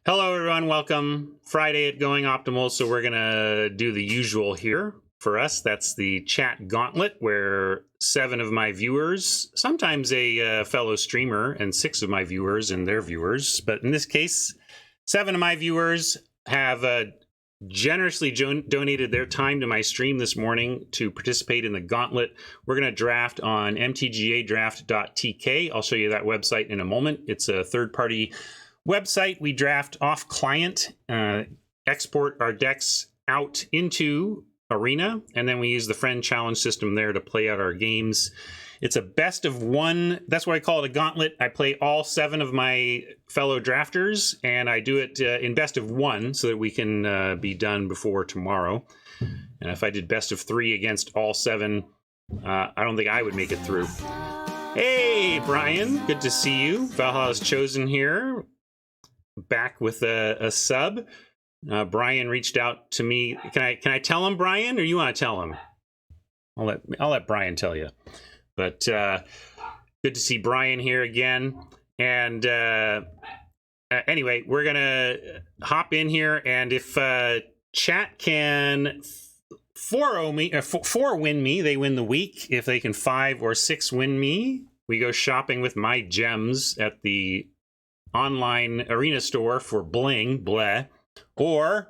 Hello, everyone. Welcome. Friday at Going Optimal. So we're going to do the usual here for us. That's the chat gauntlet where 7 of my viewers, sometimes a fellow streamer, and 6 of my viewers and their viewers. But in this case, 7 of my viewers have generously donated their time to my stream this morning to participate in the gauntlet. We're going to draft on MTGAdraft.tk. I'll show you that website in a moment. It's a third-party website. We draft off client, export our decks out into Arena, and then we use the friend challenge system there to play out our games. It's a best of 1. That's why I call it a gauntlet. I play all 7 of my fellow drafters, and I do it in best of 1 so that we can be done before tomorrow. And if I did best of 3 against all 7, I don't think I would make it through. Hey, Brian, good to see you. Valhalla's Chosen here, back with a sub. Brian reached out to me. Can I tell him, Brian, or you want to tell him? I'll let Brian tell you. But good to see Brian here again. And anyway, we're gonna hop in here, and if chat can 4 win me, they win the week. If they can 5 or 6 win me, we go shopping with my gems at the online arena store for bling, bleh. Or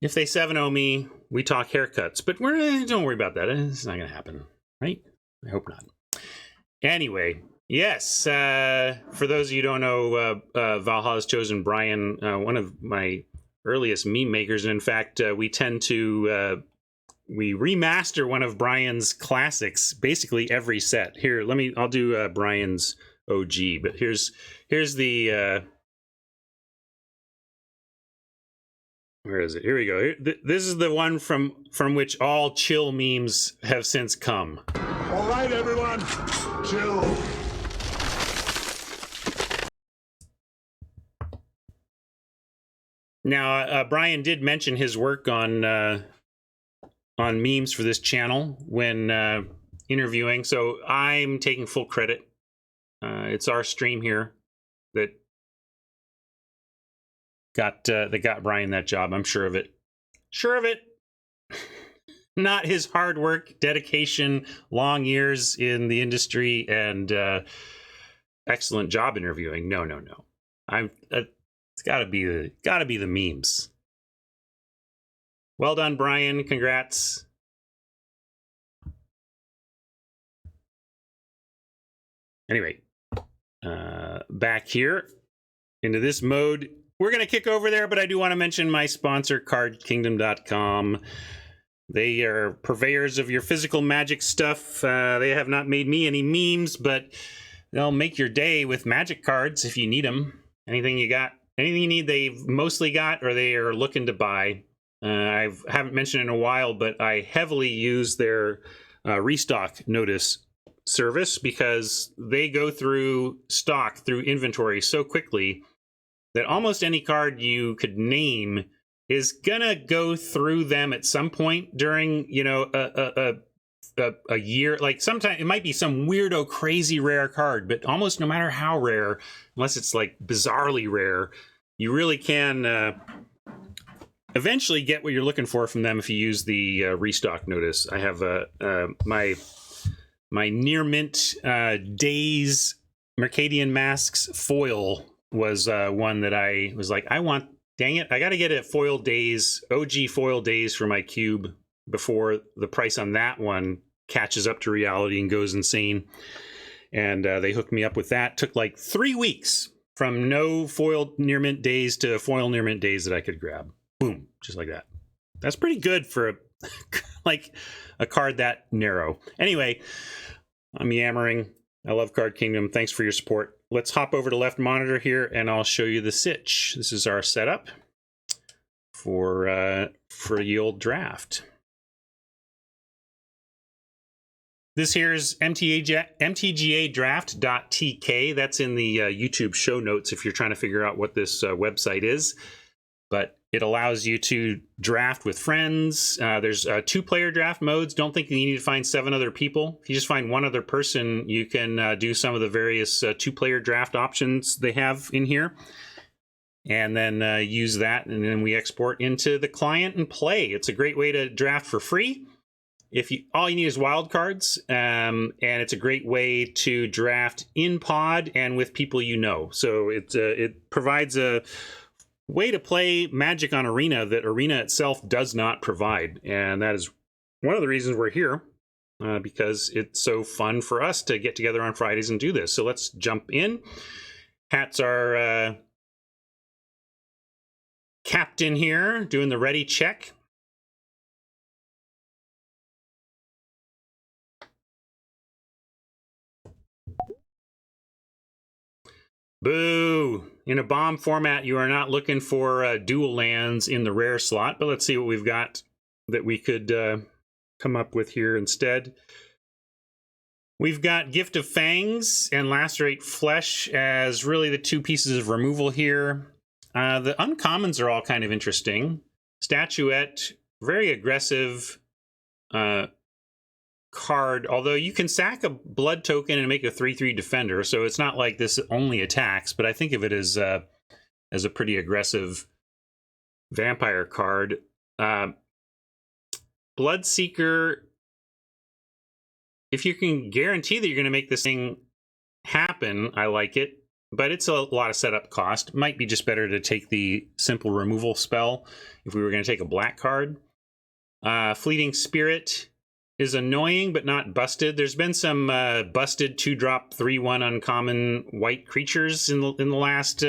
if they 7-0 me, we talk haircuts. But don't worry about that. It's not going to happen, right? I hope not. Anyway, yes. For those of you who don't know, Valhalla's Chosen Brian, one of my earliest meme makers. And in fact, we tend to we remaster one of Brian's classics basically every set. Here, I'll do Brian's OG, but here's the where is it? Here we go. This is the one from which all chill memes have since come. All right, everyone, chill. Now, Brian did mention his work on memes for this channel when interviewing, so I'm taking full credit. It's our stream here that got Brian that job. I'm sure of it. Sure of it. Not his hard work, dedication, long years in the industry, and excellent job interviewing. No. It's got to be the memes. Well done, Brian. Congrats. Anyway, back here into this mode. We're going to kick over there, but I do want to mention my sponsor, CardKingdom.com. They are purveyors of your physical Magic stuff. They have not made me any memes, but they'll make your day with Magic cards if you need them. Anything you need, they've mostly got, or they are looking to buy. I haven't mentioned it in a while, but I heavily use their restock notice service because they go through inventory so quickly that almost any card you could name is gonna go through them at some point during, a year. Like sometimes it might be some weirdo crazy rare card, but almost no matter how rare, unless it's like bizarrely rare, you really can eventually get what you're looking for from them if you use the restock notice. I have my near mint Days Mercadian Masks foil was one that I was like, dang it, I got to get a foil Days, OG foil Days for my cube before the price on that one catches up to reality and goes insane. And they hooked me up with that. Took like 3 weeks from no foil near mint Days to foil near mint Days that I could grab. Boom, just like that. That's pretty good for like a card that narrow. Anyway, I'm yammering. I love Card Kingdom. Thanks for your support. Let's hop over to left monitor here, and I'll show you the sitch. This is our setup for yield draft. This here's MTGAdraft.tk. That's in the YouTube show notes if you're trying to figure out what this website is. But it allows you to draft with friends. There's 2-player draft modes. Don't think you need to find 7 other people. If you just find 1 other person, you can do some of the various 2-player draft options they have in here. and then use that, and then we export into the client and play. It's a great way to draft for free. If you all you need is wildcards, and it's a great way to draft in pod and with people you know. So it provides a way to play Magic on Arena that Arena itself does not provide, and that is one of the reasons we're here, because it's so fun for us to get together on Fridays and do this. So let's jump in. Hats are captain here, doing the ready check. Boo! In a bomb format, you are not looking for dual lands in the rare slot, but let's see what we've got that we could come up with here instead. We've got Gift of Fangs and Lacerate Flesh as really the two pieces of removal here. The uncommons are all kind of interesting. Statuette, very aggressive card, although you can sack a blood token and make a 3/3 defender, so it's not like this only attacks, but I think of it as a pretty aggressive vampire card. Bloodseeker, if you can guarantee that you're going to make this thing happen, I like it, but it's a lot of setup cost. Might be just better to take the simple removal spell if we were going to take a black card. Fleeting Spirit is annoying, but not busted. There's been some busted 2-drop 3/1 uncommon white creatures in the last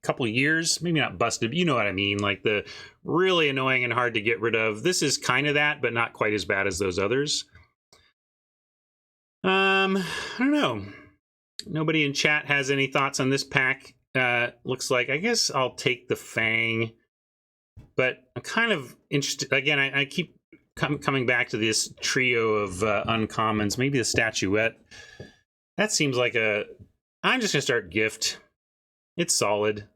couple years. Maybe not busted, but you know what I mean. Like the really annoying and hard to get rid of. This is kind of that, but not quite as bad as those others. I don't know. Nobody in chat has any thoughts on this pack. Looks like, I guess I'll take the Fang, but I'm kind of interested. Again, I keep coming back to this trio of uncommons. Maybe the Statuette. That seems like I'm just gonna start Gift. It's solid.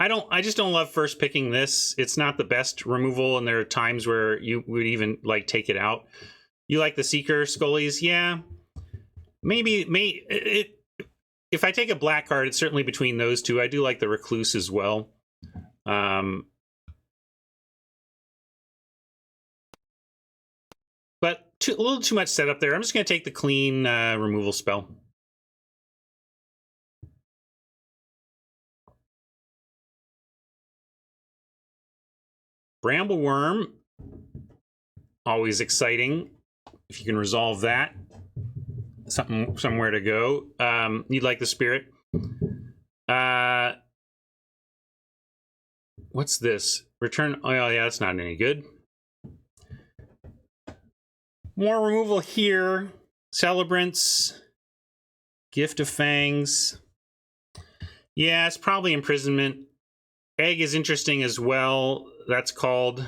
I just don't love first picking this. It's not the best removal, and there are times where you would even like take it out. You like the Seeker Scullies? Yeah. If I take a black card, it's certainly between those two. I do like the Recluse as well. But a little too much setup there. I'm just going to take the clean removal spell. Brambleworm, always exciting. If you can resolve that, somewhere to go. You'd like the Spirit. What's this? Return. Oh yeah, that's not any good. More removal here. Celebrants. Gift of Fangs. Yeah, it's probably Imprisonment. Egg is interesting as well. That's called.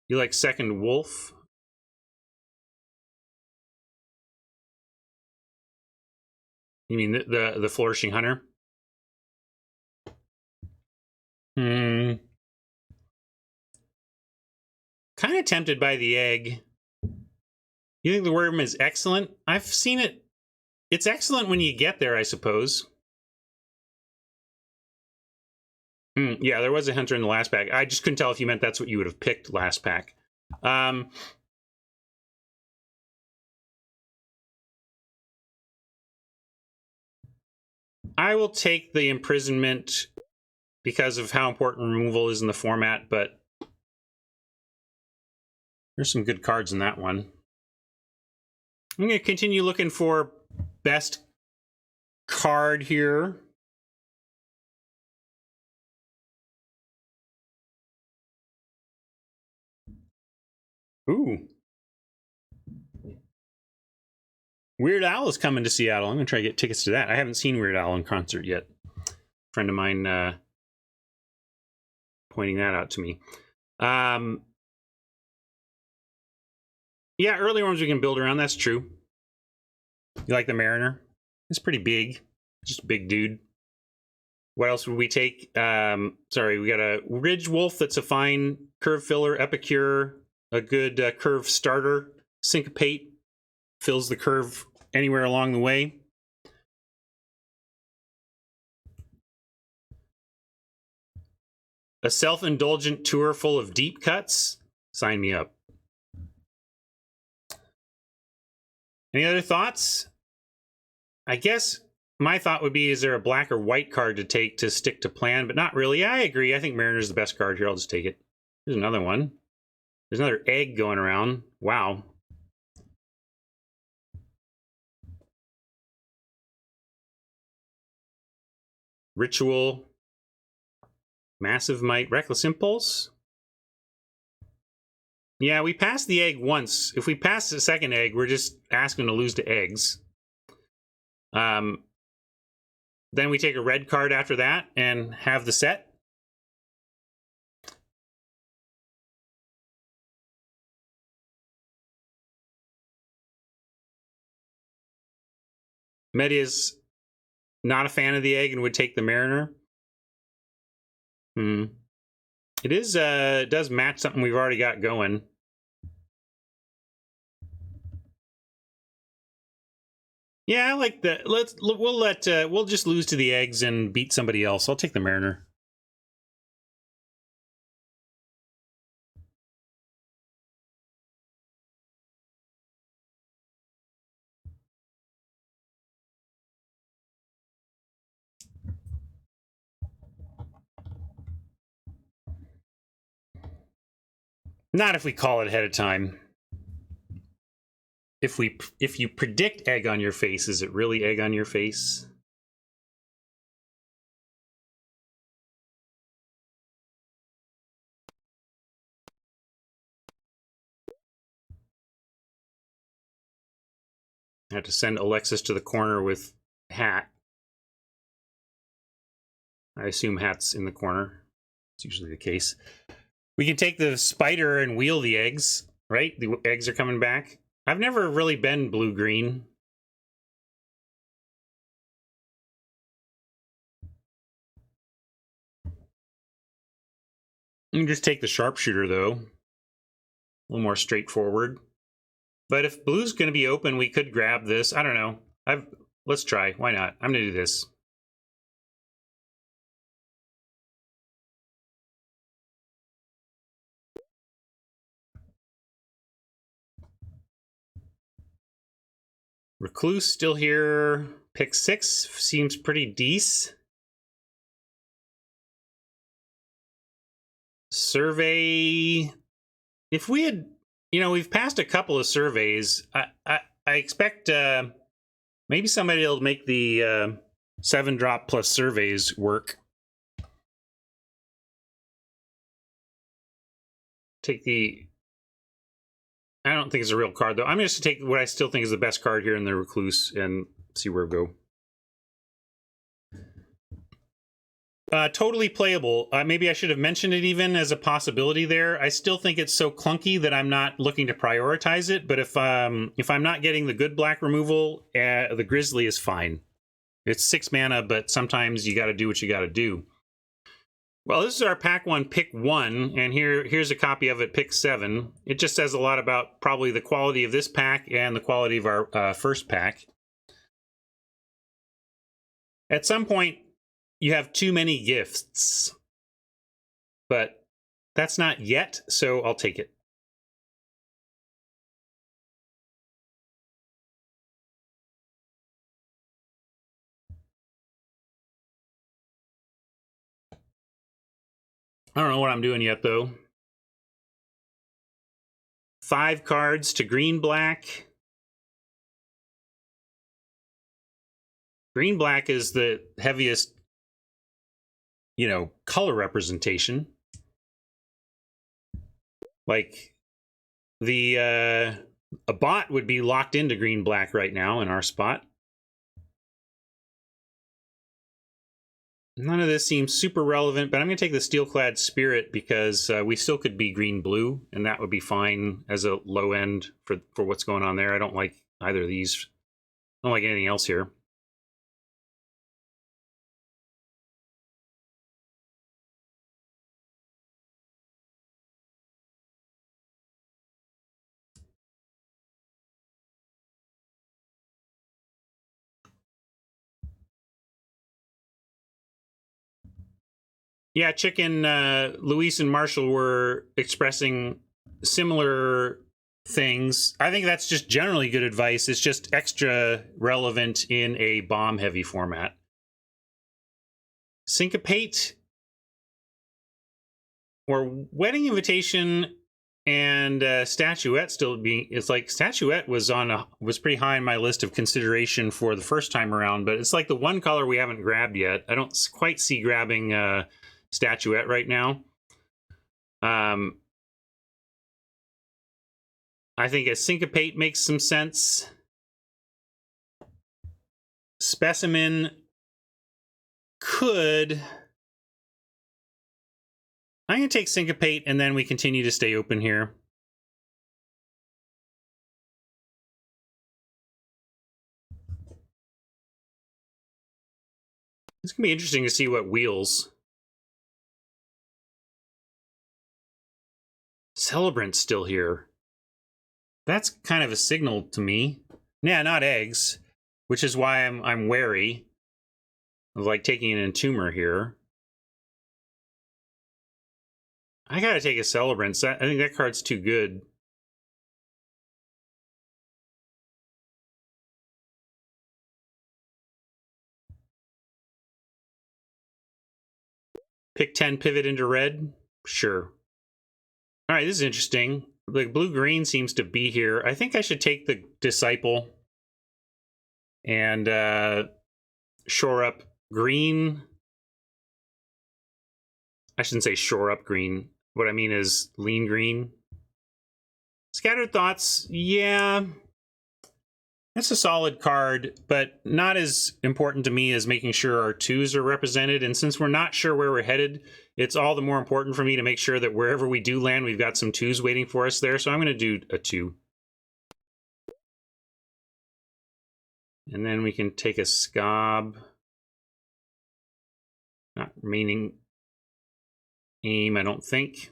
You like Second Wolf. You mean the Flourishing Hunter? Kind of tempted by the egg. You think the worm is excellent? I've seen it. It's excellent when you get there, I suppose. Yeah, there was a hunter in the last pack. I just couldn't tell if you meant that's what you would have picked last pack. I will take the Imprisonment because of how important removal is in the format, but there's some good cards in that one. I'm going to continue looking for best card here. Ooh. Weird Al is coming to Seattle. I'm going to try to get tickets to that. I haven't seen Weird Al in concert yet. A friend of mine pointing that out to me. Yeah, early ones we can build around. That's true. You like the Mariner? It's pretty big. Just a big dude. What else would we take? Sorry, we got a Ridge Wolf that's a fine curve filler. Epicure, a good curve starter. Syncopate fills the curve anywhere along the way. A self-indulgent tour full of deep cuts? Sign me up. Any other thoughts? I guess my thought would be, is there a black or white card to take to stick to plan? But not really. I agree. I think Mariner's the best card here. I'll just take it. There's another one. There's another egg going around. Wow. Ritual. Massive Might. Reckless Impulse. Yeah, we passed the egg once. If we pass the second egg, we're just asking to lose to eggs. Then we take a red card after that and have the set. Media's not a fan of the egg and would take the Mariner. It is it does match something we've already got going. Yeah, I like that. We'll just lose to the eggs and beat somebody else. I'll take the Mariner. Not if we call it ahead of time. If you predict egg on your face, is it really egg on your face? I have to send Alexis to the corner with Hat. I assume Hat's in the corner. It's usually the case. We can take the spider and wheel the eggs, right? The eggs are coming back. I've never really been blue-green. You can just take the sharpshooter, though. A little more straightforward. But if blue's going to be open, we could grab this. I don't know. Let's try. Why not? I'm going to do this. Recluse still here. Pick 6 seems pretty decent. Survey. If we had, we've passed a couple of surveys. I expect maybe somebody will make the 7-drop plus surveys work. Take the. I don't think it's a real card, though. I'm just going to take what I still think is the best card here in the Recluse and see where we go. Totally playable. Maybe I should have mentioned it even as a possibility there. I still think it's so clunky that I'm not looking to prioritize it. But if I'm not getting the good black removal, the Grizzly is fine. It's 6 mana, but sometimes you got to do what you got to do. Well, this is our pack 1, pick 1, and here's a copy of it, pick 7. It just says a lot about probably the quality of this pack and the quality of our first pack. At some point, you have too many gifts, but that's not yet, so I'll take it. I don't know what I'm doing yet, though. 5 cards to green-black. Green-black is the heaviest, color representation. Like, a bot would be locked into green-black right now in our spot. None of this seems super relevant, but I'm going to take the Steelclad Spirit because we still could be green-blue, and that would be fine as a low end for what's going on there. I don't like either of these. I don't like anything else here. Yeah, Chicken, Luis and Marshall were expressing similar things. I think that's just generally good advice. It's just extra relevant in a bomb-heavy format. Syncopate or Wedding Invitation and Statuette still being. It's like Statuette was pretty high on my list of consideration for the first time around, but it's like the one color we haven't grabbed yet. I don't quite see grabbing Statuette right now. I think a Syncopate makes some sense. Specimen could. I'm going to take Syncopate, and then we continue to stay open here. It's going to be interesting to see what wheels. Celebrant's still here. That's kind of a signal to me. Yeah, not eggs, which is why I'm wary of like taking an Entomber here. I gotta take a Celebrant. I think that card's too good. Pick 10, pivot into red? Sure. All right, this is interesting. The blue-green seems to be here. I think I should take the Disciple and shore up green. I shouldn't say shore up green. What I mean is lean green. Scattered Thoughts, yeah. It's a solid card, but not as important to me as making sure our twos are represented. And since we're not sure where we're headed, it's all the more important for me to make sure that wherever we do land, we've got some twos waiting for us there. So I'm going to do a 2. And then we can take a Scob. Not remaining aim, I don't think.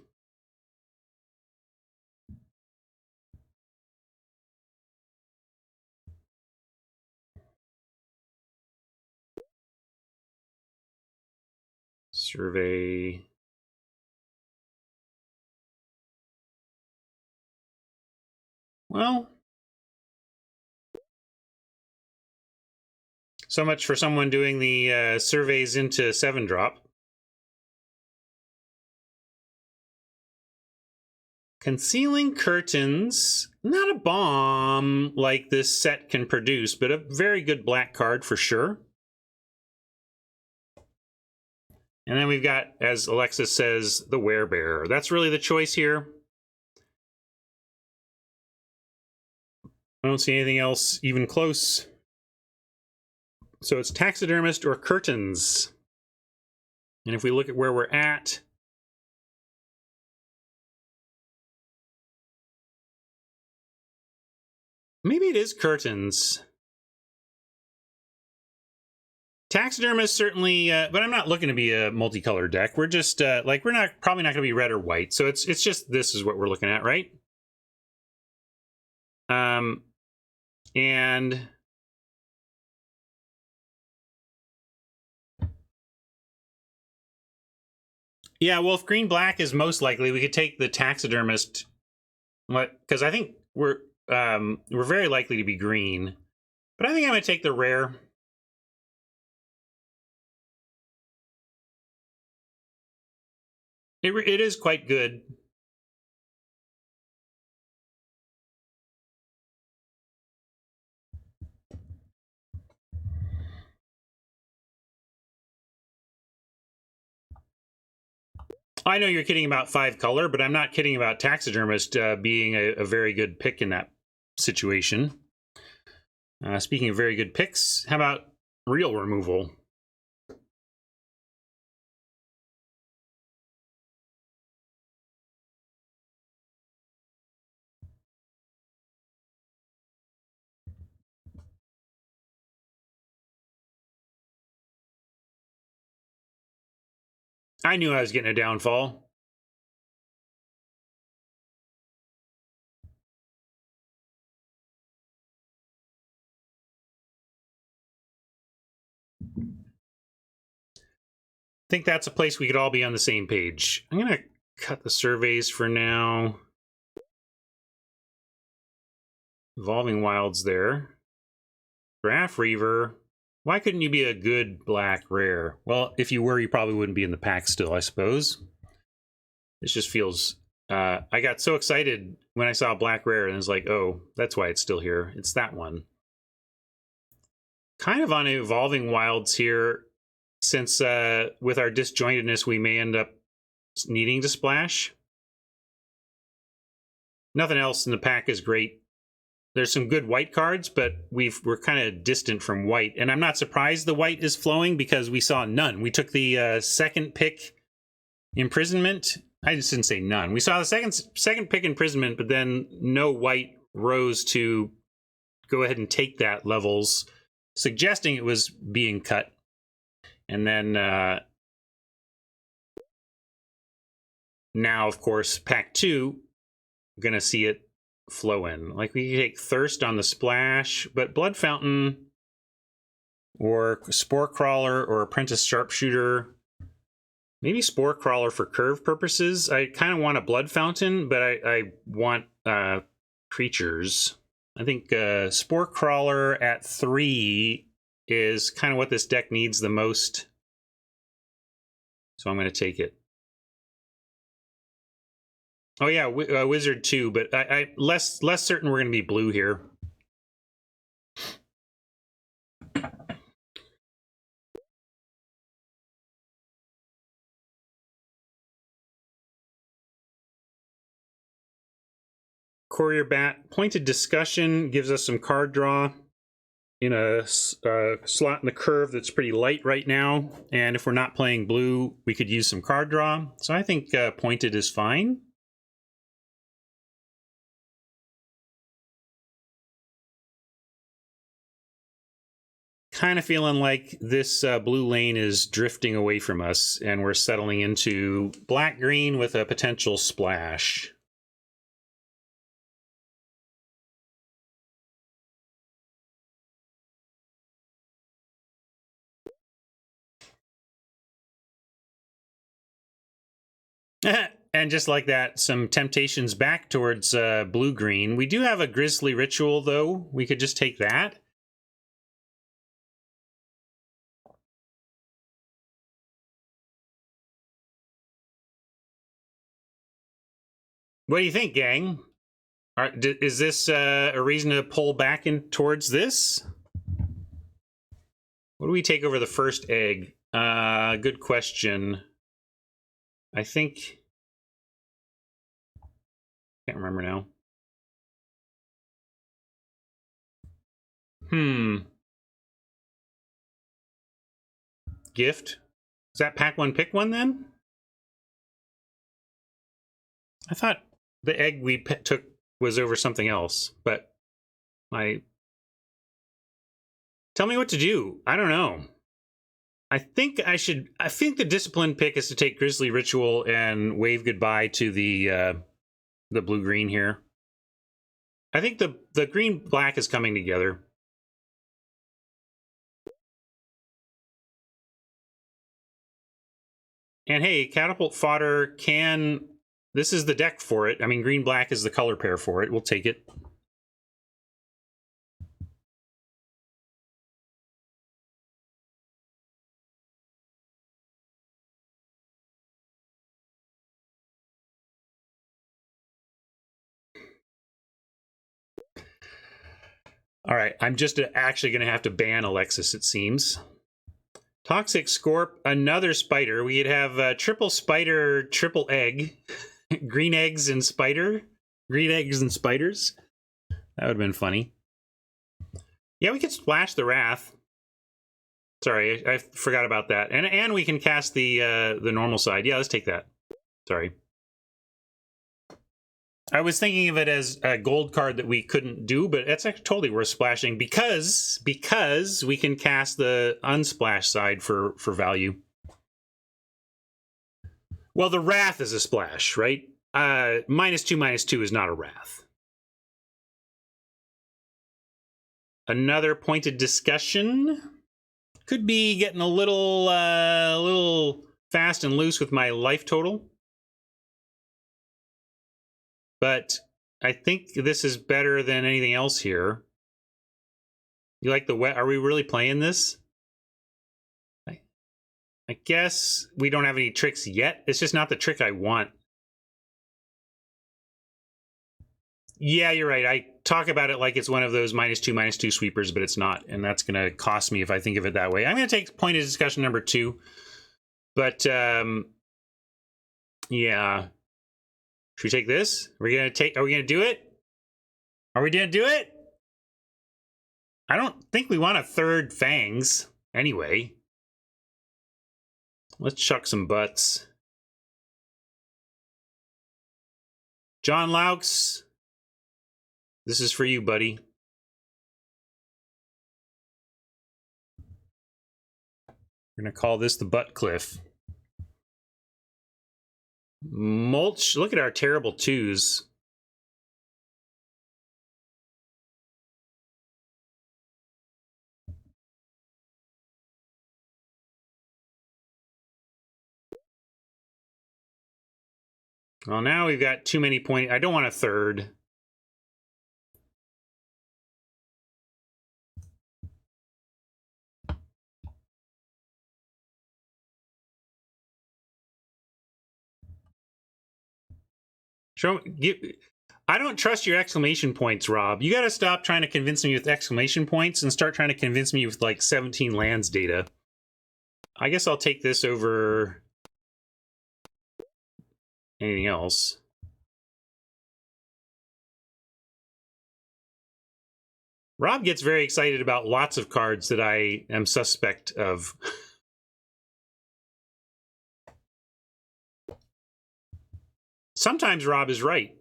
Survey. Well, so much for someone doing the surveys into 7-drop. Concealing Curtains, not a bomb like this set can produce, but a very good black card for sure. And then we've got, as Alexis says, the Werebearer. That's really the choice here. I don't see anything else even close. So it's Taxidermist or Curtains. And if we look at where we're at, maybe it is Curtains. Taxidermist certainly, but I'm not looking to be a multicolored deck. We're just like we're probably not going to be red or white. So it's just this is what we're looking at, right? And yeah, well, if green black is most likely, we could take the Taxidermist. What? Because I think we're very likely to be green, but I think I'm going to take the rare. It is quite good. I know you're kidding about 5-color, but I'm not kidding about Taxidermist being a very good pick in that situation. Speaking of very good picks, how about real removal? I knew I was getting a downfall. think that's a place we could all be on the same page. I'm gonna cut the surveys for now. Evolving Wilds there. Graph Reaver. Why couldn't you be a good black rare? Well, if you were, you probably wouldn't be in the pack still, I suppose. This just feels... I got so excited when I saw black rare, and I was like, oh, that's why it's still here. It's that one. Kind of on Evolving Wilds here, since with our disjointedness, we may end up needing to splash. Nothing else in the pack is great. There's some good white cards, but we're kind of distant from white. And I'm not surprised the white is flowing because we saw none. We took the second pick Imprisonment. I just didn't say none. We saw the second pick Imprisonment, but then no white rose to go ahead and take that levels, suggesting it was being cut. And then now, of course, pack 2, gonna see it flow in. Like, we can take Thirst on the splash, but Blood Fountain or Spore Crawler or Apprentice Sharpshooter, maybe Spore Crawler for curve purposes. I kind of want a Blood Fountain, but I want creatures. I think Spore Crawler at 3 is kind of what this deck needs the most, so I'm going to take it. Oh yeah, Wizard too, but I less certain we're going to be blue here. Courier Bat, Pointed Discussion gives us some card draw in a slot in the curve that's pretty light right now, and if we're not playing blue, we could use some card draw. So I think Pointed is fine. Kind of feeling like this blue lane is drifting away from us, and we're settling into black-green with a potential splash. And just like that, some temptations back towards blue-green. We do have a Grisly Ritual, though. We could just take that. What do you think, gang? Is this a reason to pull back in towards this? What do we take over the first egg? Good question. I think... Can't remember now. Gift? Is that pack 1, pick 1 then? I thought the egg we took was over something else, but tell me what to do. I don't know. I think the disciplined pick is to take Grisly Ritual and wave goodbye to the blue-green here. I think the green-black is coming together. And hey, Catapult Fodder can... This is the deck for it. I mean, green-black is the color pair for it. We'll take it. All right, I'm just actually going to have to ban Alexis, it seems. Toxic Scorp, another spider. We'd have triple spider, triple egg. Green eggs and spider. Green eggs and spiders. That would have been funny. Yeah, we could splash the Wrath. Sorry, I forgot about that. And we can cast the normal side. Yeah, let's take that. Sorry. I was thinking of it as a gold card that we couldn't do, but it's actually totally worth splashing because we can cast the unsplash side for value. Well, the Wrath is a splash, right? -2/-2 is not a Wrath. Another Pointed Discussion. Could be getting a little fast and loose with my life total. But I think this is better than anything else here. You like the wet? Are we really playing this? I guess we don't have any tricks yet. It's just not the trick I want. Yeah, you're right. I talk about it like it's one of those -2/-2 sweepers, but it's not. And that's going to cost me if I think of it that way. I'm going to take point of discussion number 2. But, yeah. Should we take this? Are we going to do it? Are we going to do it? I don't think we want a third Fangs anyway. Let's chuck some butts. John Laux, this is for you, buddy. We're going to call this the butt cliff. Mulch, look at our terrible 2s. Well, now we've got too many points. I don't want a third. I don't trust your exclamation points, Rob. You got to stop trying to convince me with exclamation points and start trying to convince me with like 17 lands data. I guess I'll take this over anything else. Rob gets very excited about lots of cards that I am suspect of. Sometimes Rob is right,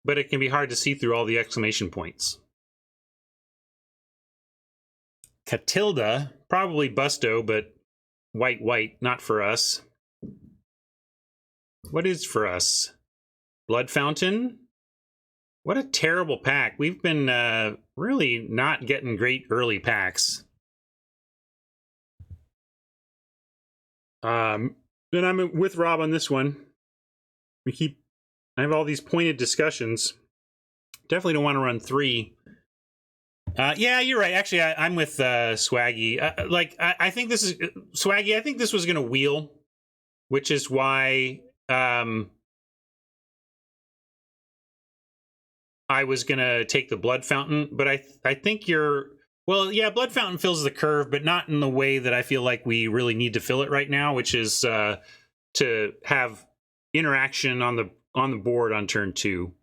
but it can be hard to see through all the exclamation points. Catilda, probably Busto, but white, not for us. What is for us? Blood Fountain? What a terrible pack. We've been really not getting great early packs. Then I'm with Rob on this one. I have all these pointed discussions. Definitely don't want to run 3. Yeah, you're right. Actually, I'm with Swaggy. I think this is Swaggy. I think this was going to wheel, which is why I was going to take the Blood Fountain. But I think you're... Well, yeah, Blood Fountain fills the curve, but not in the way that I feel like we really need to fill it right now, which is to have interaction on the board on turn 2.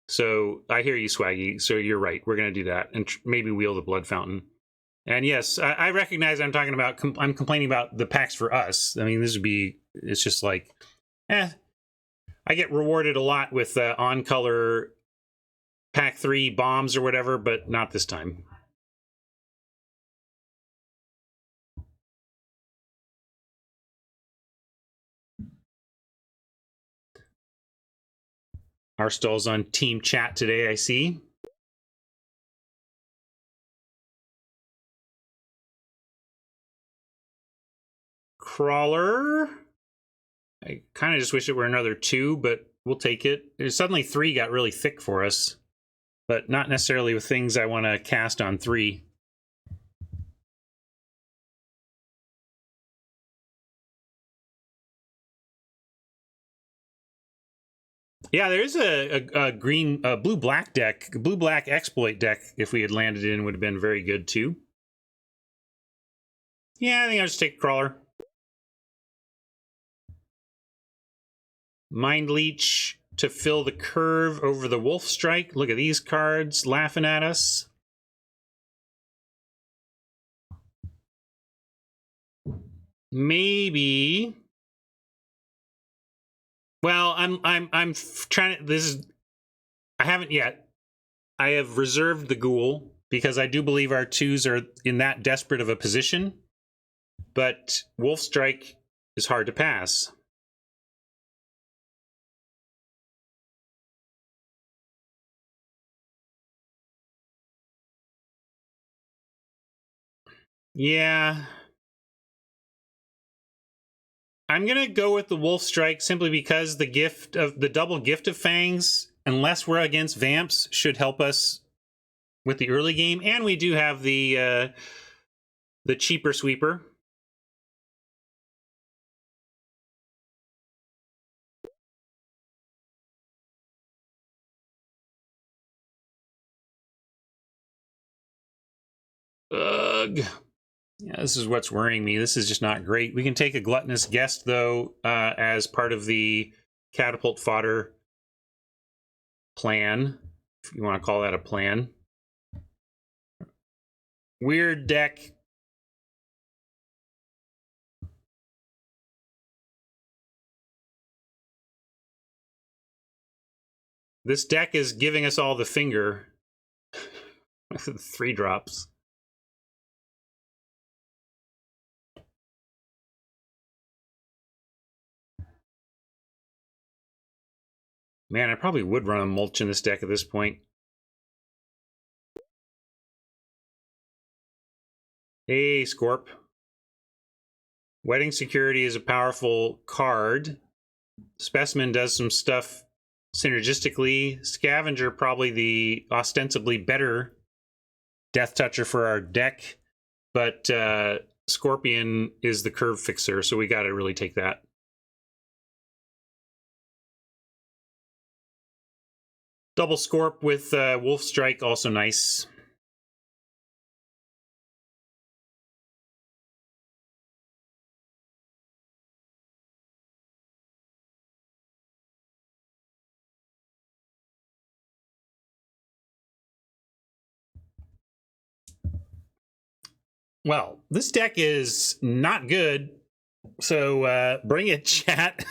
So I hear you, Swaggy. So you're right. We're going to do that and maybe wheel the Blood Fountain. And yes, I recognize I'm talking about... I'm complaining about the packs for us. I mean, this would be... It's just like, I get rewarded a lot with on-color pack 3 bombs or whatever, but not this time. Arstall's on team chat today, I see. Crawler. I kind of just wish it were another 2, but we'll take it. Suddenly 3 got really thick for us, but not necessarily with things I want to cast on 3. Yeah, there is a green, blue-black deck, blue-black exploit deck. If we had landed in, would have been very good too. Yeah, I think I'll just take Crawler. Mind Leech to fill the curve over the Wolf Strike. Look at these cards laughing at us. Maybe. Well, I'm trying to... This is... I haven't yet. I have reserved the Ghoul because I do believe our 2s are in that desperate of a position. But Wolf Strike is hard to pass. Yeah. I'm gonna go with the Wolf Strike simply because the double gift of Fangs, unless we're against Vamps, should help us with the early game, and we do have the cheaper sweeper. Ugh. Yeah, this is what's worrying me. This is just not great. We can take a Gluttonous Guest, though, as part of the Catapult Fodder plan, if you want to call that a plan. Weird deck. This deck is giving us all the finger. 3 drops. Man, I probably would run a mulch in this deck at this point. Hey, Scorp. Wedding Security is a powerful card. Specimen does some stuff synergistically. Scavenger, probably the ostensibly better Death Toucher for our deck. But Scorpion is the curve fixer, so we got to really take that. Double Scorp with Wolf Strike, also nice. Well, this deck is not good, so bring it, chat.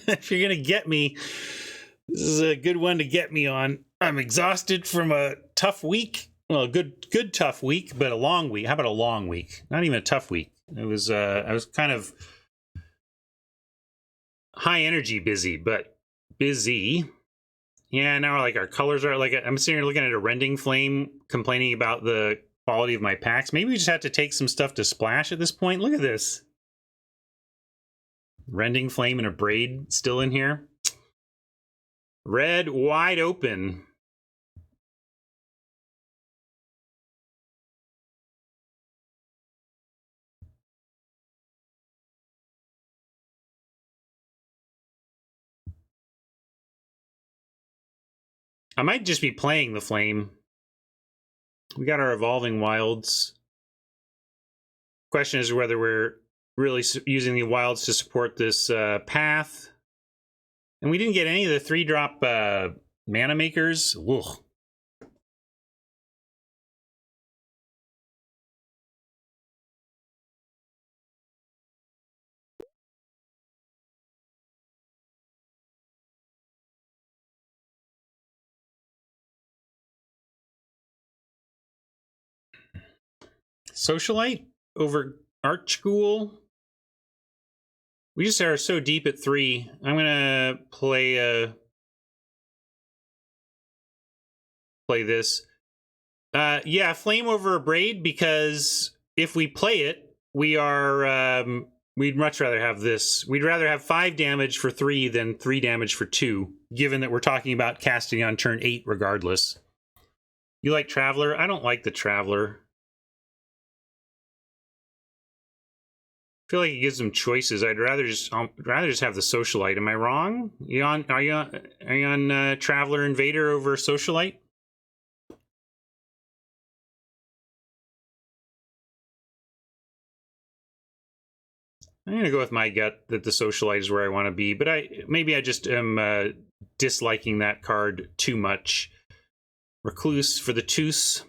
If you're going to get me, this is a good one to get me on. I'm exhausted from a tough week. Well, a good tough week, but a long week. How about a long week? Not even a tough week. It was I was kind of high energy busy, but busy. Yeah, now like our colors are like, I'm sitting here looking at a Rending Flame complaining about the quality of my packs. Maybe we just have to take some stuff to splash at this point. Look at this. Rending Flame and a Braid still in here. Red wide open. I might just be playing the Flame. We got our Evolving Wilds. Question is whether we're really using the Wilds to support this path. And we didn't get any of the 3-drop mana makers. Ugh. Socialite over Archghoul. We just are so deep at 3. I'm gonna play this. Yeah, Flame over Braid, because if we play it, we are we'd much rather have this. We'd rather have 5 damage for 3 than 3 damage for 2, given that we're talking about casting on turn 8 regardless. You like Traveler? I don't like the Traveler. I feel like it gives them choices. I'd rather just have the Socialite. Am I wrong? Are you on Traveler Invader over Socialite? I'm gonna go with my gut that the Socialite is where I want to be, but maybe I just am disliking that card too much. Recluse for the Toos.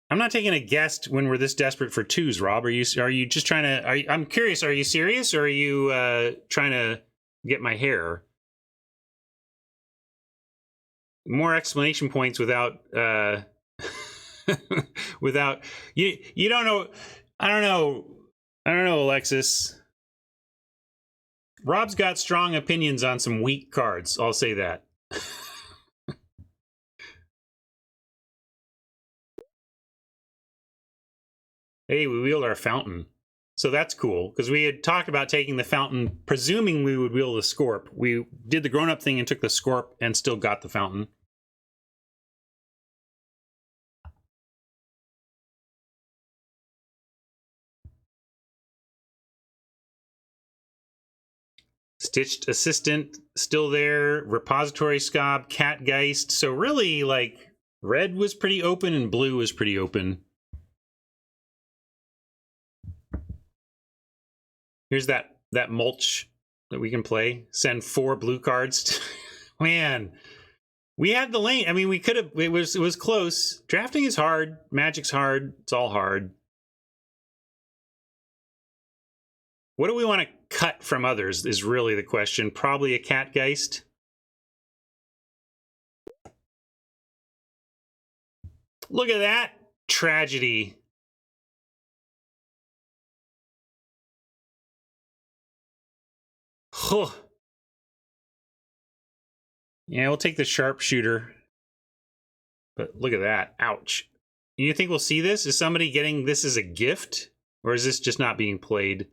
I'm not taking a guess when we're this desperate for 2s, Rob. Are you just trying to? I'm curious. Are you serious, or are you trying to get my hair? More explanation points without without you don't know. I don't know, Alexis. Rob's got strong opinions on some weak cards. I'll say that. Hey, we wield our fountain. So that's cool, because we had talked about taking the fountain, presuming we would wield the Scorp. We did the grown-up thing and took the Scorp and still got the fountain. Stitched Assistant, still there. Repository Scob, Catgeist. So really, like, red was pretty open and blue was pretty open. Here's that mulch that we can play. Send 4 blue cards. Man, we had the lane. I mean, we could have. It was close. Drafting is hard. Magic's hard. It's all hard. What do we want to cut from others is really the question. Probably a Catgeist. Look at that tragedy. Huh. Yeah, we'll take the sharpshooter. But look at that. Ouch. You think we'll see this? Is somebody getting this as a gift? Or is this just not being played?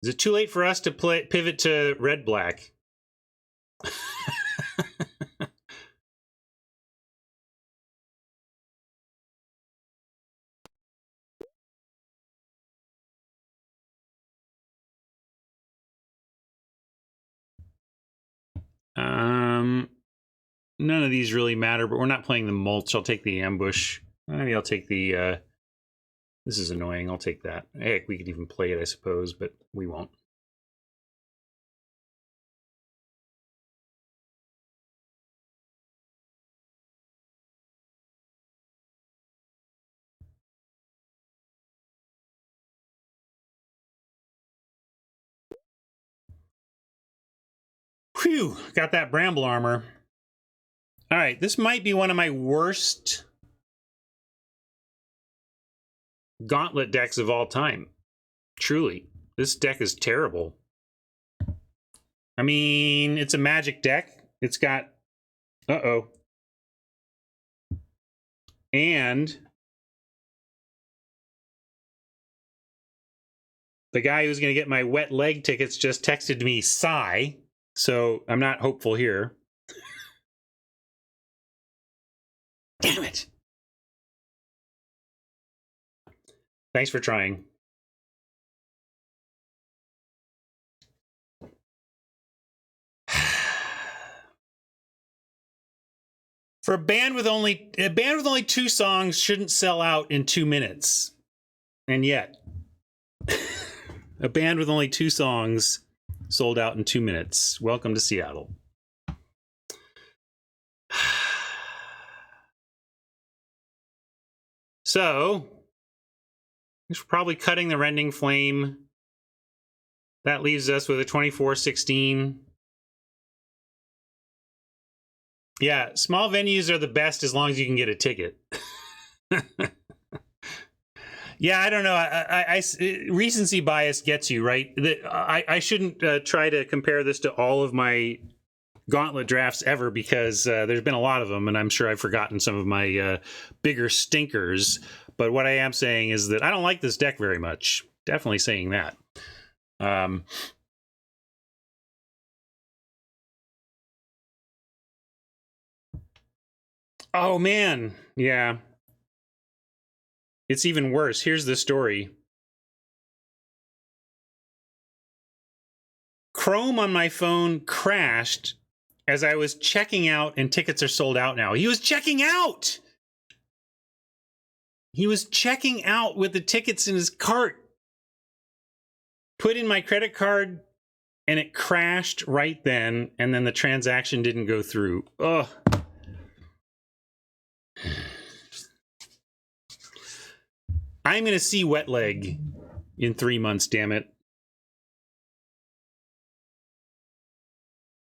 Is it too late for us to pivot to red-black? None of these really matter, but we're not playing the mulch. I'll take the ambush. Maybe I'll take the, this is annoying. I'll take that. Heck, we could even play it, I suppose, but we won't. Phew, got that bramble armor. All right, this might be one of my worst Gauntlet decks of all time. Truly, this deck is terrible. I mean, it's a magic deck. It's got, uh-oh. And the guy who's going to get my wet leg tickets just texted me, sigh. So I'm not hopeful here. Damn it. Thanks for trying. For a band with only 2 songs shouldn't sell out in 2 minutes. And yet, a band with only 2 songs sold out in 2 minutes. Welcome to Seattle. So, we're probably cutting the Rending Flame. That leaves us with a 24-16. Yeah, small venues are the best as long as you can get a ticket. Yeah, I don't know. I recency bias gets you, right? I shouldn't try to compare this to all of my Gauntlet drafts ever, because there's been a lot of them, and I'm sure I've forgotten some of my bigger stinkers. But what I am saying is that I don't like this deck very much. Definitely saying that. Oh, man. Yeah. It's even worse. Here's the story. Chrome on my phone crashed as I was checking out, and tickets are sold out now. He was checking out! He was checking out with the tickets in his cart. Put in my credit card, and it crashed right then, and then the transaction didn't go through. Ugh. I'm going to see Wet Leg in 3 months, damn it.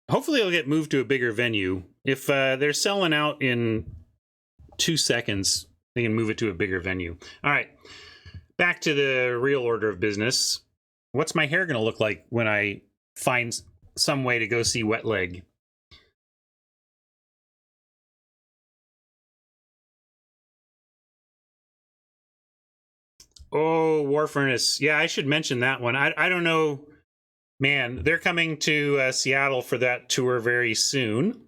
Hopefully it'll get moved to a bigger venue. If they're selling out in 2 seconds, they can move it to a bigger venue. All right, back to the real order of business. What's my hair going to look like when I find some way to go see Wet Leg? Oh, War Furnace. Yeah, I should mention that one. I don't know. Man, they're coming to Seattle for that tour very soon.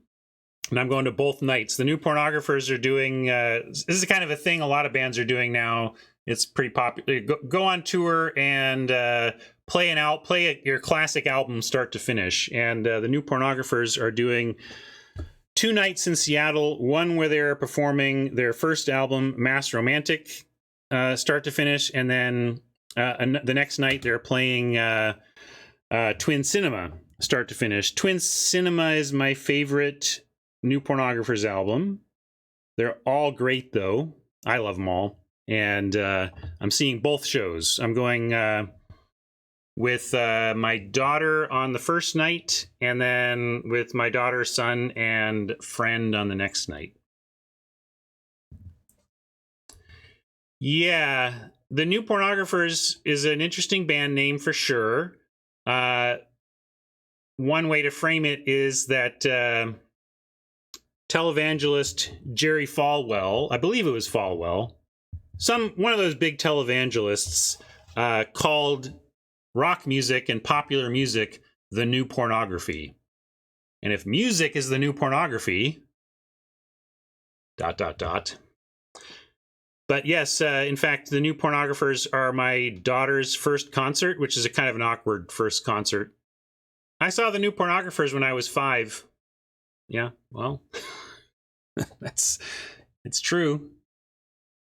And I'm going to both nights. The New Pornographers are doing, this is kind of a thing a lot of bands are doing now. It's pretty popular. Go on tour and play your classic album start to finish. And the New Pornographers are doing 2 nights in Seattle, one where they're performing their first album, Mass Romantic, start to finish. And then the next night they're playing Twin Cinema start to finish. Twin Cinema is my favorite New Pornographers album. They're all great, though. I love them all. And I'm seeing both shows. I'm going with my daughter on the first night, and then with my daughter's son and friend on the next night. Yeah, the New Pornographers is an interesting band name for sure. One way to frame it is that televangelist Jerry Falwell, I believe it was Falwell, one of those big televangelists, called rock music and popular music the new pornography. And if music is the new pornography, ... But yes, in fact, the New Pornographers are my daughter's first concert, which is a kind of an awkward first concert. I saw the New Pornographers when I was 5. Yeah, well, it's true.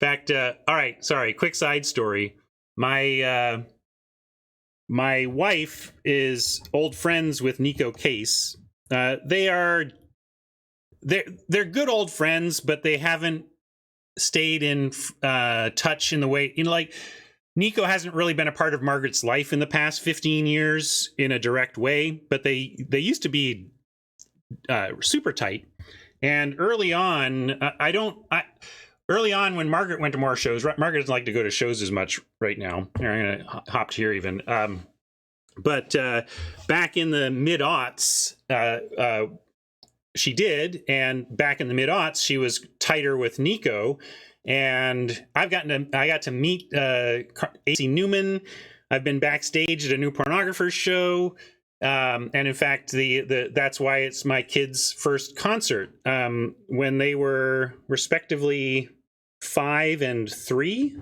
In fact, all right, sorry, quick side story. My wife is old friends with Nico Case. They're good old friends, but they haven't stayed in touch in the way, like Nico hasn't really been a part of Margaret's life in the past 15 years in a direct way, but they used to be super tight. And early on, early on when Margaret went to more shows, Margaret doesn't like to go to shows as much right now. Here, I'm gonna hop here even. But back in the mid-aughts, she did, and back in the mid-aughts, she was tighter with Nico, and I got to meet AC Newman. I've been backstage at a New Pornographers show, and in fact, that's why it's my kids' first concert. When they were respectively 5 and 3,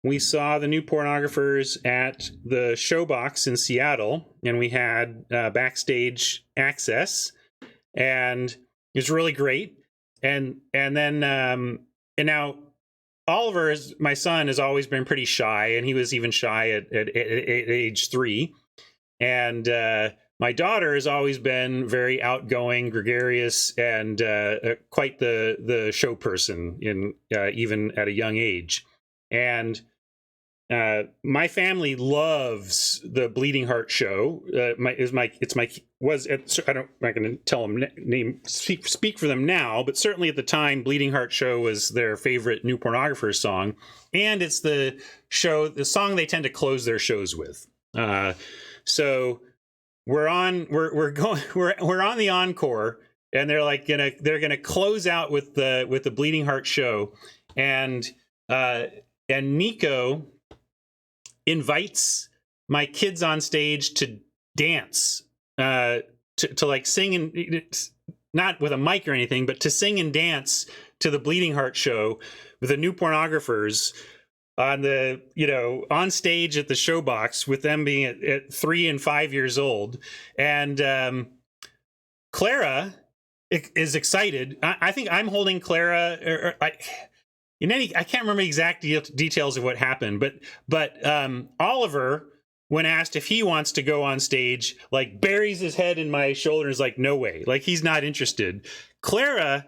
we saw the New Pornographers at the Showbox in Seattle, and we had backstage access. And it was really great. And then and now Oliver, my son, has always been pretty shy, and he was even shy at age 3. And my daughter has always been very outgoing, gregarious, and quite the show person even at a young age. And my family loves the Bleeding Heart show. I'm not going to tell them speak for them now, but certainly at the time, Bleeding Heart show was their favorite New Pornographers song, and it's the song they tend to close their shows with. So we're on the encore, and they're gonna close out with the Bleeding Heart show, and Nico invites my kids on stage to dance, to like sing, and not with a mic or anything, but to sing and dance to the Bleeding Heart show with the New Pornographers on stage at the Showbox, with them being at 3 and 5 years old. And Clara is excited. I think I'm holding Clara, I can't remember exact details of what happened, but Oliver, when asked if he wants to go on stage, like buries his head in my shoulder and is like, no way, like he's not interested. Clara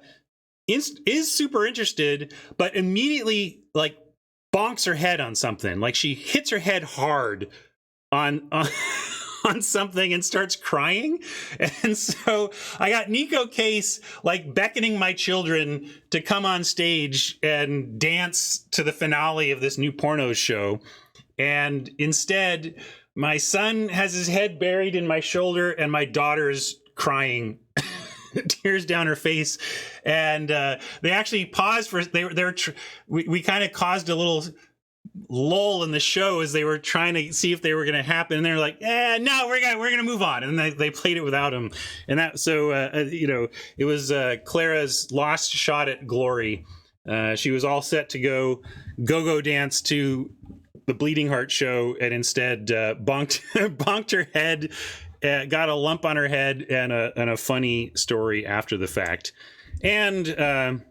is super interested, but immediately like bonks her head on something. Like she hits her head hard on something and starts crying. And so I got Nico Case like beckoning my children to come on stage and dance to the finale of this New Pornos show. And instead, my son has his head buried in my shoulder and my daughter's crying, tears down her face. And they actually paused for, we kind of caused a little lull in the show as they were trying to see if they were going to happen, and they're like, no, we're gonna move on, and they played it without him. And that, so it was Clara's lost shot at glory. She was all set to go dance to the Bleeding Heart show, and instead bonked her head, got a lump on her head, and a funny story after the fact, and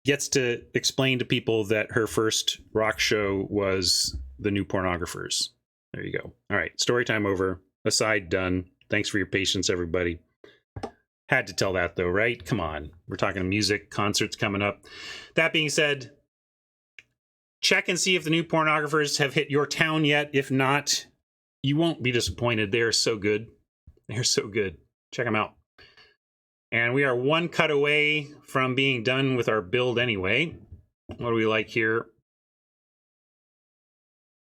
gets to explain to people that her first rock show was the New Pornographers. There you go. All right, story time over. Aside done. Thanks for your patience, everybody. Had to tell that though, right? Come on. We're talking music, concerts coming up. That being said, check and see if the New Pornographers have hit your town yet. If not, you won't be disappointed. They're so good. They're so good. Check them out. And we are one cut away from being done with our build anyway. What do we like here?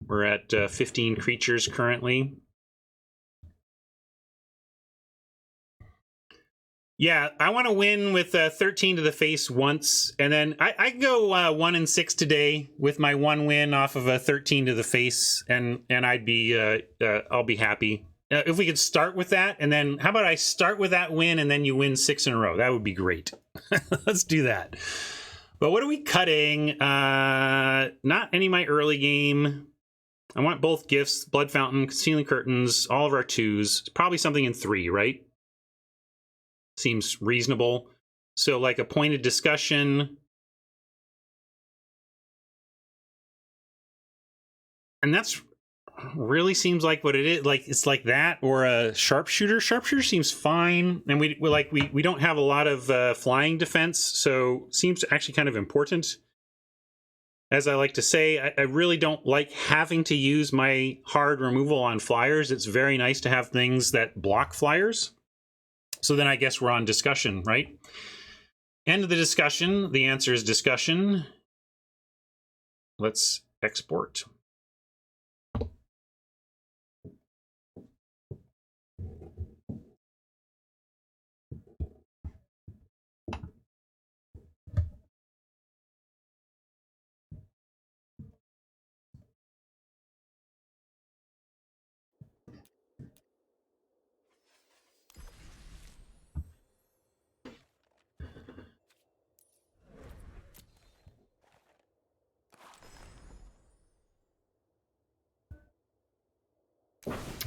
We're at 15 creatures currently. Yeah, I want to win with 13 to the face once, and then I can go 1-6 today with my one win off of a 13 to the face, and I'd be I'll be happy. If we could start with that, and then how about I start with that win, and then you win 6 in a row? That would be great. Let's do that. But what are we cutting? Not any of my early game. I want both gifts, Blood Fountain, Concealing Curtains, all of our 2s. Probably something in 3, right? Seems reasonable. So like a pointed discussion. And that's really seems like what it is. Like it's like that, or a sharpshooter. Sharpshooter seems fine. And we don't have a lot of flying defense, so seems actually kind of important. As I like to say, I really don't like having to use my hard removal on flyers. It's very nice to have things that block flyers. So then I guess we're on discussion, right? End of the discussion. The answer is discussion. Let's export.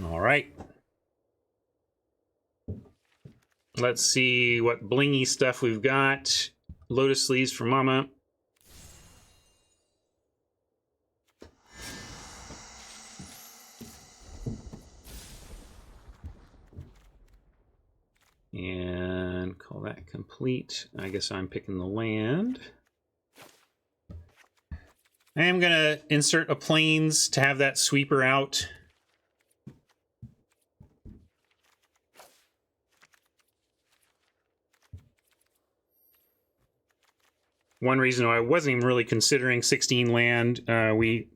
All right. Let's see what blingy stuff we've got. Lotus sleeves for Mama. And call that complete. I guess I'm picking the land. I am going to insert a plains to have that sweeper out. One reason why I wasn't even really considering 16 land, we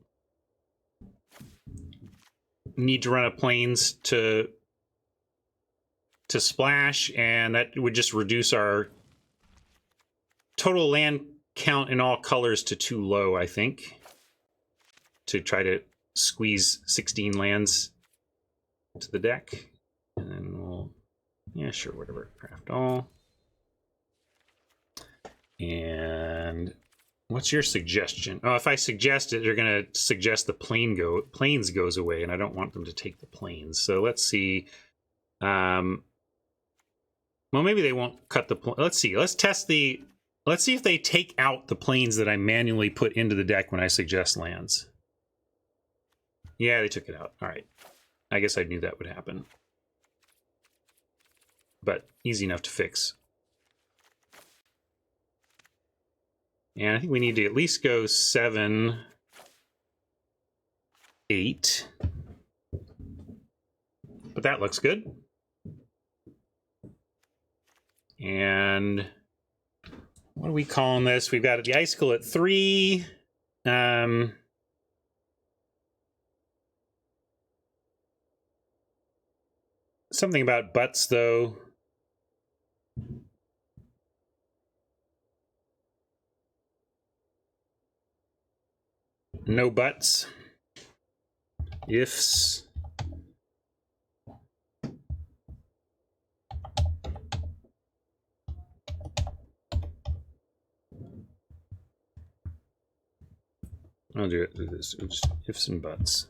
need to run a plains to splash, and that would just reduce our total land count in all colors to too low, I think, to try to squeeze 16 lands to the deck. And then we'll, yeah, sure, whatever, craft all. And what's your suggestion? Oh, if I suggest it, they're going to suggest the plains goes away, and I don't want them to take the plains. So let's see. Well, maybe they won't cut the. Let's see. Let's test the. Let's see if they take out the plains that I manually put into the deck when I suggest lands. Yeah, they took it out. All right. I guess I knew that would happen, but easy enough to fix. And I think we need to at least go 7, 8. But that looks good. And what are we calling this? We've got the icicle at 3. Something about butts, though. No buts. Ifs. I'll do this. Just ifs and buts.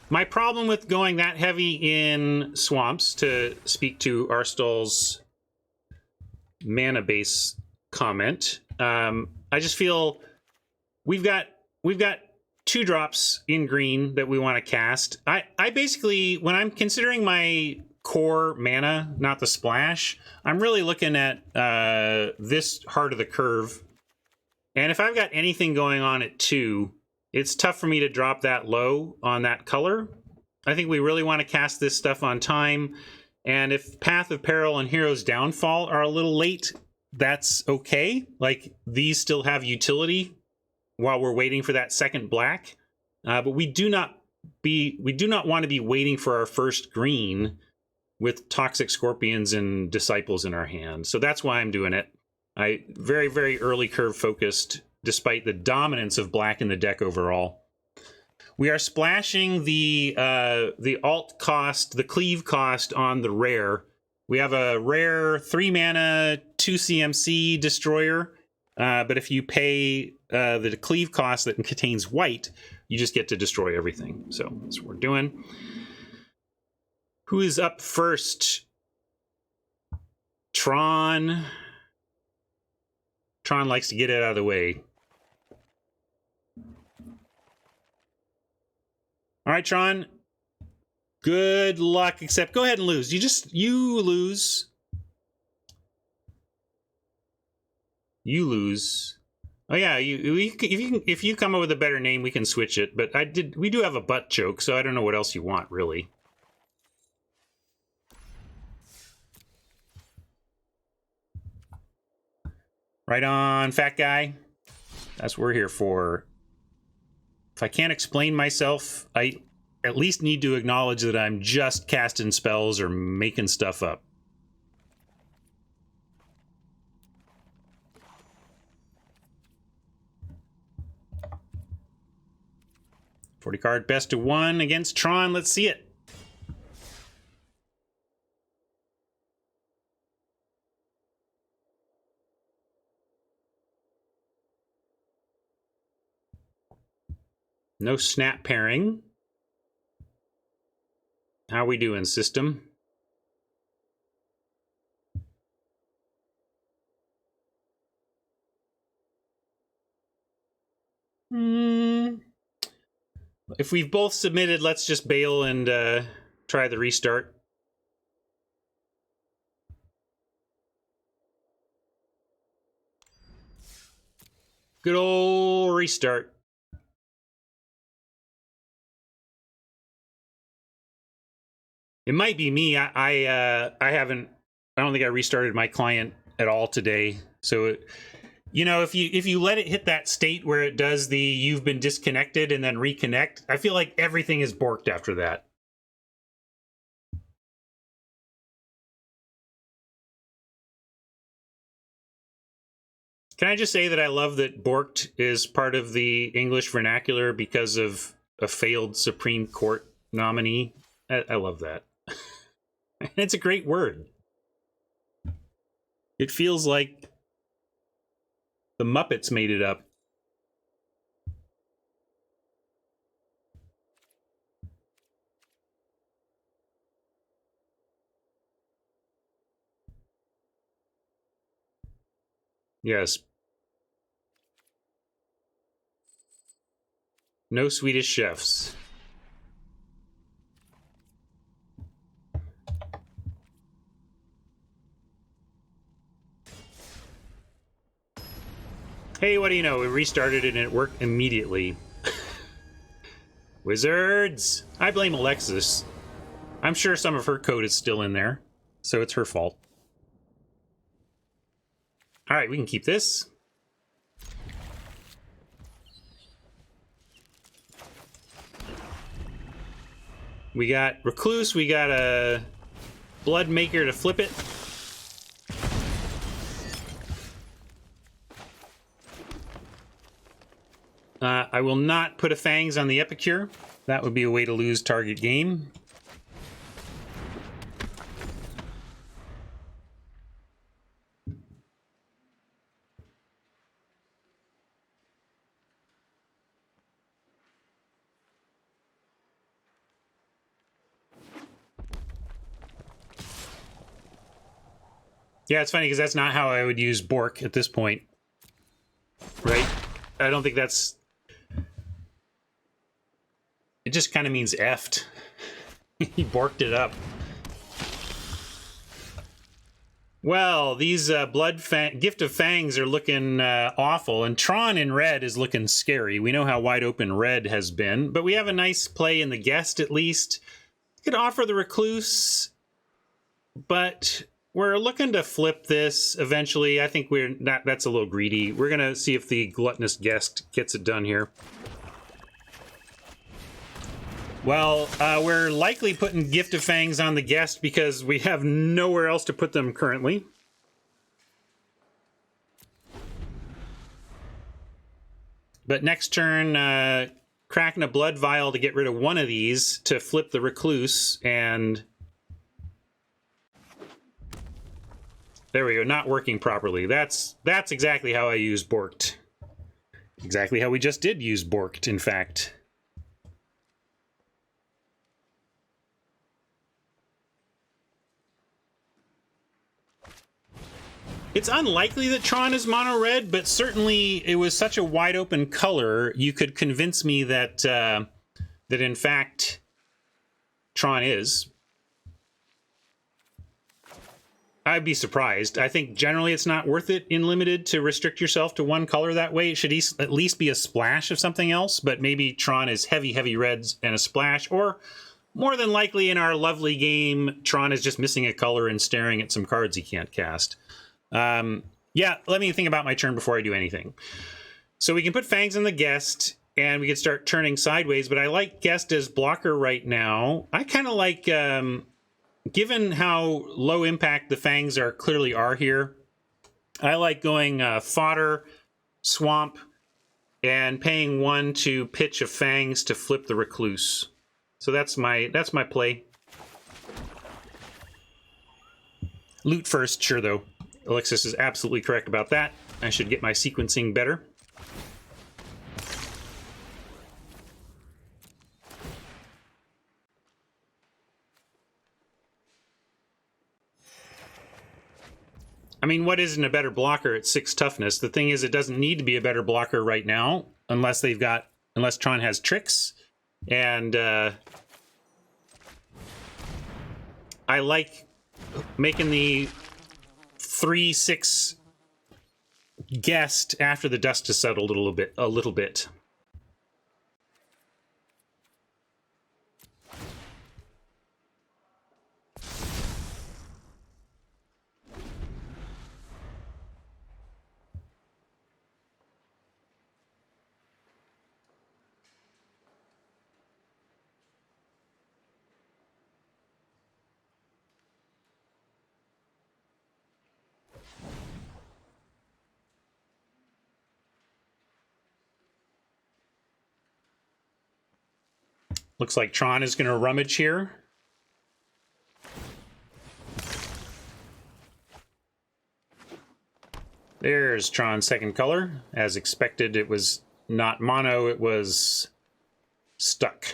My problem with going that heavy in swamps, to speak to Arstall's mana base comment, I just feel we've got 2 drops in green that we want to cast. I basically, when I'm considering my core mana, not the splash, I'm really looking at this heart of the curve. And if I've got anything going on at 2, it's tough for me to drop that low on that color. I think we really want to cast this stuff on time. And if Path of Peril and Hero's Downfall are a little late, that's okay. Like, these still have utility while we're waiting for that second black. But we do not want to be waiting for our first green with Toxic Scorpions and Disciples in our hand. So that's why I'm doing it. I very, very early curve focused, despite the dominance of black in the deck overall. We are splashing the alt cost, the cleave cost on the rare. We have a rare 3 mana, 2 CMC destroyer, but if you pay the cleave cost that contains white, you just get to destroy everything. So that's what we're doing. Who is up first? Tron. Tron likes to get it out of the way. All right, Tron. Good luck, except go ahead and lose. You lose. You lose. Oh yeah, if you come up with a better name, we can switch it. But we do have a butt joke, so I don't know what else you want, really. Right on, fat guy. That's what we're here for. If I can't explain myself, I at least need to acknowledge that I'm just casting spells or making stuff up. $40 card best of 1 against Tron. Let's see it. No snap pairing. How we doing, system? If we've both submitted, let's just bail and try the restart. Good old restart. It might be me. I don't think I restarted my client at all today. So, you know, if you let it hit that state where it does the you've been disconnected and then reconnect, I feel like everything is borked after that. Can I just say that I love that borked is part of the English vernacular because of a failed Supreme Court nominee? I love that. It's a great word. It feels like the Muppets made it up. Yes. No Swedish chefs. Hey, what do you know? We restarted it and it worked immediately. Wizards! I blame Alexis. I'm sure some of her code is still in there, so it's her fault. Alright, we can keep this. We got Recluse, we got a Blood Maker to flip it. I will not put a Fangs on the Epicure. That would be a way to lose target game. Yeah, it's funny because that's not how I would use Bork at this point. Right? I don't think that's... It just kind of means effed. He borked it up. Well, these Gift of Fangs are looking awful, and Tron in red is looking scary. We know how wide open red has been, but we have a nice play in the Guest at least. Could offer the Recluse, but we're looking to flip this eventually. I think we're not. That's a little greedy. We're gonna see if the Gluttonous Guest gets it done here. Well, we're likely putting Gift of Fangs on the Guest because we have nowhere else to put them currently. But next turn, cracking a Blood Vial to get rid of one of these to flip the Recluse, and there we go, not working properly. That's exactly how I use Borked. Exactly how we just did use Borked, in fact. It's unlikely that Tron is mono red, but certainly it was such a wide open color, you could convince me that that in fact Tron is. I'd be surprised. I think generally it's not worth it in Limited to restrict yourself to one color that way. It should at least be a splash of something else, but maybe Tron is heavy, heavy reds and a splash, or more than likely in our lovely game, Tron is just missing a color and staring at some cards he can't cast. Yeah, let me think about my turn before I do anything. So we can put Fangs in the Guest, and we can start turning sideways, but I like Guest as blocker right now. I kind of like, given how low impact the Fangs clearly are here, I like going Fodder, Swamp, and paying 1 to pitch a Fangs to flip the Recluse. So that's my play. Loot first, sure though. Alexis is absolutely correct about that. I should get my sequencing better. I mean, what isn't a better blocker at 6 toughness? The thing is, it doesn't need to be a better blocker right now, unless Tron has tricks. And I like making the 3/6 Guest after the dust has settled a little bit. Looks like Tron is going to rummage here. There's Tron's second color. As expected, it was not mono, it was stuck.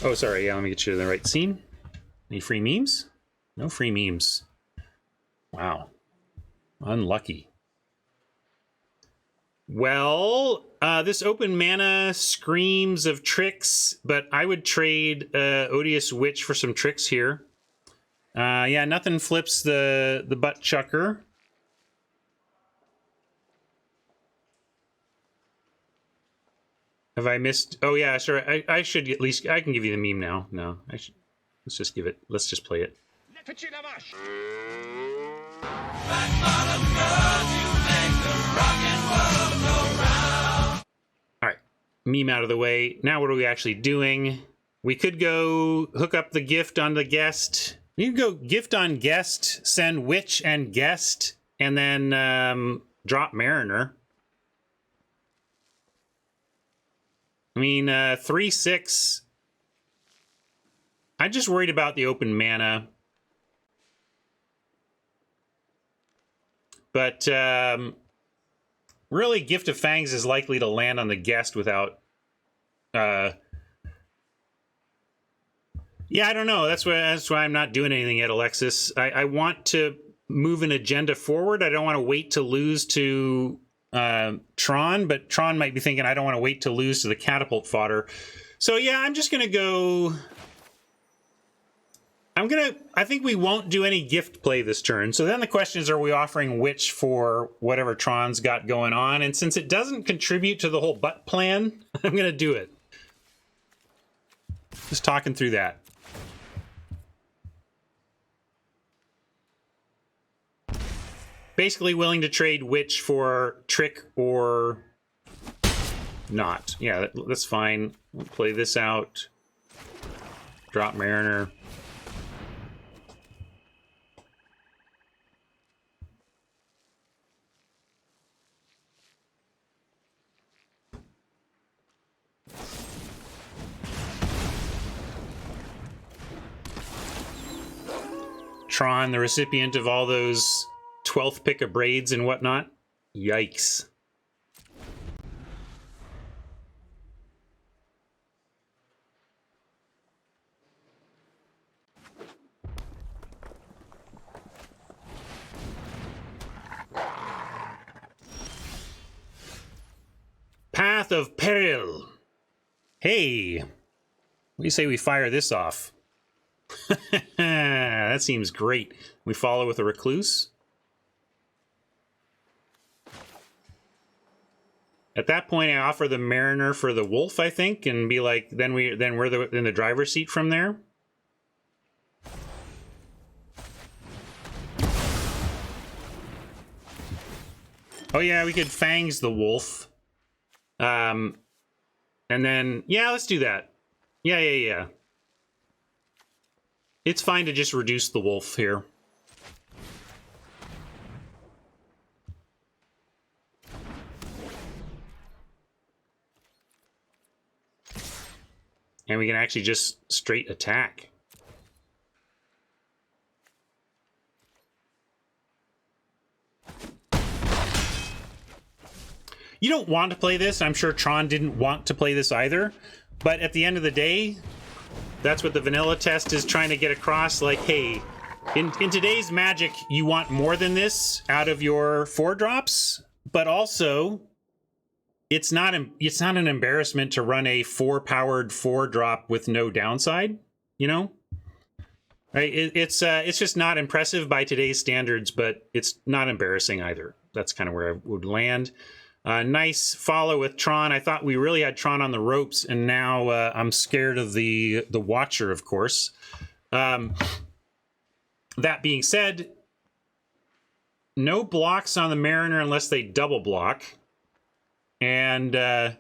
Oh, sorry, yeah, let me get you to the right scene. Any free memes? No free memes. Wow. Unlucky. Well, this open mana screams of tricks, but I would trade Odious Witch for some tricks here. Yeah, nothing flips the butt chucker. Have I missed? Oh yeah, sure. I should at least. I can give you the meme now. No, I should. Let's just give it. Let's just play it. meme out of the way. Now what are we actually doing? We could go hook up the gift on the guest. You can go gift on guest, send witch and guest, and then drop Mariner. I mean, 3/6. I'm just worried about the open mana. But really, Gift of Fangs is likely to land on the guest without... Yeah, I don't know. That's why I'm not doing anything yet, Alexis. I want to move an agenda forward. I don't want to wait to lose to Tron, but Tron might be thinking I don't want to wait to lose to the catapult fodder. So yeah, I'm just gonna go. I think we won't do any gift play this turn. So then the question is, are we offering Witch for whatever Tron's got going on? And since it doesn't contribute to the whole butt plan, I'm gonna do it. Just talking through that. Basically willing to trade Witch for Trick or not. Yeah, that's fine. We'll play this out. Drop Mariner. Tron, the recipient of all those 12th pick of braids and whatnot. Yikes. Path of Peril. Hey, what do you say we fire this off? That seems great. We follow with a Recluse. At that point, I offer the Mariner for the Wolf, I think, and be like, then we're in the driver's seat from there. Oh yeah, we could Fangs the Wolf. And then, yeah, let's do that. Yeah. It's fine to just reduce the Wolf here. And we can actually just straight attack. You don't want to play this. I'm sure Tron didn't want to play this either. But at the end of the day, that's what the vanilla test is trying to get across. Like, hey, in today's Magic, you want more than this out of your 4-drops. But also, it's not an embarrassment to run a 4-powered 4-drop with no downside, you know? Right? It's just not impressive by today's standards, but it's not embarrassing either. That's kind of where I would land. Nice follow with Tron. I thought we really had Tron on the ropes, and now I'm scared of the Watcher, of course. That being said, no blocks on the Mariner unless they double block. And, oh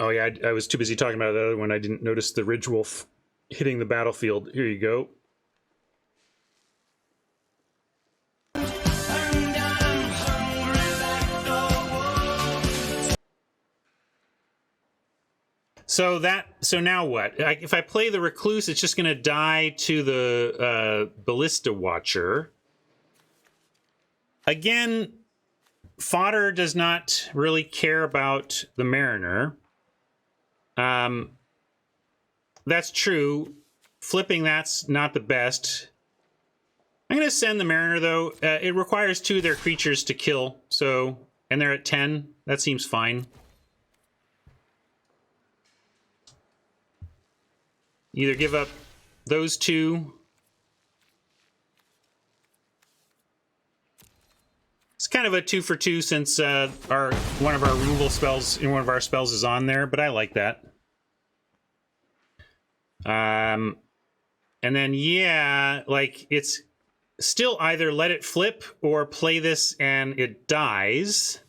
yeah, I was too busy talking about the other one. I didn't notice the Ridge Wolf hitting the battlefield. Here you go. So now what? If I play the Recluse, it's just going to die to the Ballista Watcher. Again, fodder does not really care about the Mariner. That's true. Flipping, that's not the best. I'm going to send the Mariner, though. It requires 2 of their creatures to kill, so... And they're at 10. That seems fine. Either give up those 2. It's kind of a 2 for 2 since one of our removal spells in one of our spells is on there, but I like that. And then yeah, like it's still either let it flip or play this and it dies.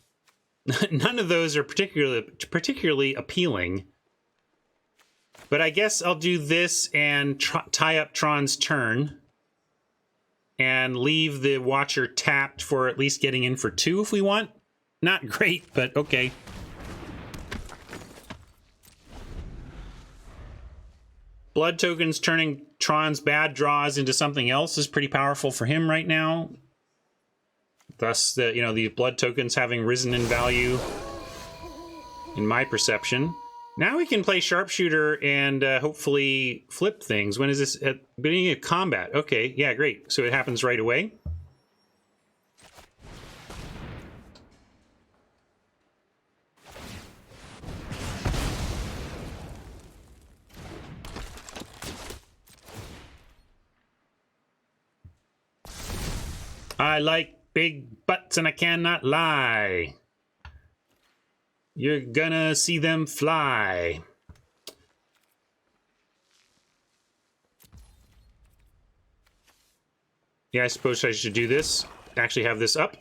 None of those are particularly appealing. But I guess I'll do this and tie up Tron's turn. And leave the Watcher tapped for at least getting in for 2 if we want. Not great, but okay. Blood tokens turning Tron's bad draws into something else is pretty powerful for him right now. Thus, the blood tokens having risen in value, in my perception. Now we can play Sharpshooter and hopefully flip things. When is this? At the beginning of combat. Okay, yeah, great. So it happens right away. I like big butts and I cannot lie. You're gonna see them fly. Yeah, I suppose I should do this. Actually have this up.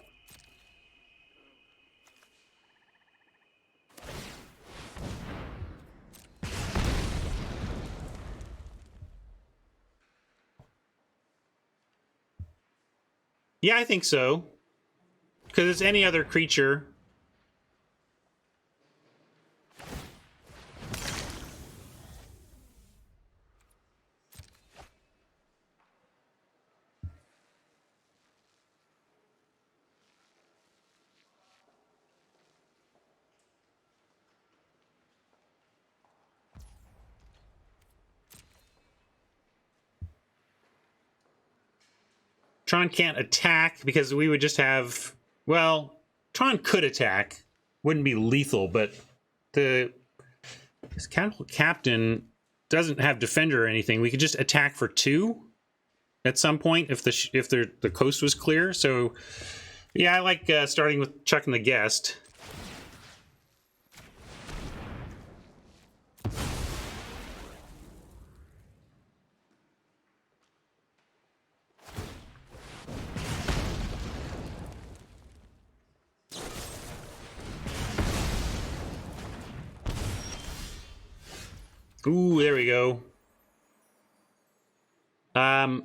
Yeah, I think so. Because it's any other creature. Tron can't attack because we would just have... Well, Tron could attack. Wouldn't be lethal, but his captain doesn't have defender or anything. We could just attack for 2 at some point if the coast was clear. So, yeah, I like starting with chucking the guest. Ooh, there we go. I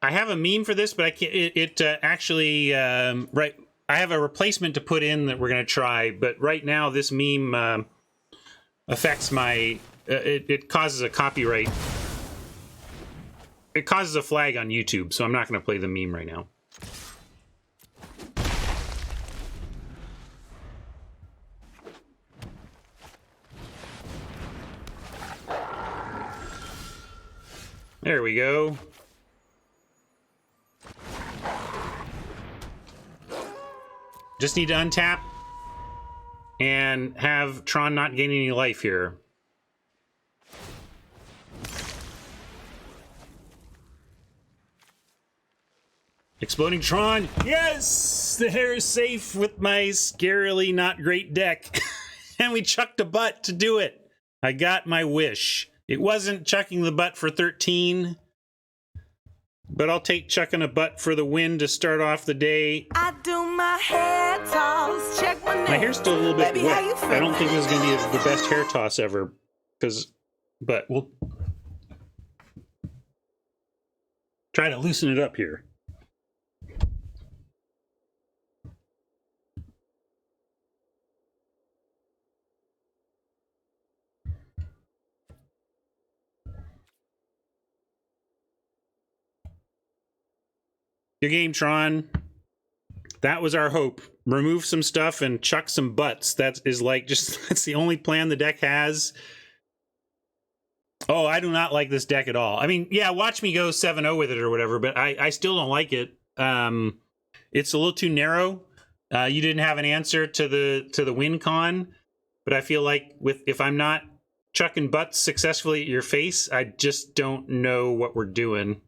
have a meme for this, but I can't. Actually, right. I have a replacement to put in that we're going to try, but right now this meme affects my. It causes a copyright. It causes a flag on YouTube, so I'm not going to play the meme right now. There we go. Just need to untap and have Tron not gain any life here. Exploding Tron. Yes! The hair is safe with my scarily not great deck. And we chucked a butt to do it. I got my wish. It wasn't chucking the butt for 13, but I'll take chucking a butt for the win to start off the day. I do my hair toss, check my hair's still a little bit wet. I don't think this is going to be the best hair toss ever, but we'll try to loosen it up here. Good game, Tron. That was our hope. Remove some stuff and chuck some butts. That is like that's the only plan the deck has. Oh, I do not like this deck at all. I mean, yeah, watch me go 7-0 with it or whatever, but I still don't like it. It's a little too narrow. You didn't have an answer to the win con, but I feel like if I'm not chucking butts successfully at your face, I just don't know what we're doing.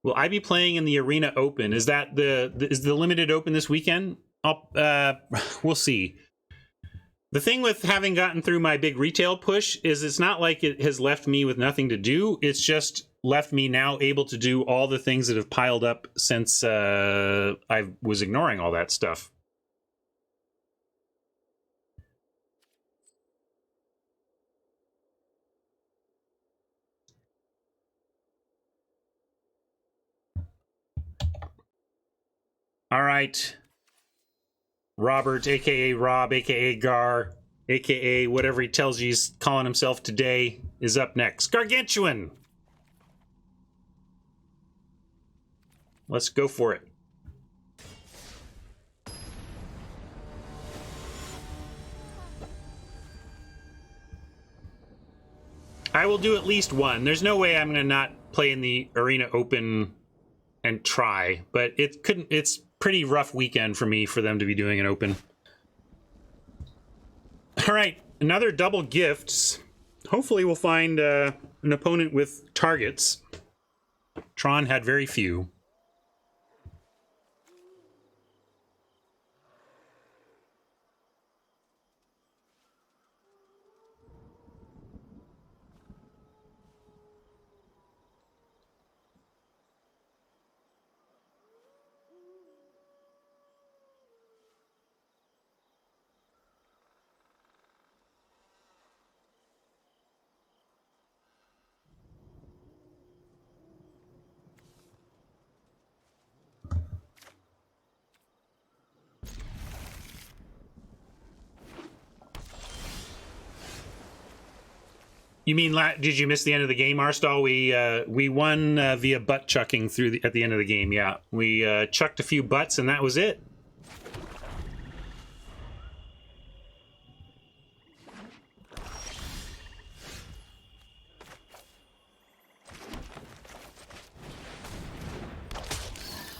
Will I be playing in the Arena Open? Is that is the limited open this weekend? We'll see. The thing with having gotten through my big retail push is it's not like it has left me with nothing to do. It's just left me now able to do all the things that have piled up since I was ignoring all that stuff. All right. Robert, aka Rob, aka Gar, aka whatever he tells you he's calling himself today, is up next. Gargantuan! Let's go for it. I will do at least one. There's no way I'm going to not play in the Arena Open and try, but it's pretty rough weekend for me for them to be doing an Open. All right, another double gifts. Hopefully we'll find an opponent with targets. Tron had very few. You mean, did you miss the end of the game, Arstal? We won via butt chucking at the end of the game, yeah. We chucked a few butts and that was it.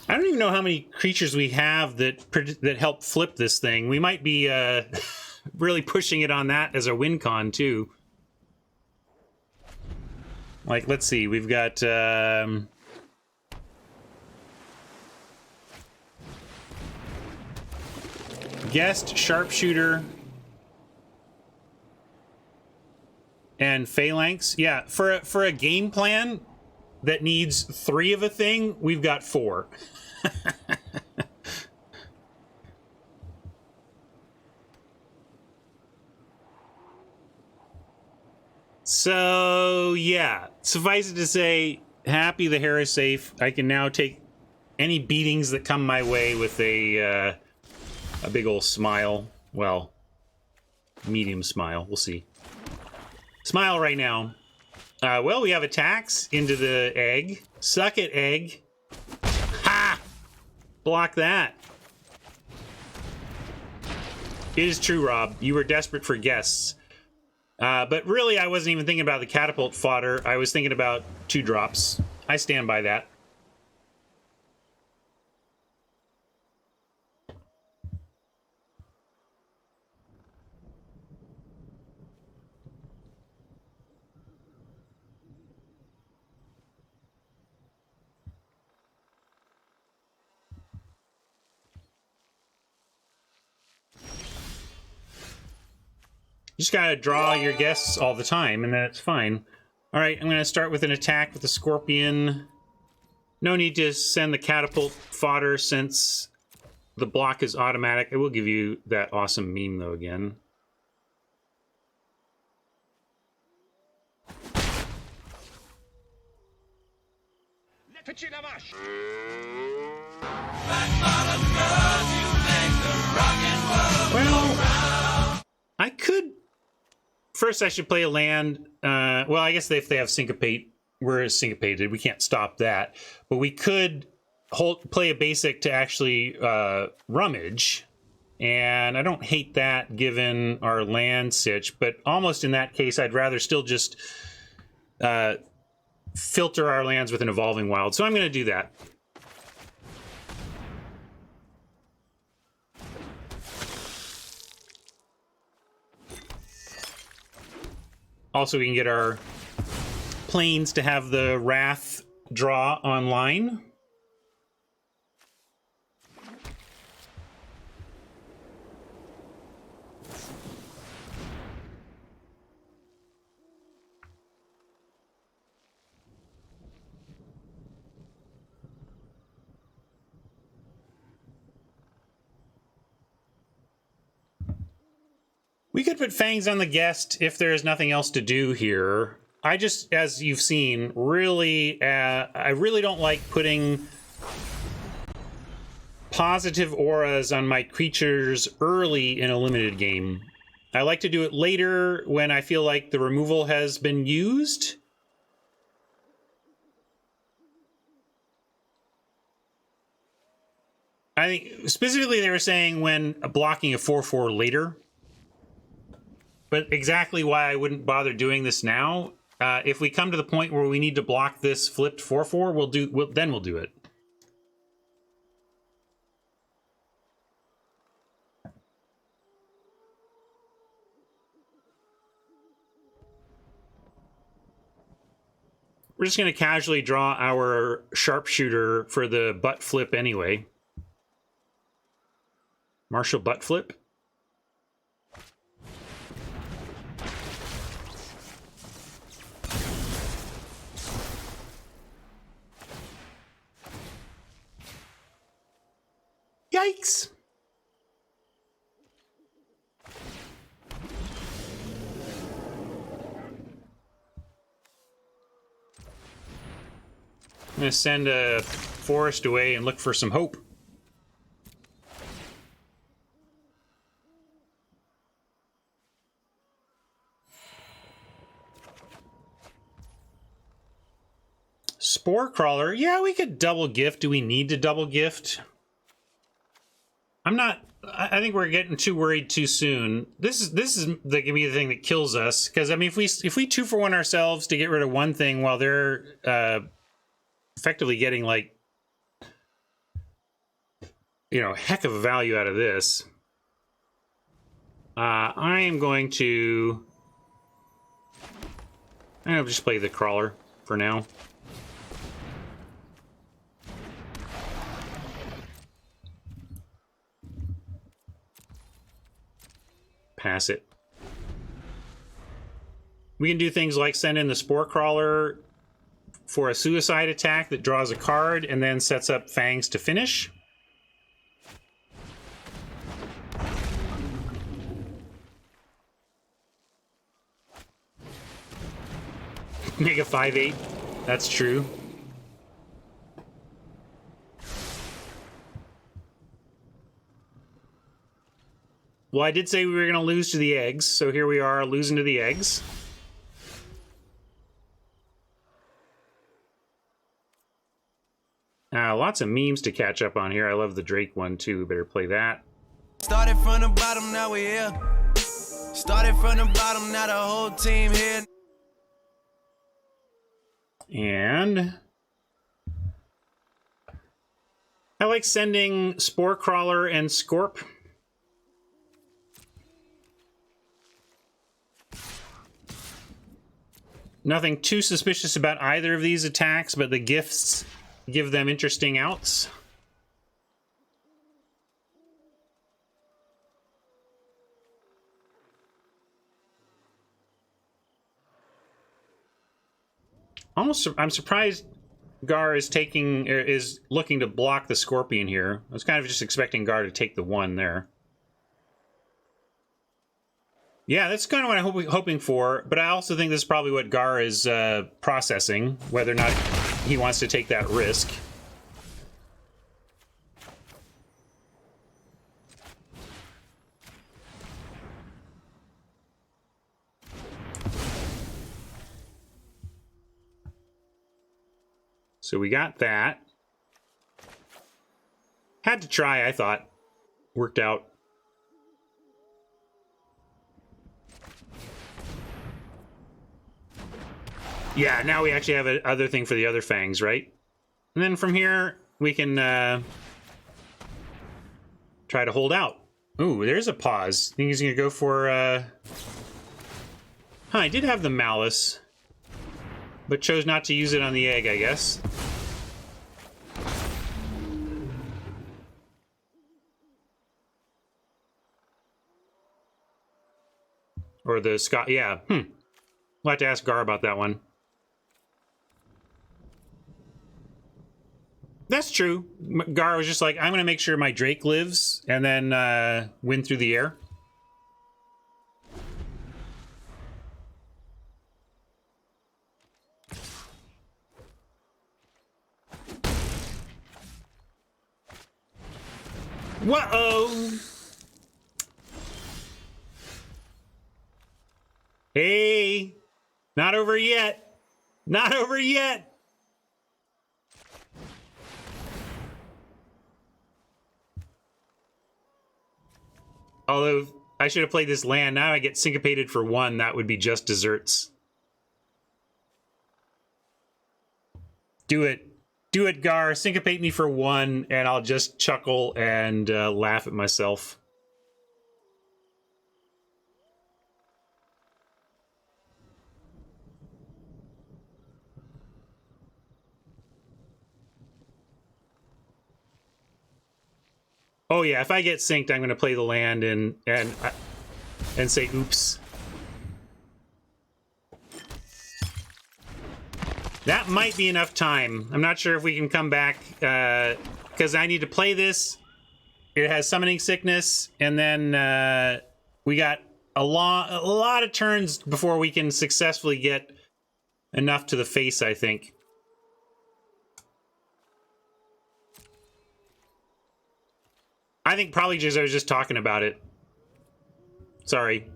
I don't even know how many creatures we have that help flip this thing. We might be really pushing it on that as a win con, too. Like, let's see, we've got Guest, Sharpshooter, and Phalanx. Yeah, for a game plan that needs 3 of a thing, we've got 4. So, yeah, suffice it to say, happy the hair is safe. I can now take any beatings that come my way with a big old smile. Well, medium smile. We'll see. Smile right now. Well, we have attacks into the egg. Suck it, egg. Ha! Block that. It is true, Rob. You were desperate for guests. But really, I wasn't even thinking about the catapult fodder. I was thinking about 2 drops. I stand by that. You just gotta draw your guests all the time, and that's fine. All right, I'm gonna start with an attack with the Scorpion. No need to send the catapult fodder since the block is automatic. I will give you that awesome meme, though, again. Well, I could... First, I should play a land. Well, I guess if they have Syncopate, we're syncopated. We can't stop that. But we could play a basic to actually rummage. And I don't hate that given our land sitch. But almost in that case, I'd rather still just filter our lands with an Evolving Wild. So I'm going to do that. Also, we can get our planes to have the Wrath draw online. We could put Fangs on the guest if there is nothing else to do here. I just, as you've seen, really, I really don't like putting positive auras on my creatures early in a limited game. I like to do it later when I feel like the removal has been used. I think specifically they were saying when blocking a 4/4 later. But exactly why I wouldn't bother doing this now. If we come to the point where we need to block this flipped 4/4, we'll do it. We're just going to casually draw our sharpshooter for the butt flip anyway. Martial butt flip. Yikes! I'm going to send a forest away and look for some hope. Spore Crawler. Yeah, we could double gift. Do we need to double gift? I'm not... I think we're getting too worried too soon. This is gonna be the thing that kills us. Because, I mean, if we 2-for-1 ourselves to get rid of one thing while they're... effectively getting, like, you know, heck of a value out of this. I am going to... I'll just play the crawler for now. Pass it. We can do things like send in the Spore Crawler for a suicide attack that draws a card and then sets up Fangs to finish. Make a 5/8. That's true. Well, I did say we were going to lose to the eggs, so here we are losing to the eggs. Lots of memes to catch up on here. I love the Drake one, too. Better play that. Started from the bottom, now we're here. Started from the bottom, now the whole team here. And I like sending Spore Crawler and Scorp. Nothing too suspicious about either of these attacks, but the gifts give them interesting outs. I'm surprised Gar is looking to block the Scorpion here. I was kind of just expecting Gar to take the one there. Yeah, that's kind of what I'm hoping for, but I also think this is probably what Gar is processing, whether or not he wants to take that risk. So we got that. Had to try, I thought. Worked out. Yeah, now we actually have another thing for the other fangs, right? And then from here, we can try to hold out. Ooh, there's a pause. Think he's going to go for... I did have the Malice, but chose not to use it on the egg, I guess. Or the Scott... Yeah, We'll have to ask Gar about that one. That's true. Gar was just like, I'm going to make sure my Drake lives and then win through the air. Whoa! Hey! Not over yet! Not over yet! Although, I should have played this land. Now I get syncopated for 1. That would be just desserts. Do it. Do it, Gar. Syncopate me for 1, and I'll just chuckle and laugh at myself. Oh yeah, if I get synced, I'm going to play the land and say oops. That might be enough time. I'm not sure if we can come back because I need to play this. It has summoning sickness, and then we got a lot of turns before we can successfully get enough to the face, I think. I think probably just I was just talking about it. Sorry.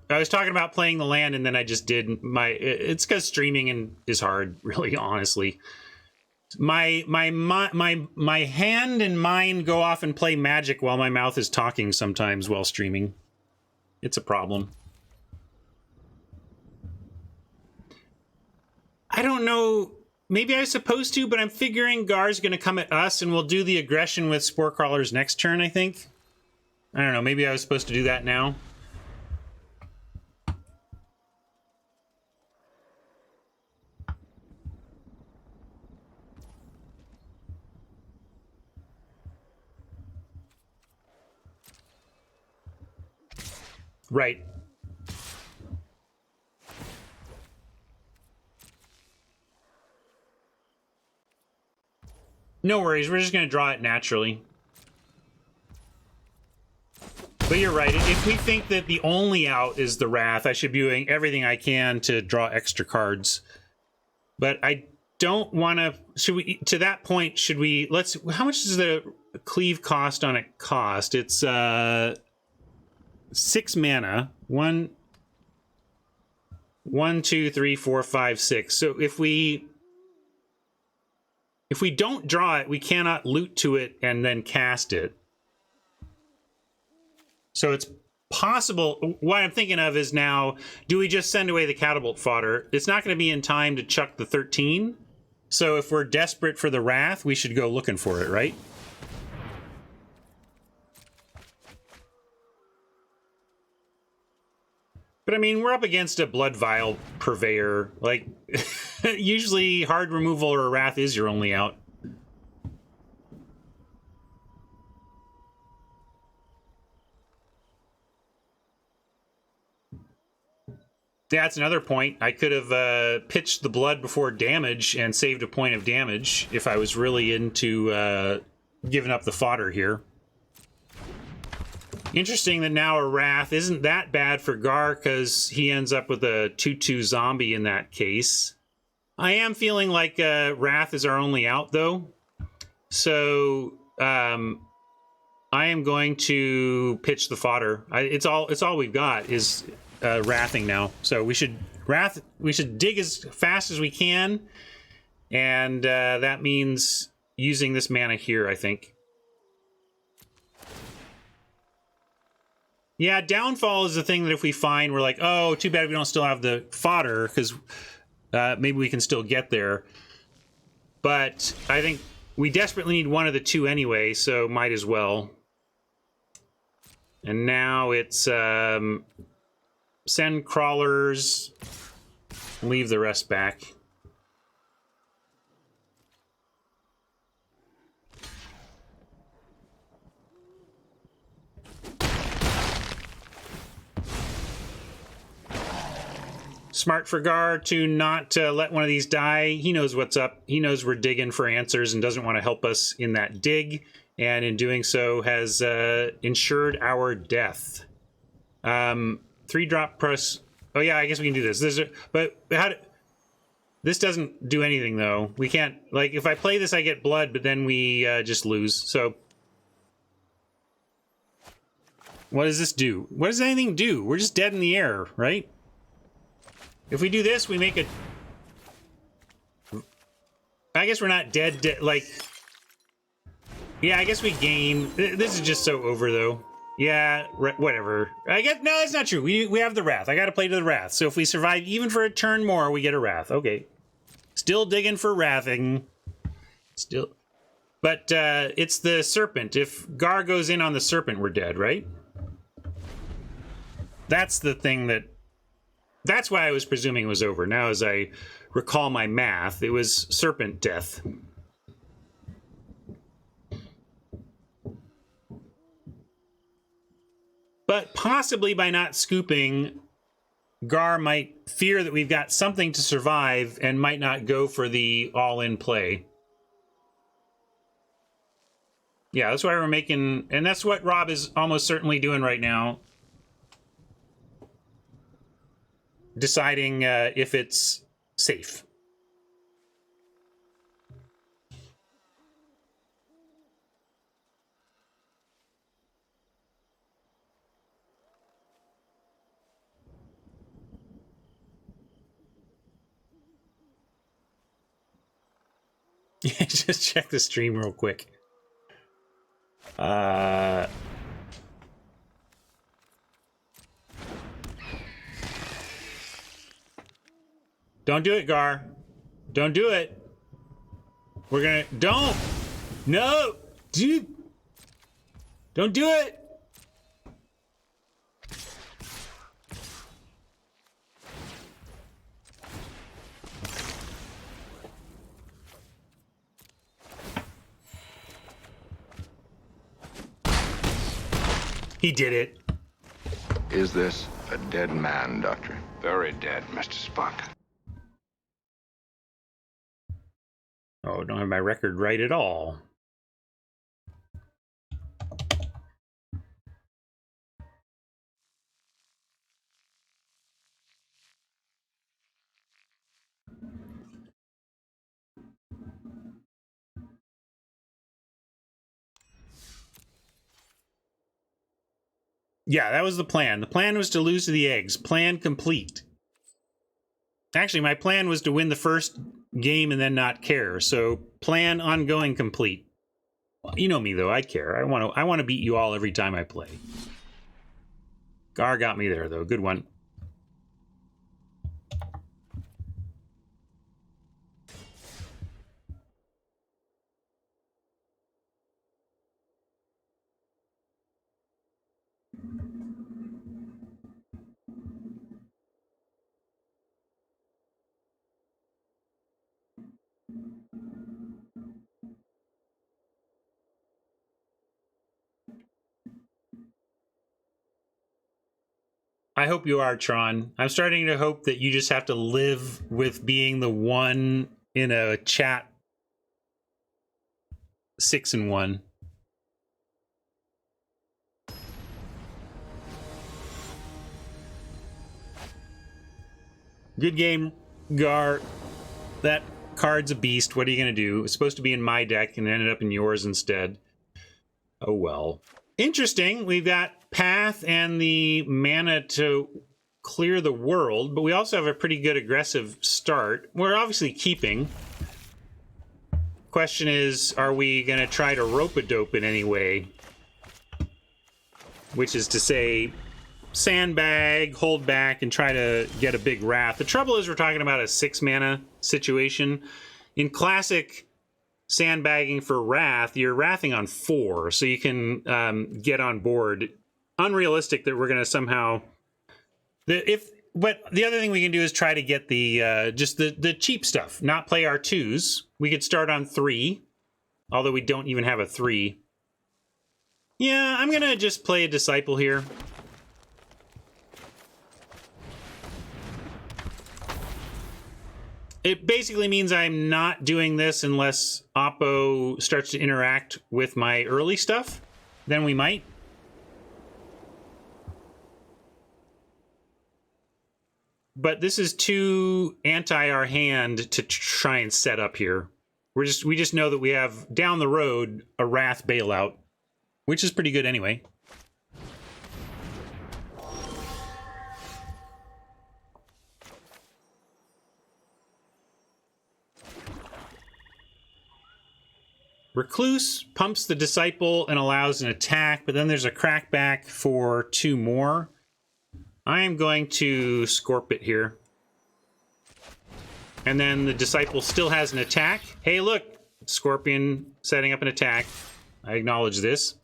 I was talking about playing the land and then I just did my... It's because streaming is hard, really, honestly. My hand and mind go off and play Magic while my mouth is talking sometimes while streaming. It's a problem. I don't know... Maybe I was supposed to, but I'm figuring Gar's going to come at us, and we'll do the aggression with Spore Crawlers next turn, I think. I don't know. Maybe I was supposed to do that now. Right. No worries, we're just going to draw it naturally. But you're right, if we think that the only out is the Wrath, I should be doing everything I can to draw extra cards. But I don't want to... Should we... To that point, should we... Let's... How much does the cleave cost on it cost? It's 6 mana. 1, 2, 3, 4, 5, 6. So if we don't draw it, we cannot loot to it and then cast it. So it's possible. What I'm thinking of is now, do we just send away the catapult fodder? It's not going to be in time to chuck the 13. So if we're desperate for the Wrath, we should go looking for it, right? But I mean, we're up against a Blood Vial Purveyor. Like, usually hard removal or a Wrath is your only out. Yeah, that's another point. I could have pitched the blood before damage and saved a point of damage if I was really into giving up the fodder here. Interesting that now a Wrath isn't that bad for Gar because he ends up with a 2/2 zombie in that case. I am feeling like Wrath is our only out, though. So I am going to pitch the fodder. It's all we've got is Wrathing now. So we should dig as fast as we can, and that means using this mana here, I think. Yeah, downfall is the thing that if we find, we're like, oh, too bad we don't still have the fodder, because maybe we can still get there. But I think we desperately need one of the two anyway, so might as well. And now it's send crawlers, leave the rest back. Smart for Gar to not let one of these die. He knows what's up. He knows we're digging for answers and doesn't want to help us in that dig. And in doing so has ensured our death. 3-drop press. Oh yeah, I guess we can do this. This doesn't do anything though. We can't, like, if I play this I get blood, but then we just lose. So What does this do? What does anything do? We're just dead in the air, right? If we do this, we make a... I guess we're not dead, like... Yeah, I guess we gain. This is just so over, though. Yeah, whatever. I guess... No, that's not true. We have the Wrath. I gotta play to the Wrath. So if we survive even for a turn more, we get a Wrath. Okay. Still digging for Wrathing. Still... But it's the Serpent. If Gar goes in on the Serpent, we're dead, right? That's the thing that... That's why I was presuming it was over. Now, as I recall my math, it was Serpent death. But possibly by not scooping, Gar might fear that we've got something to survive and might not go for the all-in play. Yeah, that's why we're making... And that's what Rob is almost certainly doing right now. Deciding if it's safe. Just check the stream real quick. Don't do it, Gar. Don't do it. We're gonna... Don't! No! Dude! Don't do it! He did it. Is this a dead man, Doctor? Very dead, Mr. Spock. Oh, don't have my record right at all. Yeah, that was the plan. The plan was to lose to the eggs. Plan complete. Actually, my plan was to win the first game and then not care. So, plan ongoing complete. Well, you know me though, I care. I want to beat you all every time I play. Gar got me there though. Good one. I hope you are, Tron. I'm starting to hope that you just have to live with being the one in a chat 6-1. Good game, Gar. That card's a beast. What are you going to do? It's supposed to be in my deck and ended up in yours instead. Oh well. Interesting. We've got Path and the mana to clear the world, but we also have a pretty good aggressive start. We're obviously keeping. Question is, are we going to try to rope-a-dope in any way? Which is to say, sandbag, hold back, and try to get a big wrath. The trouble is we're talking about a 6-mana situation. In classic sandbagging for wrath, you're wrathing on 4, so you can get on board. Unrealistic that we're going to somehow... But the other thing we can do is try to get the just the cheap stuff, not play our 2s. We could start on 3, although we don't even have a 3. Yeah, I'm going to just play a Disciple here. It basically means I'm not doing this unless Oppo starts to interact with my early stuff. Then we might. But this is too anti our hand to try and set up here. We just know that we have down the road a Wrath bailout, which is pretty good anyway. Recluse pumps the Disciple and allows an attack, but then there's a crackback for 2 more. I am going to Scorp it here. And then the Disciple still has an attack. Hey, look! Scorpion setting up an attack. I acknowledge this.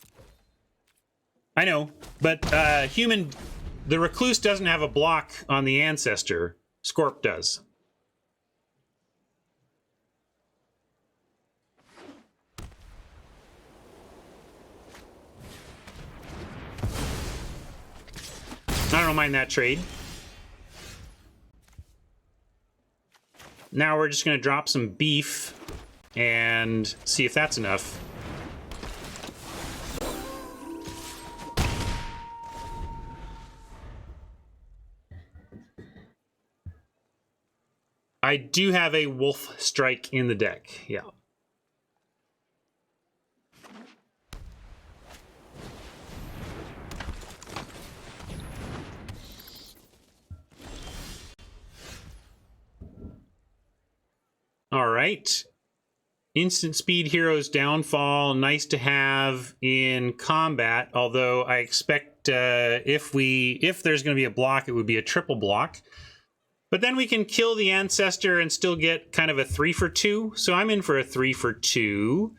I know, but the Recluse doesn't have a block on the Ancestor. Scorp does. I don't mind that trade. Now we're just going to drop some beef and see if that's enough. I do have a Wolf Strike in the deck, yeah. All right. Instant Speed Hero's Downfall, nice to have in combat, although I expect if there's going to be a block, it would be a triple block. But then we can kill the Ancestor and still get kind of a 3 for 2. So I'm in for a 3 for 2.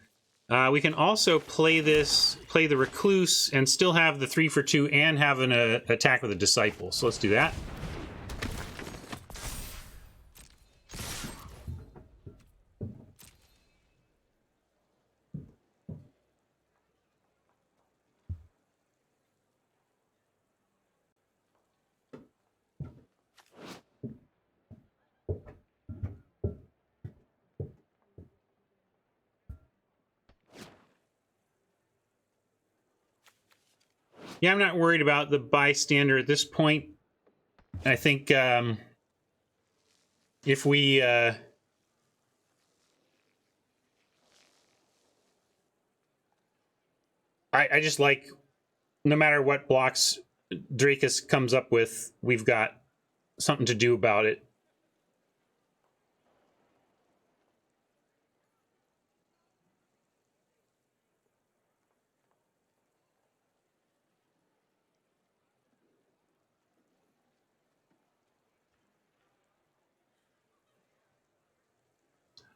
We can also play the Recluse and still have the 3 for 2 and have an attack with a Disciple. So let's do that. Yeah, I'm not worried about the bystander at this point. I think if we... I just like, no matter what blocks Drakus comes up with, we've got something to do about it.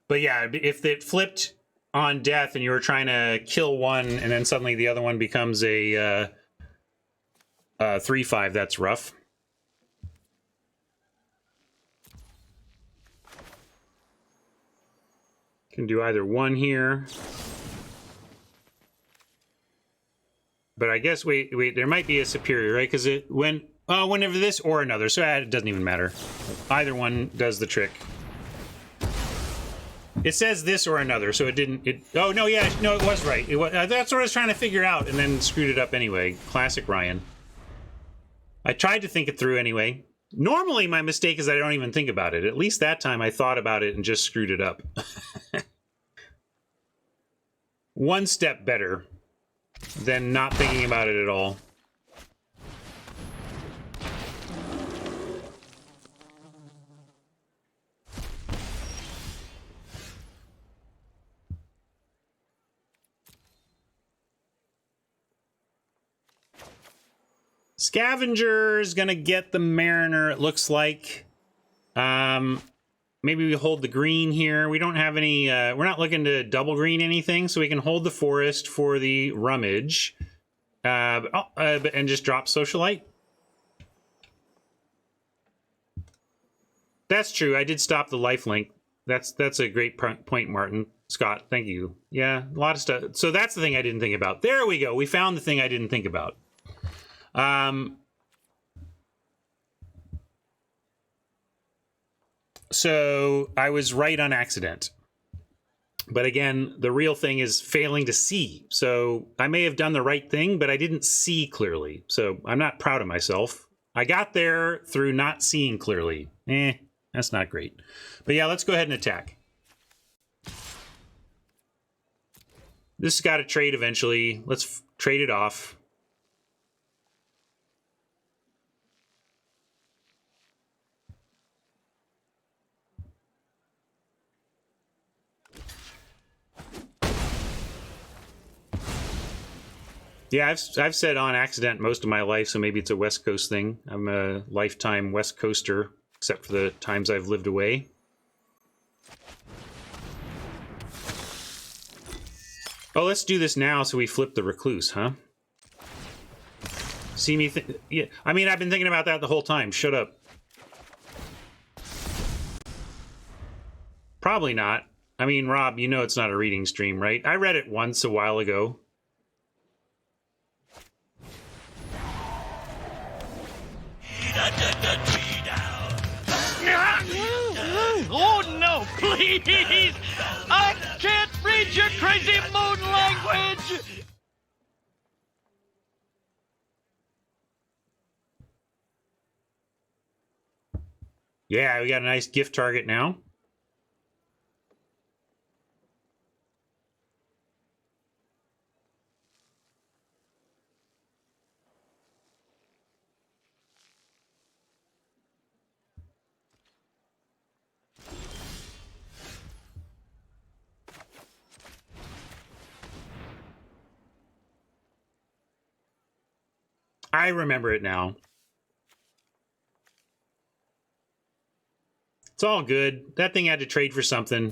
But yeah, if it flipped on death and you were trying to kill one and then suddenly the other one becomes a 3/5, that's rough. Can do either one here. But I guess, wait, there might be a superior, right? Because it whenever this or another, so it doesn't even matter. Either one does the trick. It says this or another, so it didn't... Oh, no, yeah, no, it was right. It was, that's what I was trying to figure out, and then screwed it up anyway. Classic Ryan. I tried to think it through anyway. Normally, my mistake is I don't even think about it. At least that time, I thought about it and just screwed it up. One step better than not thinking about it at all. Scavenger is gonna get the Mariner, it looks like. Maybe we hold the green here. We don't have any, we're not looking to double green anything, so we can hold the forest for the Rummage. And just drop Socialite. That's true, I did stop the lifelink. That's a great point, Martin. Scott, thank you. Yeah, a lot of stuff. So that's the thing I didn't think about. There we go, we found the thing I didn't think about. So I was right on accident. But again, the real thing is failing to see. So I may have done the right thing, but I didn't see clearly. So I'm not proud of myself. I got there through not seeing clearly. That's not great. But yeah, let's go ahead and attack. This has got to trade eventually. Let's trade it off. Yeah, I've said on accident most of my life, so maybe it's a West Coast thing. I'm a lifetime West Coaster, except for the times I've lived away. Oh, let's do this now so we flip the Recluse, huh? See me yeah, I mean, I've been thinking about that the whole time. Shut up. Probably not. I mean, Rob, you know it's not a reading stream, right? I read it once a while ago. Oh no, please! I can't read your crazy moon language! Yeah, we got a nice gift target now. I remember it now. It's all good. That thing had to trade for something.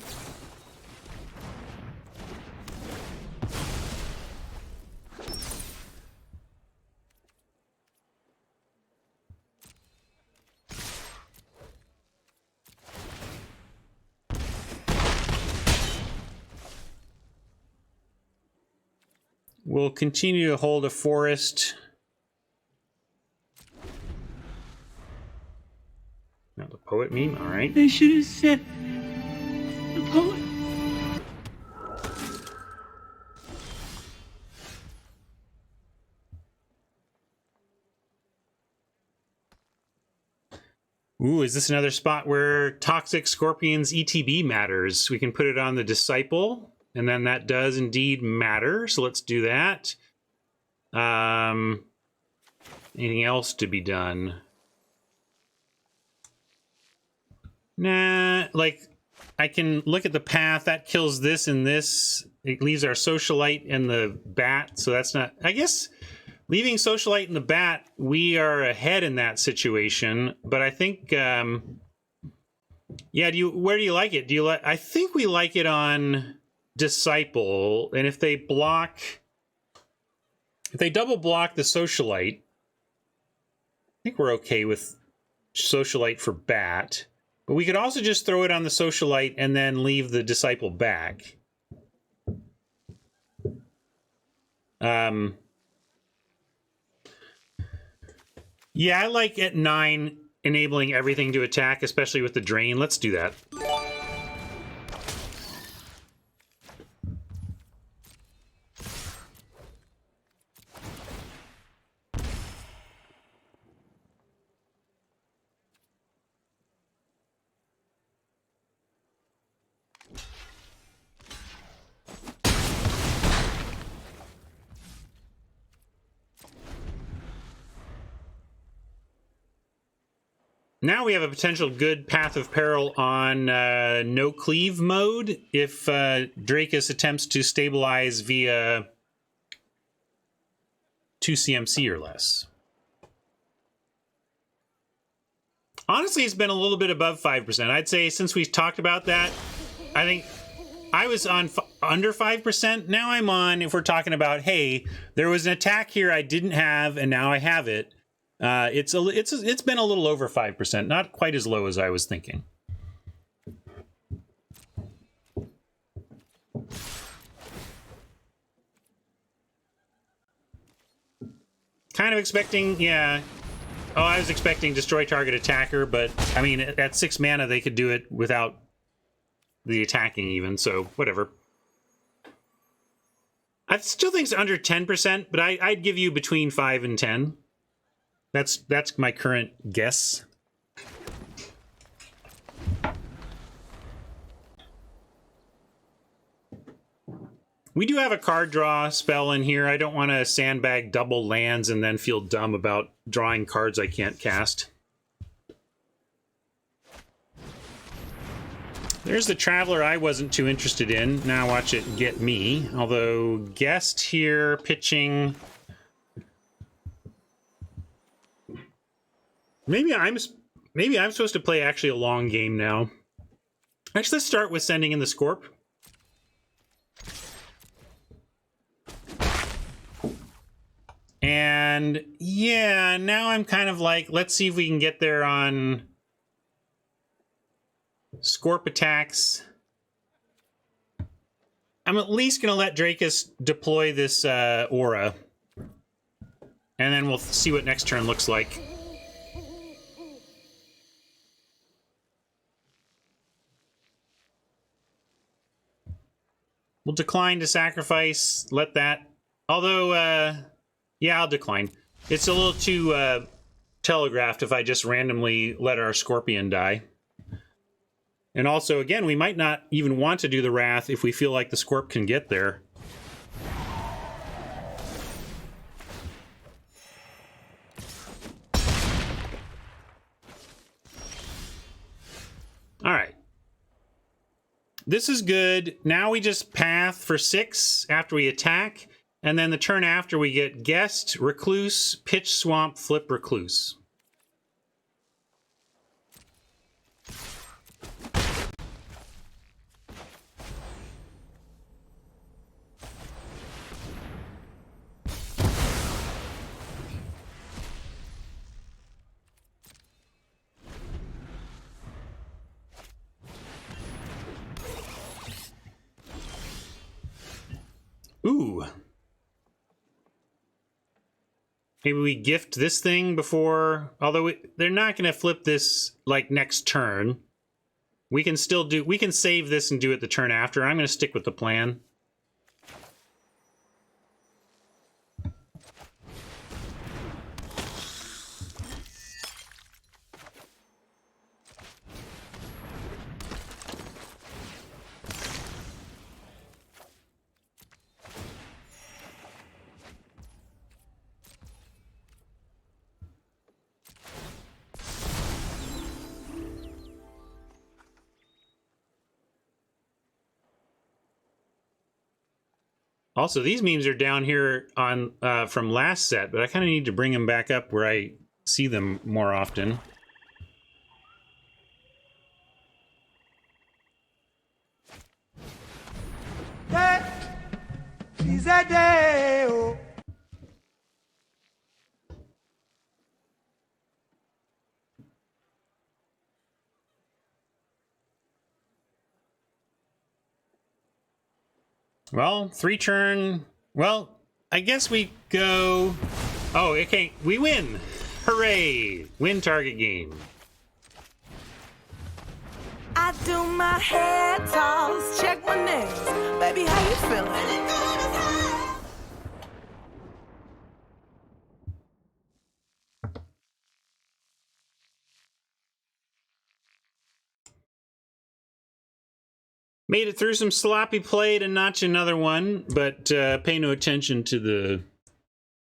We'll continue to hold a forest. Now the poet meme, all right. They should have said the poet. Ooh, is this another spot where Toxic Scorpion's ETB matters? We can put it on the Disciple, and then that does indeed matter. So let's do that. Anything else to be done? Nah, like, I can look at the path. That kills this and this. It leaves our Socialite and the Bat, so that's not... I guess leaving Socialite and the Bat, we are ahead in that situation. But I think... yeah, where do you like it? Do you like... I think we like it on Disciple, and if they block... If they double block the Socialite, I think we're okay with Socialite for Bat. But we could also just throw it on the Socialite and then leave the Disciple back. Yeah, I like at 9 enabling everything to attack, especially with the Drain. Let's do that. Now we have a potential good Path of Peril on no cleave mode if Drakus attempts to stabilize via 2 CMC or less. Honestly, it's been a little bit above 5%. I'd say since we talked about that, I think I was on under 5%. Now I'm on, if we're talking about, hey, there was an attack here I didn't have and now I have it. It's been a little over 5%, not quite as low as I was thinking. Kind of expecting, yeah. Oh, I was expecting destroy target attacker, but I mean, at 6 mana, they could do it without the attacking even, so whatever. I still think it's under 10%, but I'd give you between 5 and 10. That's my current guess. We do have a card draw spell in here. I don't want to sandbag double lands and then feel dumb about drawing cards I can't cast. There's the Traveler I wasn't too interested in. Now watch it get me. Although Guest here pitching Maybe I'm supposed to play actually a long game now. Actually, let's start with sending in the Scorp. And yeah, now I'm kind of like, let's see if we can get there on Scorp attacks. I'm at least going to let Drakus deploy this aura. And then we'll see what next turn looks like. We'll decline to sacrifice, let that... Although, yeah, I'll decline. It's a little too telegraphed if I just randomly let our Scorpion die. And also, again, we might not even want to do the Wrath if we feel like the Scorp can get there. All right. This is good. Now we just path for 6 after we attack. And then the turn after we get Guest, Recluse, Pitch Swamp, Flip Recluse. Ooh. Maybe we gift this thing before... Although they're not going to flip this, like, next turn. We can still do... We can save this and do it the turn after. I'm going to stick with the plan. Also, these memes are down here on from last set, but I kind of need to bring them back up where I see them more often. Well, 3 turn. Well, I guess we go... Oh, okay, we win! Hooray! Win target game. I do my hair toss, check my nails. Baby, how you feeling? Made it through some sloppy play to notch another one, but pay no attention to the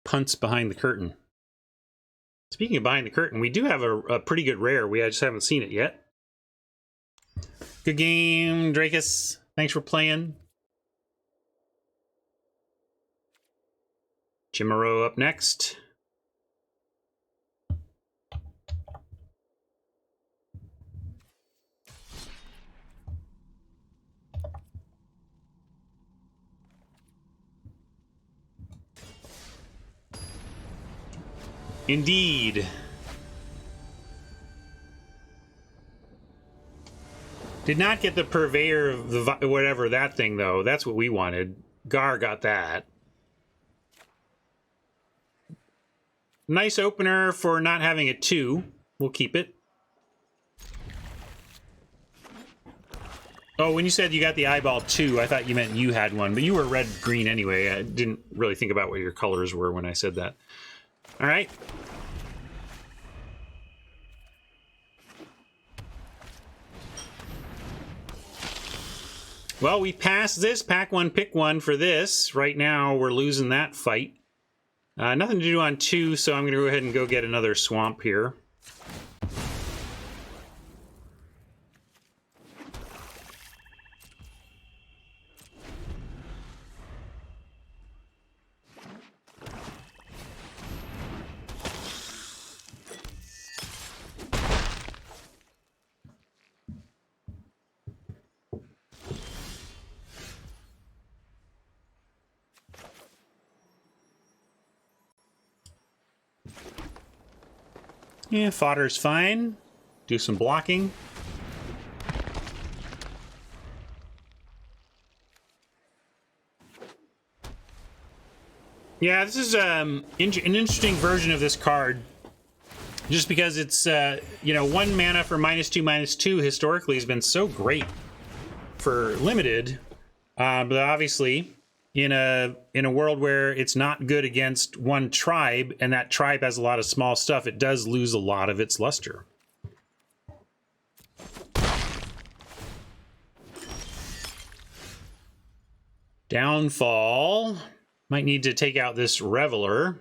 punts behind the curtain. Speaking of behind the curtain, we do have a pretty good rare. We just haven't seen it yet. Good game, Drakus. Thanks for playing. Chimero up next. Indeed. Did not get the purveyor of the whatever that thing though. That's what we wanted. Gar got that. Nice opener for not having a 2. We'll keep it. Oh, when you said you got the eyeball 2, I thought you meant you had one, but you were red-green anyway. I didn't really think about what your colors were when I said that. All right. Well, we passed this. Pack 1, pick 1 for this. Right now, we're losing that fight. Nothing to do on 2, so I'm going to go ahead and go get another swamp here. Yeah, fodder's fine. Do some blocking. Yeah, this is an interesting version of this card. Just because it's, you know, 1 mana for -2/-2 historically has been so great for limited. But obviously, in a world where it's not good against one tribe, and that tribe has a lot of small stuff, it does lose a lot of its luster. Downfall. Might need to take out this Reveler.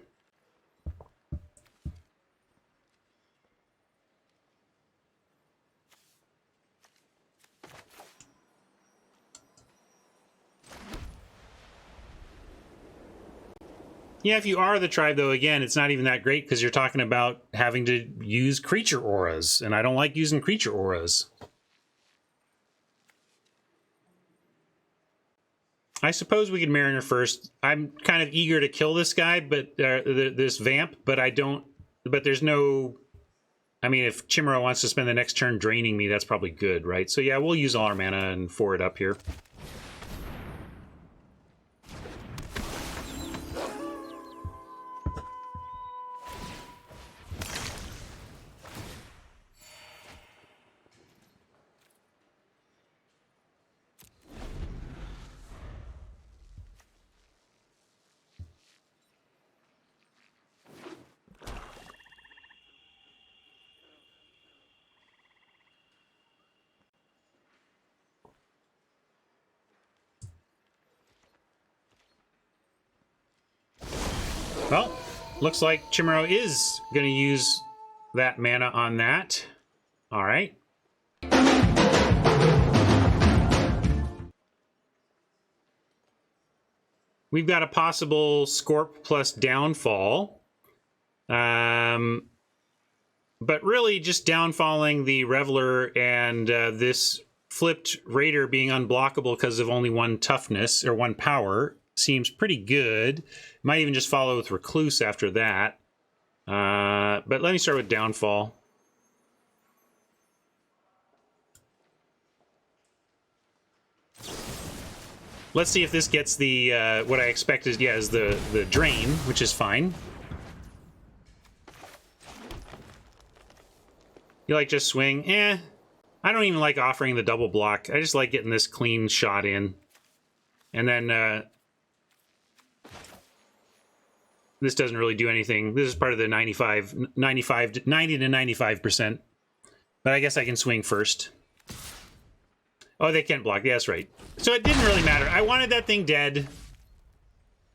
Yeah, if you are the tribe, though, again, it's not even that great because you're talking about having to use creature auras, and I don't like using creature auras. I suppose we could Mariner first. I'm kind of eager to kill this guy, but this vamp, but I don't. But there's no. I mean, if Chimera wants to spend the next turn draining me, that's probably good, right? So yeah, we'll use all our mana and 4 it up here. Well, looks like Chimero is going to use that mana on that. All right. We've got a possible Scorp plus Downfall. But really just downfalling the Reveler and this flipped Raider being unblockable because of only 1 toughness or 1 power seems pretty good. Might even just follow with Recluse after that. But let me start with Downfall. Let's see if this gets the what I expect is the drain, which is fine. You like just swing? I don't even like offering the double block. I just like getting this clean shot in. And then this doesn't really do anything. This is part of the 90 to 95%. But I guess I can swing first. Oh, they can't block. Yeah, that's right. So it didn't really matter. I wanted that thing dead.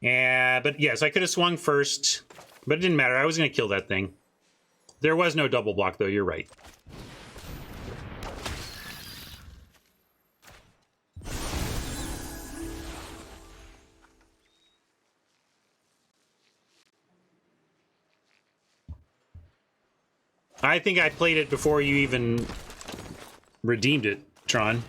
But yes, I could have swung first. But it didn't matter. I was going to kill that thing. There was no double block, though. You're right. I think I played it before you even redeemed it, Tron.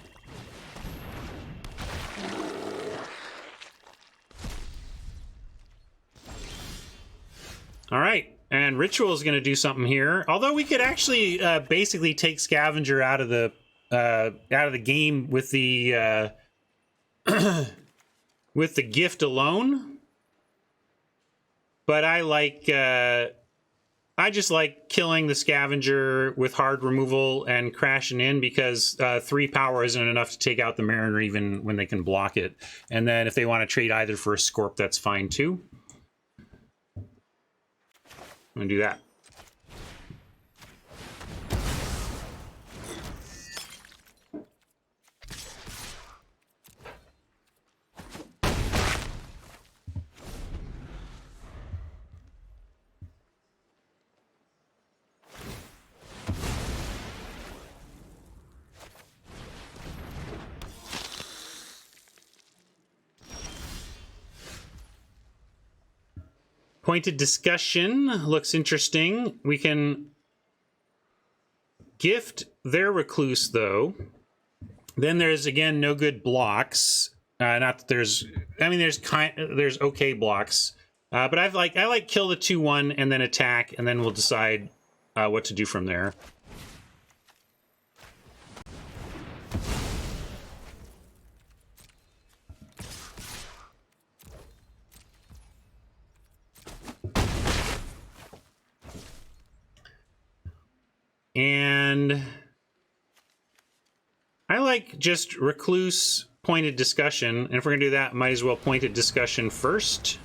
All right, and Ritual is going to do something here. Although we could actually basically take Scavenger out of the game with the with the gift alone. But I like. I just like killing the Scavenger with hard removal and crashing in because 3 power isn't enough to take out the Mariner even when they can block it. And then if they want to trade either for a Scorp, that's fine too. I'm going to do that. Pointed discussion looks interesting. We can gift their Recluse, though. Then there's, again, no good blocks. Not that there's... I mean, there's okay blocks. But I like kill the 2/1 and then attack, and then we'll decide what to do from there. And I like just recluse pointed discussion. And if we're going to do that, might as well pointed discussion first.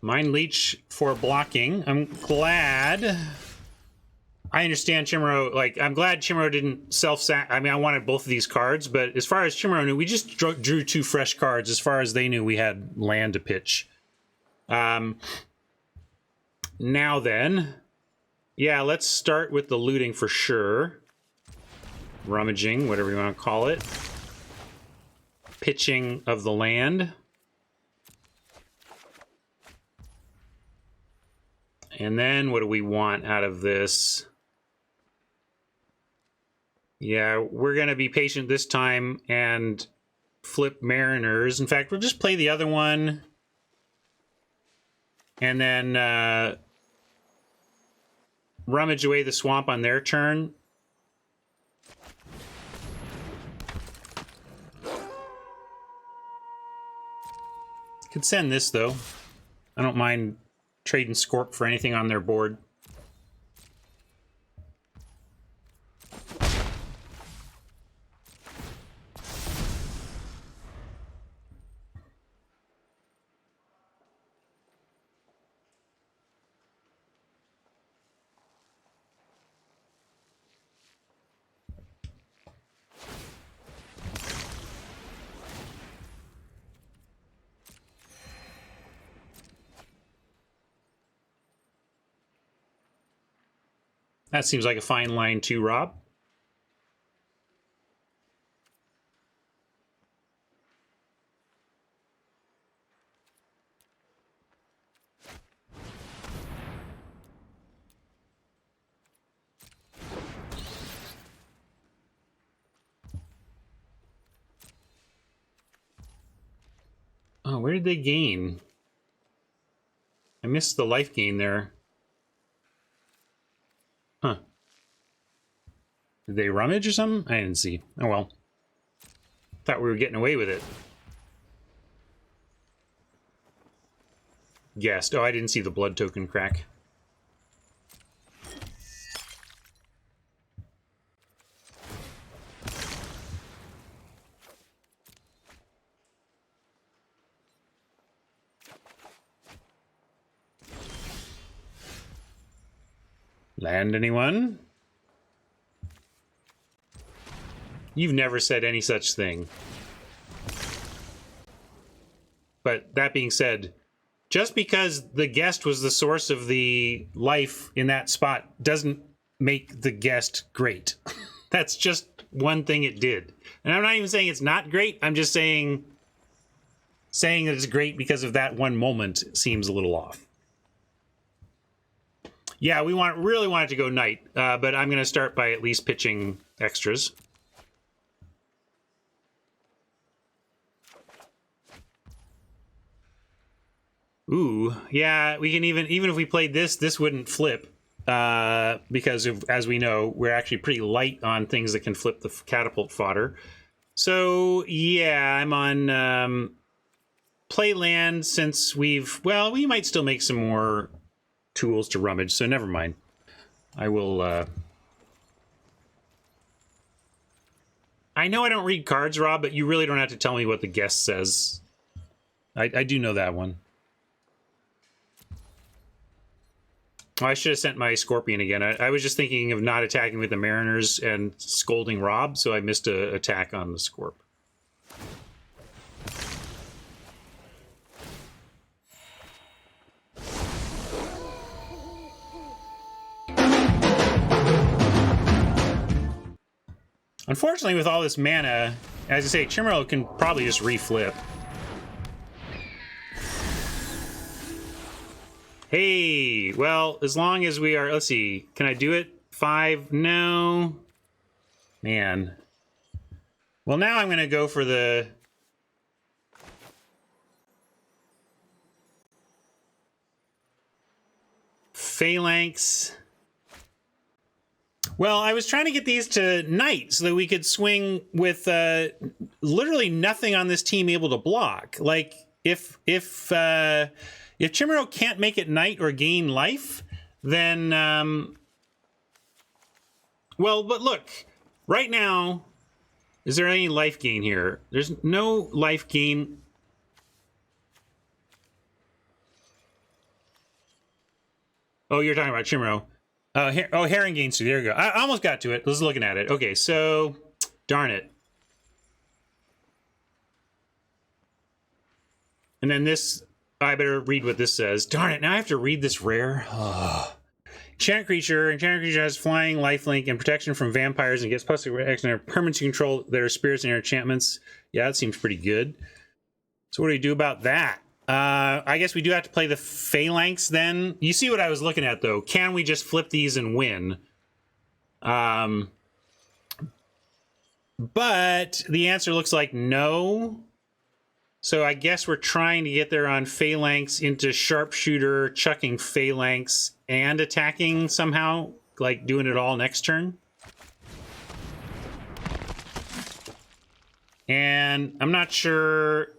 Mind Leech for blocking. I'm glad. I understand Chimero, like, I'm glad Chimero didn't self-sack. I mean, I wanted both of these cards, but as far as Chimero knew, we just drew 2 fresh cards. As far as they knew, we had land to pitch. Now then, yeah, let's start with the looting for sure. Rummaging, whatever you want to call it. Pitching of the land. And then what do we want out of this? Yeah, we're going to be patient this time and flip Mariners. In fact, we'll just play the other one. And then rummage away the swamp on their turn. Could send this, though. I don't mind trading Scorp for anything on their board. That seems like a fine line too, Rob. Oh, where did they gain? I missed the life gain there. Huh. Did they rummage or something? I didn't see. Oh well. Thought we were getting away with it. Guessed. Oh, I didn't see the blood token crack. Land anyone? You've never said any such thing. But that being said, just because the guest was the source of the life in that spot doesn't make the guest great. That's just one thing it did. And I'm not even saying it's not great. I'm just saying that it's great because of that one moment seems a little off. Yeah, we really want it to go knight, but I'm going to start by at least pitching extras. Ooh, yeah, we can even if we played this wouldn't flip, because as we know, we're actually pretty light on things that can flip the catapult fodder. So yeah, I'm on play land since we might still make some more tools to rummage, so never mind. I will I know I don't read cards, Rob, but you really don't have to tell me what the guest says. I do know that one. Oh, I should have sent my Scorpion again. I was just thinking of not attacking with the Mariners and scolding Rob, so I missed an attack on the Scorp. Unfortunately, with all this mana, as I say, Chimero can probably just reflip. Hey, well, as long as we are, let's see, can I do it? 5, no. Man. Well, now I'm going to go for the... Phalanx. Well, I was trying to get these to Knight so that we could swing with literally nothing on this team able to block. Like, if Chimero can't make it Knight or gain life, then... well, but look, right now, is there any life gain here? There's no life gain. Oh, you're talking about Chimero. Herring gains 2. There you go. I almost got to it. I was looking at it. Okay, so darn it. And then this, I better read what this says. Darn it, now I have to read this rare. Oh. Enchant creature has flying, lifelink, and protection from vampires and gets plus action or permanency control their spirits and their enchantments. Yeah, that seems pretty good. So what do we do about that? I guess we do have to play the Phalanx then. You see what I was looking at, though. Can we just flip these and win? But the answer looks like no. So I guess we're trying to get there on Phalanx into Sharpshooter, chucking Phalanx, and attacking somehow, like doing it all next turn. And I'm not sure...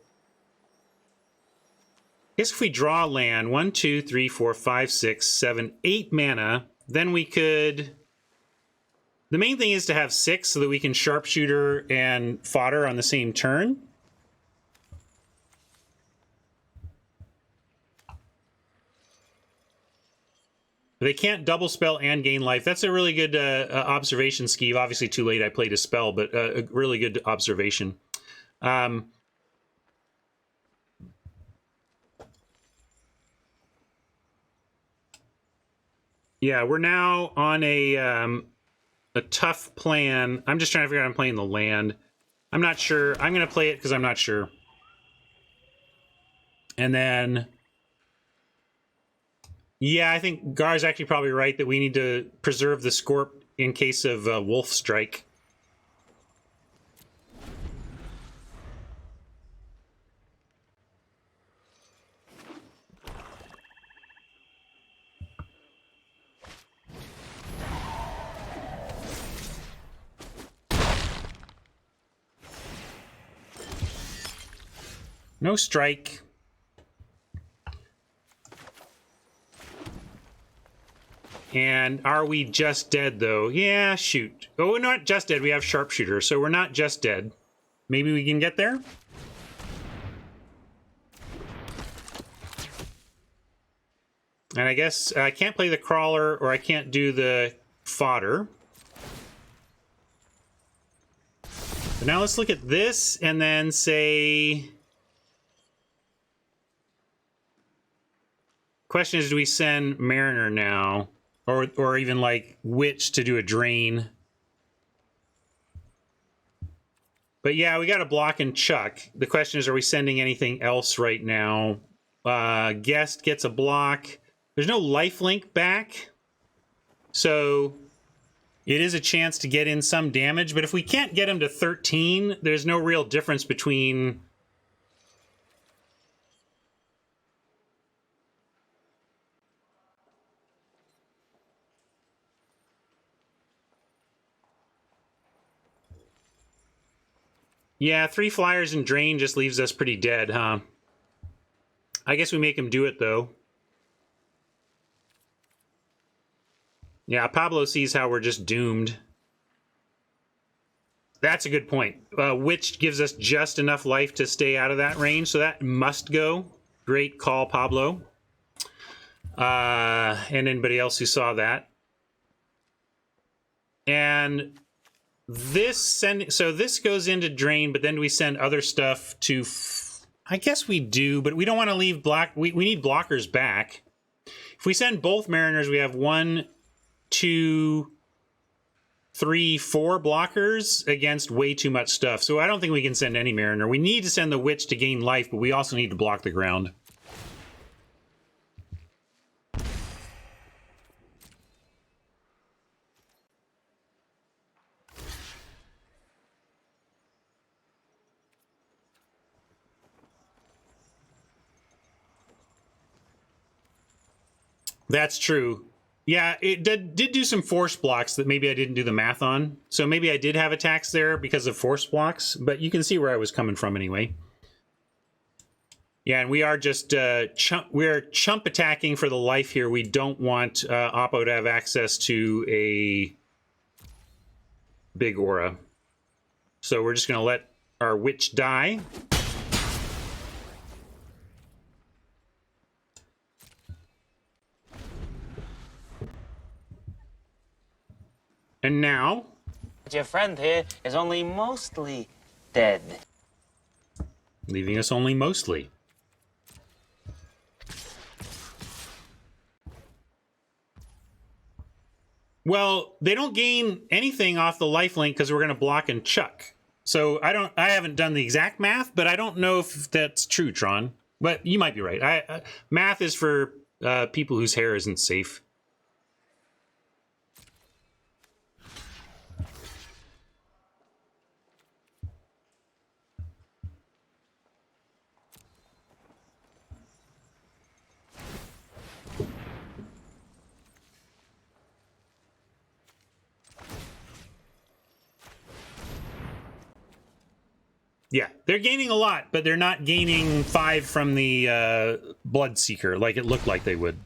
I guess if we draw land, 1, 2, 3, 4, 5, 6, 7, 8 mana, then we could... The main thing is to have 6 so that we can Sharpshooter and Fodder on the same turn. They can't double spell and gain life. That's a really good observation, Skeeve. Obviously too late I played a spell, but a really good observation. Yeah, we're now on a tough plan. I'm just trying to figure out I'm playing the land. I'm not sure. I'm going to play it because I'm not sure. And then... Yeah, I think Gar's actually probably right that we need to preserve the Scorp in case of Wolf Strike. No strike. And are we just dead, though? Yeah, shoot. Oh, we're not just dead. We have Sharpshooter, so we're not just dead. Maybe we can get there? And I guess I can't play the Crawler, or I can't do the Fodder. So now let's look at this, and then say... Question is, do we send Mariner now? Or even like Witch to do a drain. But yeah, we got a block and chuck. The question is, are we sending anything else right now? Guest gets a block. There's no lifelink back. So it is a chance to get in some damage. But if we can't get him to 13, there's no real difference between... Yeah, 3 flyers and drain just leaves us pretty dead, huh? I guess we make him do it, though. Yeah, Pablo sees how we're just doomed. That's a good point. Witch gives us just enough life to stay out of that range, so that must go. Great call, Pablo. And anybody else who saw that. And... So this goes into drain, but then we send other stuff to... I guess we do, but we don't want to leave block... We need blockers back. If we send both Mariners, we have 1, 2, 3-4 blockers against way too much stuff. So I don't think we can send any Mariner. We need to send the Witch to gain life, but we also need to block the ground. That's true. Yeah, it did do some force blocks that maybe I didn't do the math on. So maybe I did have attacks there because of force blocks, but you can see where I was coming from anyway. Yeah, and we are just we're chump attacking for the life here. We don't want Oppo to have access to a big aura. So we're just going to let our Witch die. And now, your friend here is only mostly dead. Leaving us only mostly. Well, they don't gain anything off the lifelink because we're going to block and chuck. So I haven't done the exact math, but I don't know if that's true, Tron. But you might be right. Math is for people whose hair isn't safe. Yeah, they're gaining a lot, but they're not gaining 5 from the Bloodseeker like it looked like they would.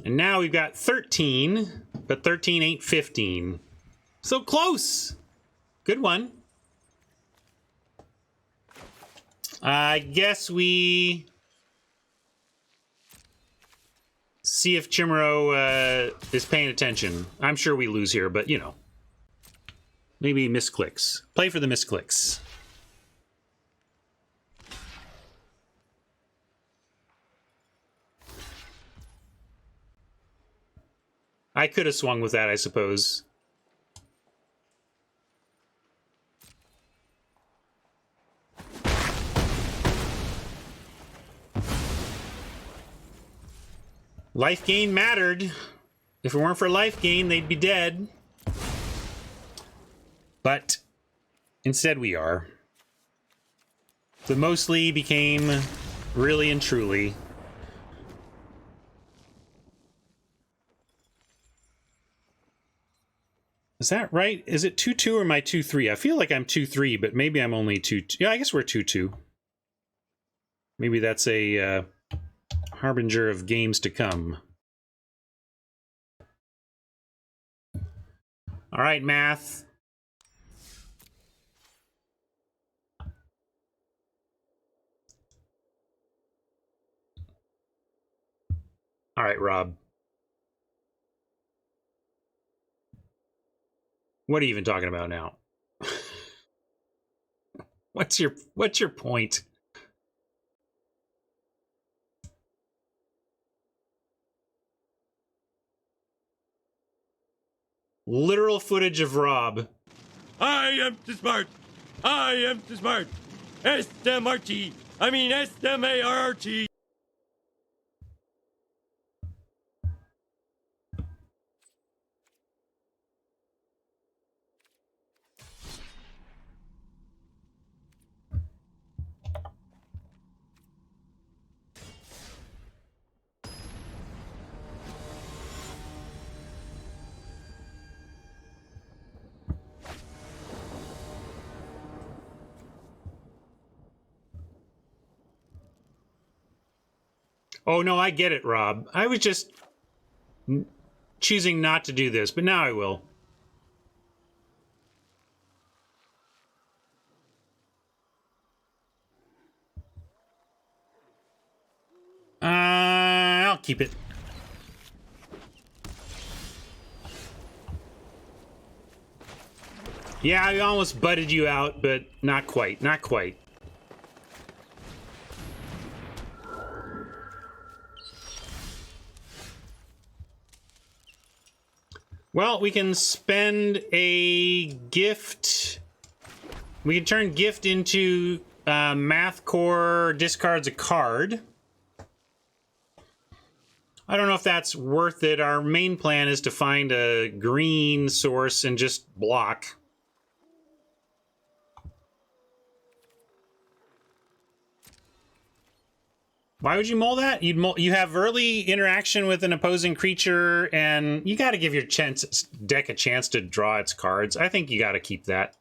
And now we've got 13, but 13 ain't 15. So close! Good one. I guess we see if Chimero is paying attention. I'm sure we lose here, but you know. Maybe misclicks. Play for the misclicks. I could have swung with that, I suppose. Life gain mattered. If it weren't for life gain, they'd be dead. But instead we are. The mostly became really and truly. Is that right? Is it 2-2 or am I 2-3? I feel like I'm 2-3, but maybe I'm only 2-2. Yeah, I guess we're 2-2. Maybe that's a harbinger of games to come. All right, math. All right, Rob. What are you even talking about now? What's your point? Literal footage of Rob. I am too smart. I am too smart. S-M-R-T. I mean S-M-A-R-T. Oh, no, I get it, Rob. I was just choosing not to do this, but now I will. I'll keep it. Yeah, I almost butted you out, but not quite. Not quite. Well, we can spend a gift. We can turn gift into math core discards a card. I don't know if that's worth it. Our main plan is to find a green source and just block. Why would you mull that? You have early interaction with an opposing creature, and you got to give your deck a chance to draw its cards. I think you got to keep that.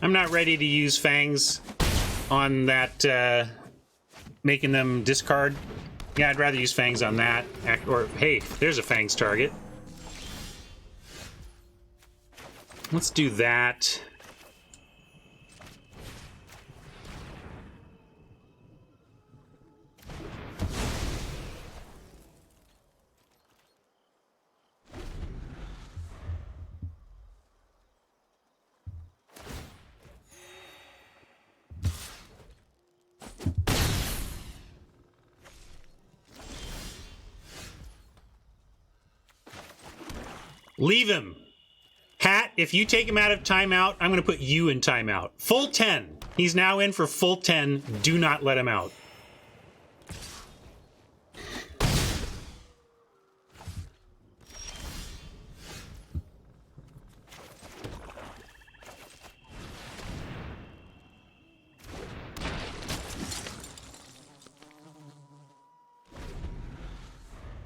I'm not ready to use Fangs on that, making them discard. Yeah, I'd rather use Fangs on that. Or, hey, there's a Fangs target. Let's do that. Leave him. Hat, if you take him out of timeout, I'm going to put you in timeout. Full 10. He's now in for full 10. Do not let him out.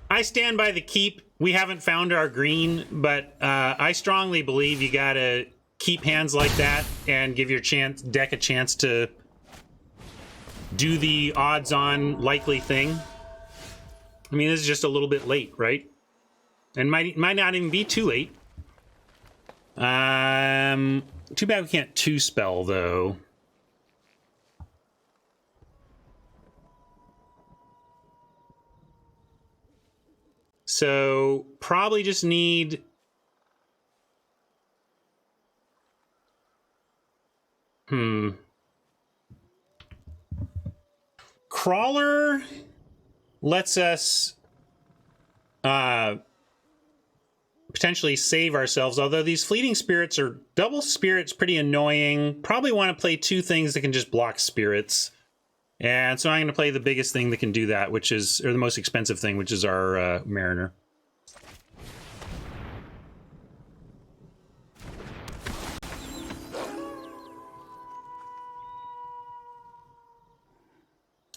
I stand by the keep. We haven't found our green, but I strongly believe you gotta keep hands like that and give your deck a chance to do the odds-on likely thing. I mean, this is just a little bit late, right? And might not even be too late. Too bad we can't two-spell, though. So, probably just need... Crawler lets us potentially save ourselves, although these fleeting spirits are... Double spirits pretty annoying. Probably want to play two things that can just block spirits. And so I'm going to play the biggest thing that can do that, which is, or the most expensive thing, which is our Mariner.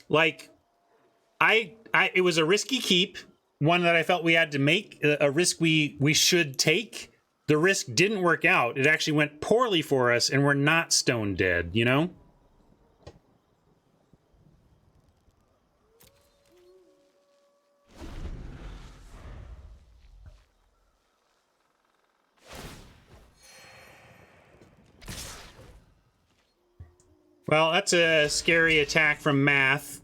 Like, it was a risky keep, one that I felt we had to make, a risk we should take. The risk didn't work out. It actually went poorly for us, and we're not stone dead, you know? Well, that's a scary attack from Math.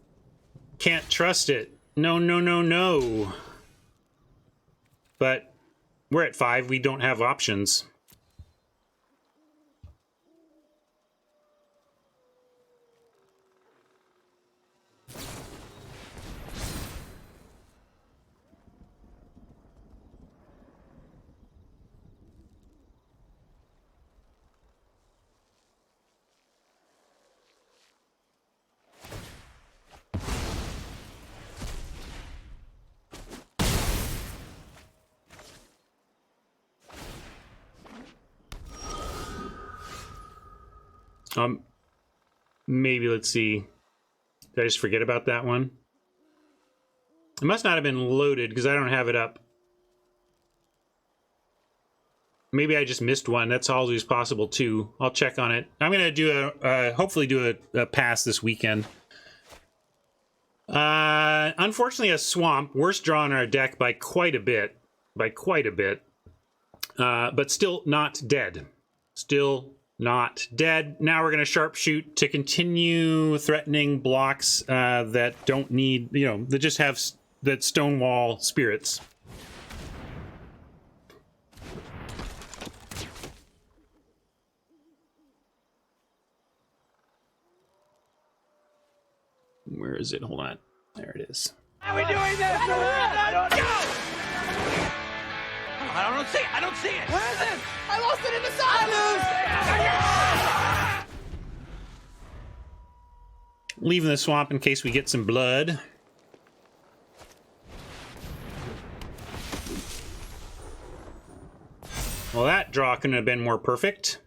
Can't trust it. No, no, no, no. But we're at 5. We don't have options. Maybe, let's see. Did I just forget about that one? It must not have been loaded because I don't have it up. Maybe I just missed one. That's always possible too. I'll check on it. I'm gonna do hopefully do a pass this weekend. Unfortunately, a swamp. Worst draw in our deck by quite a bit. But still not dead. Still Not dead. Now we're going to sharpshoot to continue threatening blocks that don't need, you know, that just have that stonewall spirits. Where is it? Hold on. There it is. How are we doing this? I don't see it. I don't see it. Where is it? I lost it in the silence. Leaving the swamp in case we get some blood. Well, that draw couldn't have been more perfect.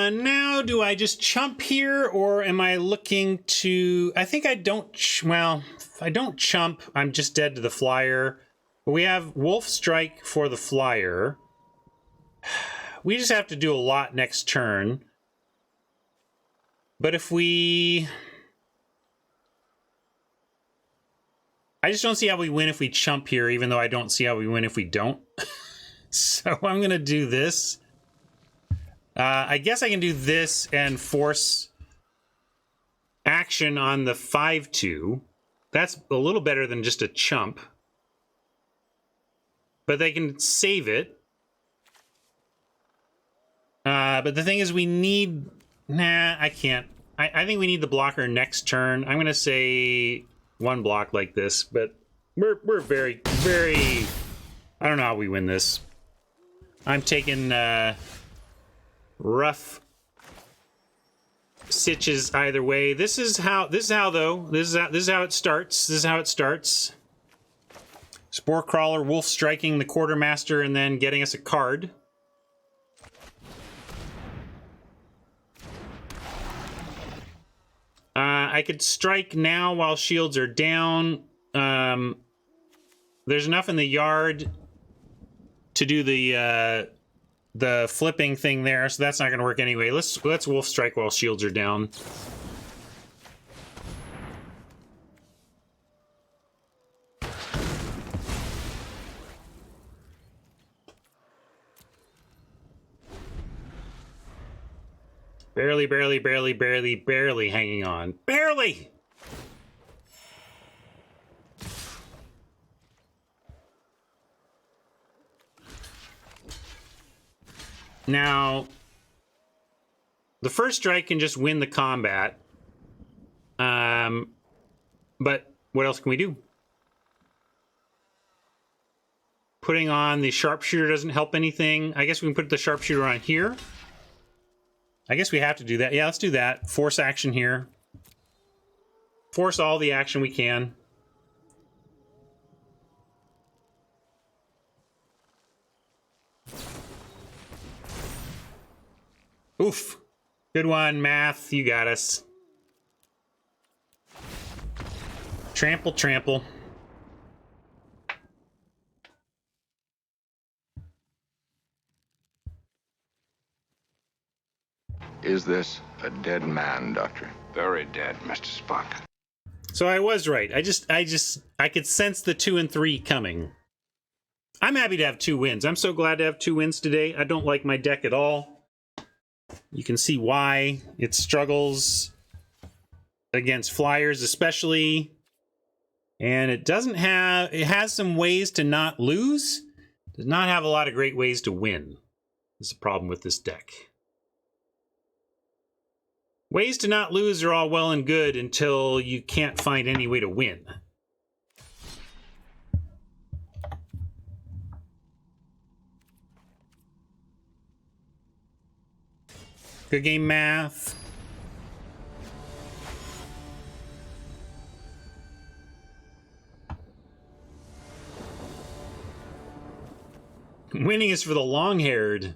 Now do I just chump here, or am I looking to... I think I don't... well, if I don't chump, I'm just dead to the flyer. But we have Wolf Strike for the flyer. We just have to do a lot next turn. But if we... I just don't see how we win if we chump here, even though I don't see how we win if we don't. So I'm going to do this. I guess I can do this and force action on the 5/2. That's a little better than just a chump. But they can save it. But the thing is, we need... Nah, I can't. I think we need the blocker next turn. I'm going to say one block like this, but we're very, very... I don't know how we win this. I'm taking... rough stitches either way. This is how though. This is how it starts. This is how it starts. Spore Crawler, Wolf striking the Quartermaster, and then getting us a card. I could strike now while shields are down. There's enough in the yard to do the flipping thing there, so that's not going to work anyway. Let's Wolf Strike while shields are down. Barely, barely, barely, barely, barely hanging on. Barely! Now, the first strike can just win the combat. But what else can we do? Putting on the sharpshooter doesn't help anything. I guess we can put the sharpshooter on here. I guess we have to do that. Yeah, let's do that. Force action here. Force all the action we can. Oof. Good one, Math. You got us. Trample, trample. Is this a dead man, Doctor? Very dead, Mr. Spock. So I was right. I could sense the 2 and 3 coming. I'm happy to have 2 wins. I'm so glad to have 2 wins today. I don't like my deck at all. You can see why. It struggles against flyers especially. And it has some ways to not lose. Does not have a lot of great ways to win. That's the problem with this deck. Ways to not lose are all well and good until you can't find any way to win. Good game, Math. Winning is for the long-haired.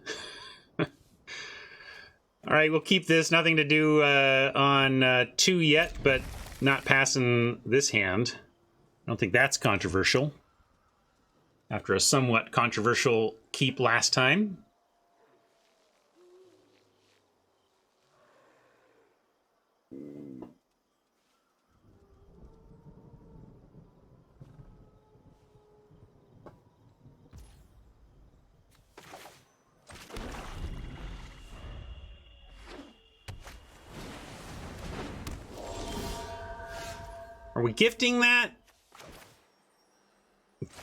All right, we'll keep this. Nothing to do on 2 yet, but not passing this hand. I don't think that's controversial. After a somewhat controversial keep last time. Are we gifting that?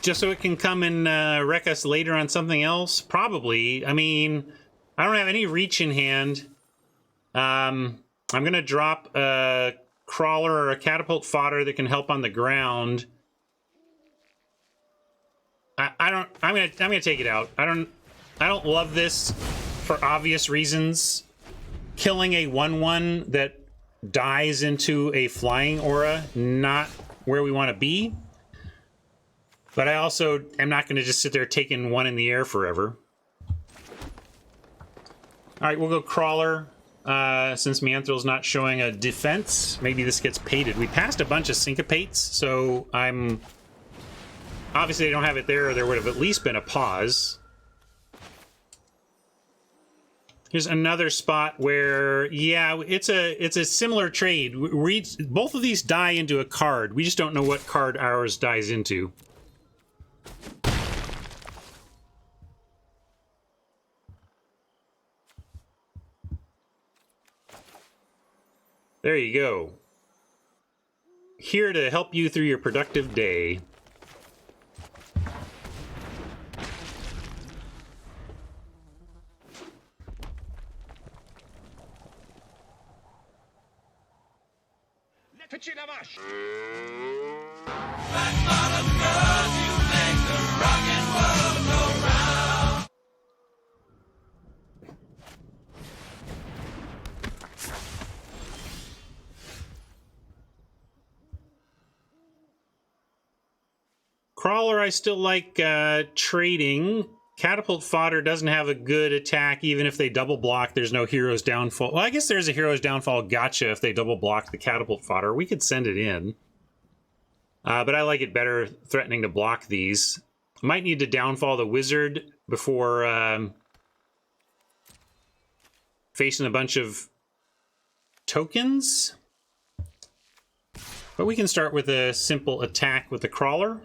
Just so it can come and wreck us later on something else? Probably. I mean, I don't have any reach in hand. I'm going to drop a crawler or a catapult fodder that can help on the ground. I'm gonna take it out. I don't love this for obvious reasons. Killing a 1/1 that dies into a flying aura, not where we want to be. But I also am not going to just sit there taking one in the air forever. All right, we'll go crawler. Since Manthral's not showing a defense, maybe this gets pated. We passed a bunch of syncopates, so I'm... Obviously, they don't have it there, or there would have at least been a pause. Here's another spot where, yeah, it's a similar trade. Both of these die into a card. We just don't know what card ours dies into. There you go. Here to help you through your productive day. Crawler, I still like trading. Catapult fodder doesn't have a good attack, even if they double block. There's no hero's downfall. Well, I guess there's a hero's downfall gotcha if they double block the catapult fodder. We could send it in. But I like it better threatening to block these. Might need to downfall the wizard before facing a bunch of tokens. But we can start with a simple attack with the crawler.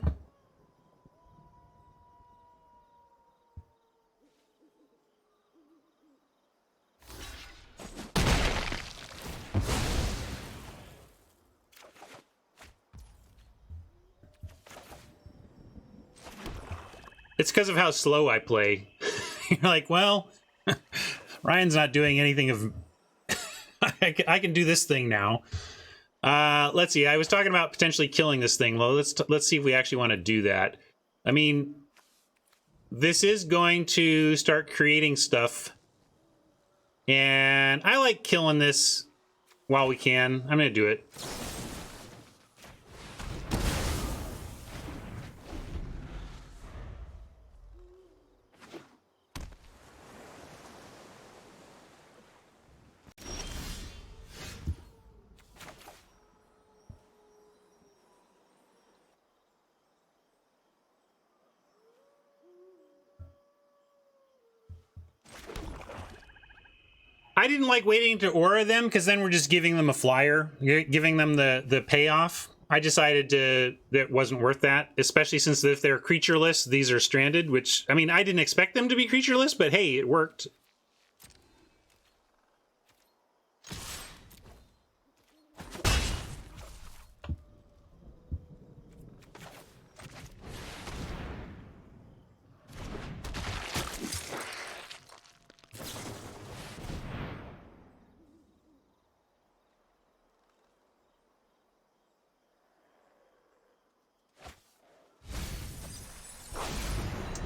It's because of how slow I play. You're like, well, Ryan's not doing anything of... I can do this thing now. Let's see. I was talking about potentially killing this thing. Well, let's see if we actually want to do that. I mean, this is going to start creating stuff. And I like killing this while we can. I'm going to do it. I didn't like waiting to aura them because then we're just giving them a flyer, giving them the payoff. I decided that it wasn't worth that, especially since if they're creatureless, these are stranded, which, I mean, I didn't expect them to be creatureless, but hey, it worked.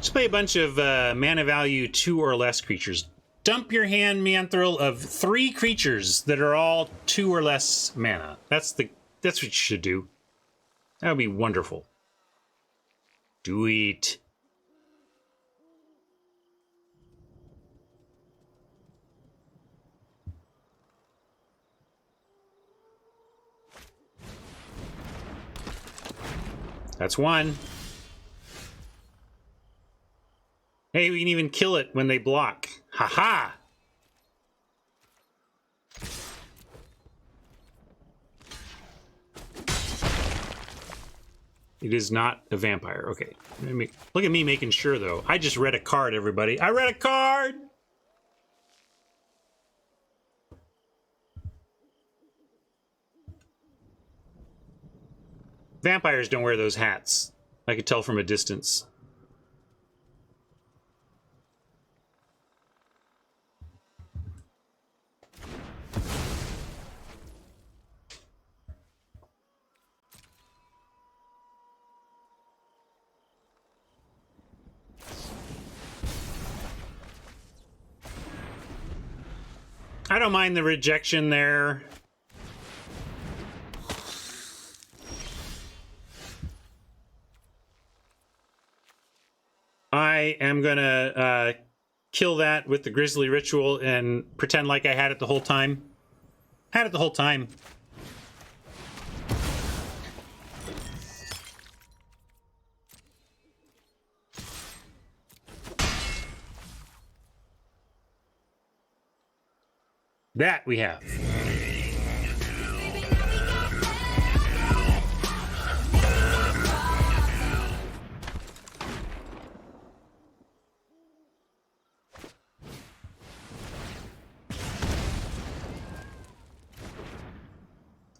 Just play a bunch of mana value 2 or less creatures. Dump your hand, Manthral, of 3 creatures that are all 2 or less mana. That's what you should do. That would be wonderful. Do it. That's 1. Hey, we can even kill it when they block. Ha-ha! It is not a vampire. Okay. Look at me making sure, though. I just read a card, everybody. I read a card! Vampires don't wear those hats. I could tell from a distance. I don't mind the rejection there. I am gonna kill that with the Grizzly Ritual and pretend like I had it the whole time. Had it the whole time. That we have.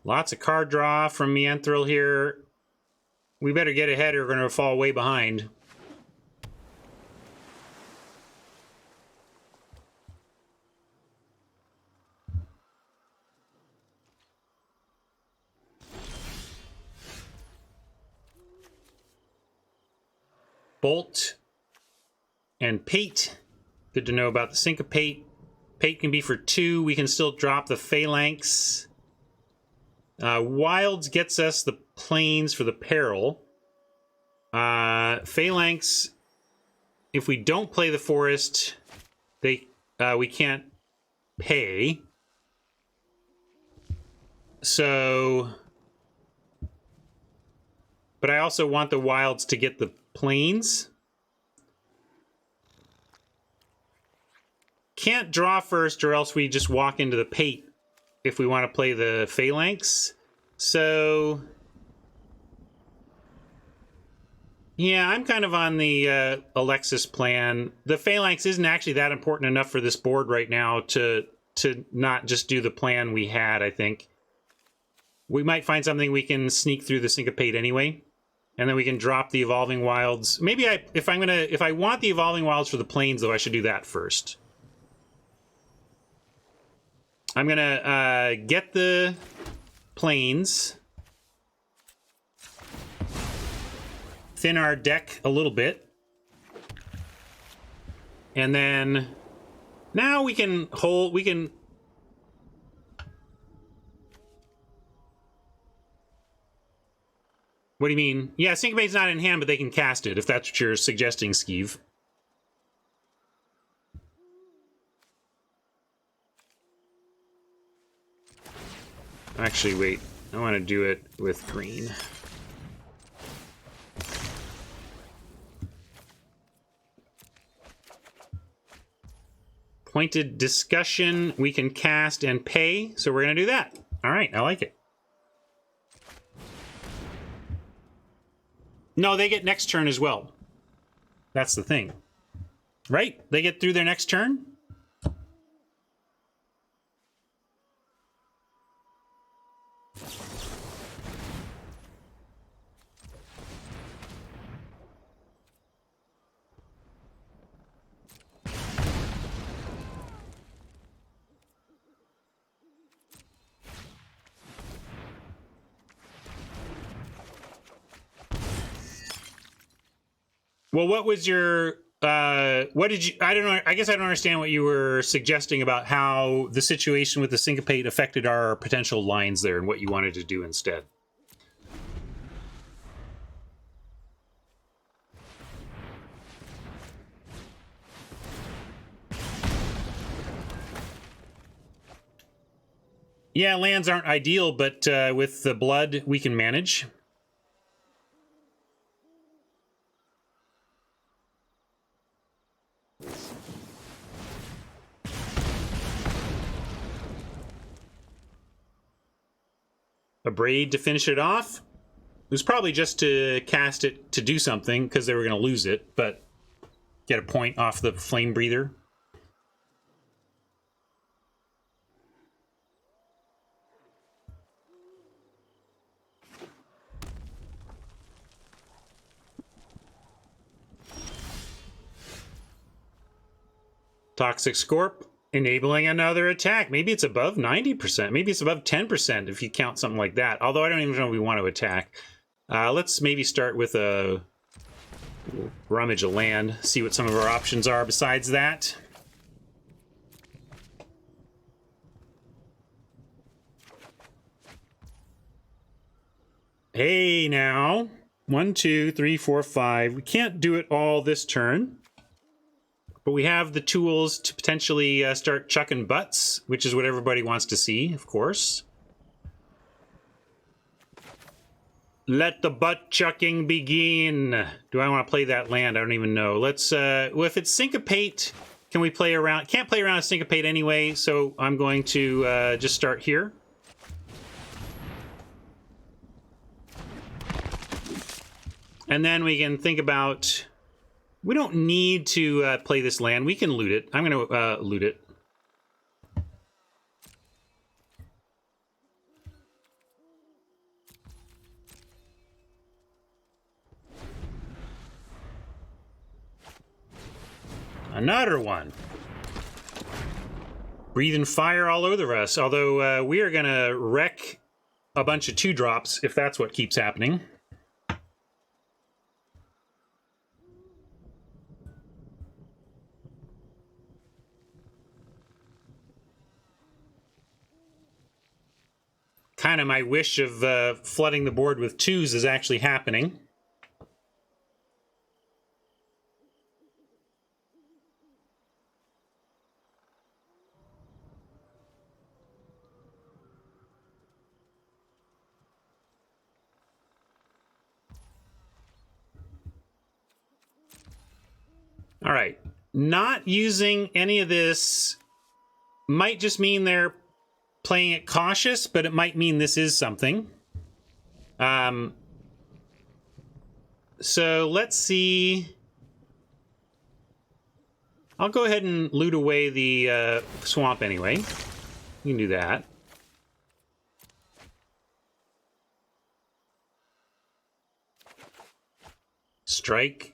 Lots of card draw from Mianthril here. We better get ahead or we're going to fall way behind. Bolt and Pate. Good to know about the Syncopate. Pate can be for 2. We can still drop the Phalanx. Wilds gets us the Plains for the Peril. Phalanx, if we don't play the Forest, we can't pay. So... But I also want the Wilds to get the Plains. Can't draw first or else we just walk into the Pate if we want to play the Phalanx. So... Yeah, I'm kind of on the Alexis plan. The Phalanx isn't actually that important enough for this board right now to not just do the plan we had, I think. We might find something we can sneak through the Syncopate anyway. And then we can drop the Evolving Wilds. Maybe if I want the Evolving Wilds for the Plains, though, I should do that first. I'm gonna get the Plains. Thin our deck a little bit. And then now we can hold, What do you mean? Yeah, Syncopate's not in hand, but they can cast it, if that's what you're suggesting, Skeeve. Actually, wait. I want to do it with green. Pointed Discussion, we can cast and pay, so we're going to do that. All right, I like it. No, they get next turn as well. That's the thing. Right? They get through their next turn? Well, what was your, what did you, I don't know, I guess I don't understand what you were suggesting about how the situation with the Syncopate affected our potential lines there and what you wanted to do instead. Yeah, lands aren't ideal, but with the blood, we can manage. A Braid to finish it off. It was probably just to cast it to do something because they were going to lose it, but get a point off the Flame Breather. Toxic Scorp, enabling another attack. Maybe it's above 90%. Maybe it's above 10% if you count something like that. Although I don't even know if we want to attack. Let's maybe start with a rummage of land, see what some of our options are besides that. Hey, now. 1, 2, 3, 4, 5. We can't do it all this turn. But we have the tools to potentially start chucking butts, which is what everybody wants to see, of course. Let the butt chucking begin. Do I want to play that land? I don't even know. Let's, well, if it's Syncopate, can we play around? Can't play around a Syncopate anyway, so I'm going to just start here. And then we can think about... We don't need to play this land. We can loot it. I'm going to loot it. Another one. Breathing fire all over us. Although we are going to wreck a bunch of 2-drops if that's what keeps happening. Kind of my wish of flooding the board with 2s is actually happening. All right, not using any of this might just mean they're playing it cautious, but it might mean this is something. So let's see. I'll go ahead and loot away the swamp anyway. You can do that. Strike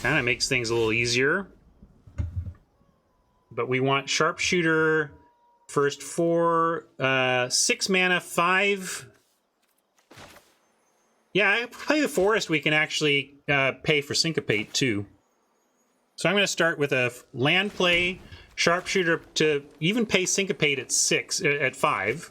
kind of makes things a little easier. But we want Sharpshooter first 4, 6 mana, 5. Yeah, I play the Forest. We can actually pay for Syncopate too. So I'm going to start with a land play, Sharpshooter to even pay Syncopate at 5.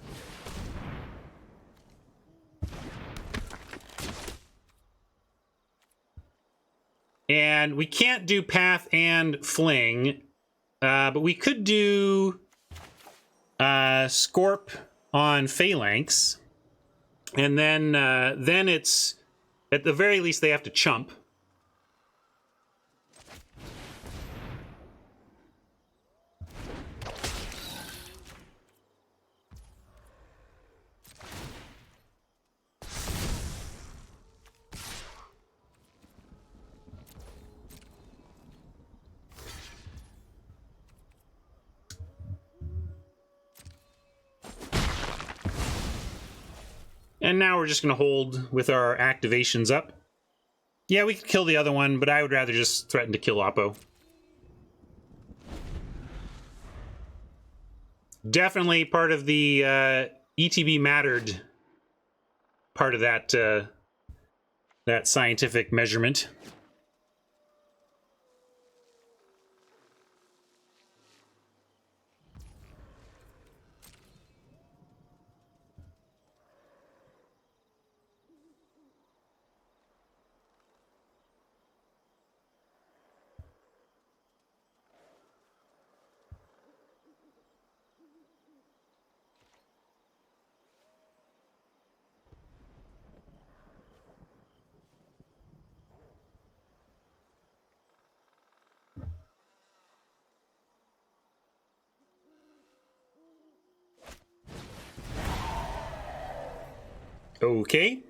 And we can't do Path and Fling, but we could do Scorp on Phalanx, and then it's at the very least they have to chump. And now we're just going to hold with our activations up. Yeah, we could kill the other one, but I would rather just threaten to kill Oppo. Definitely part of the ETB mattered part of that that scientific measurement. Okay.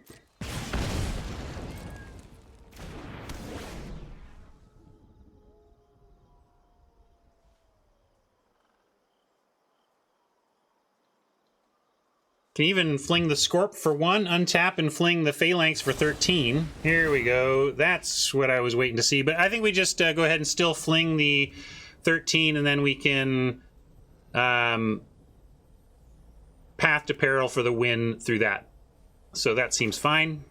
Can even fling the Scorp for 1, untap and fling the Phalanx for 13. Here we go. That's what I was waiting to see. But I think we just go ahead and still fling the 13, and then we can Path to Peril for the win through that. So that seems fine.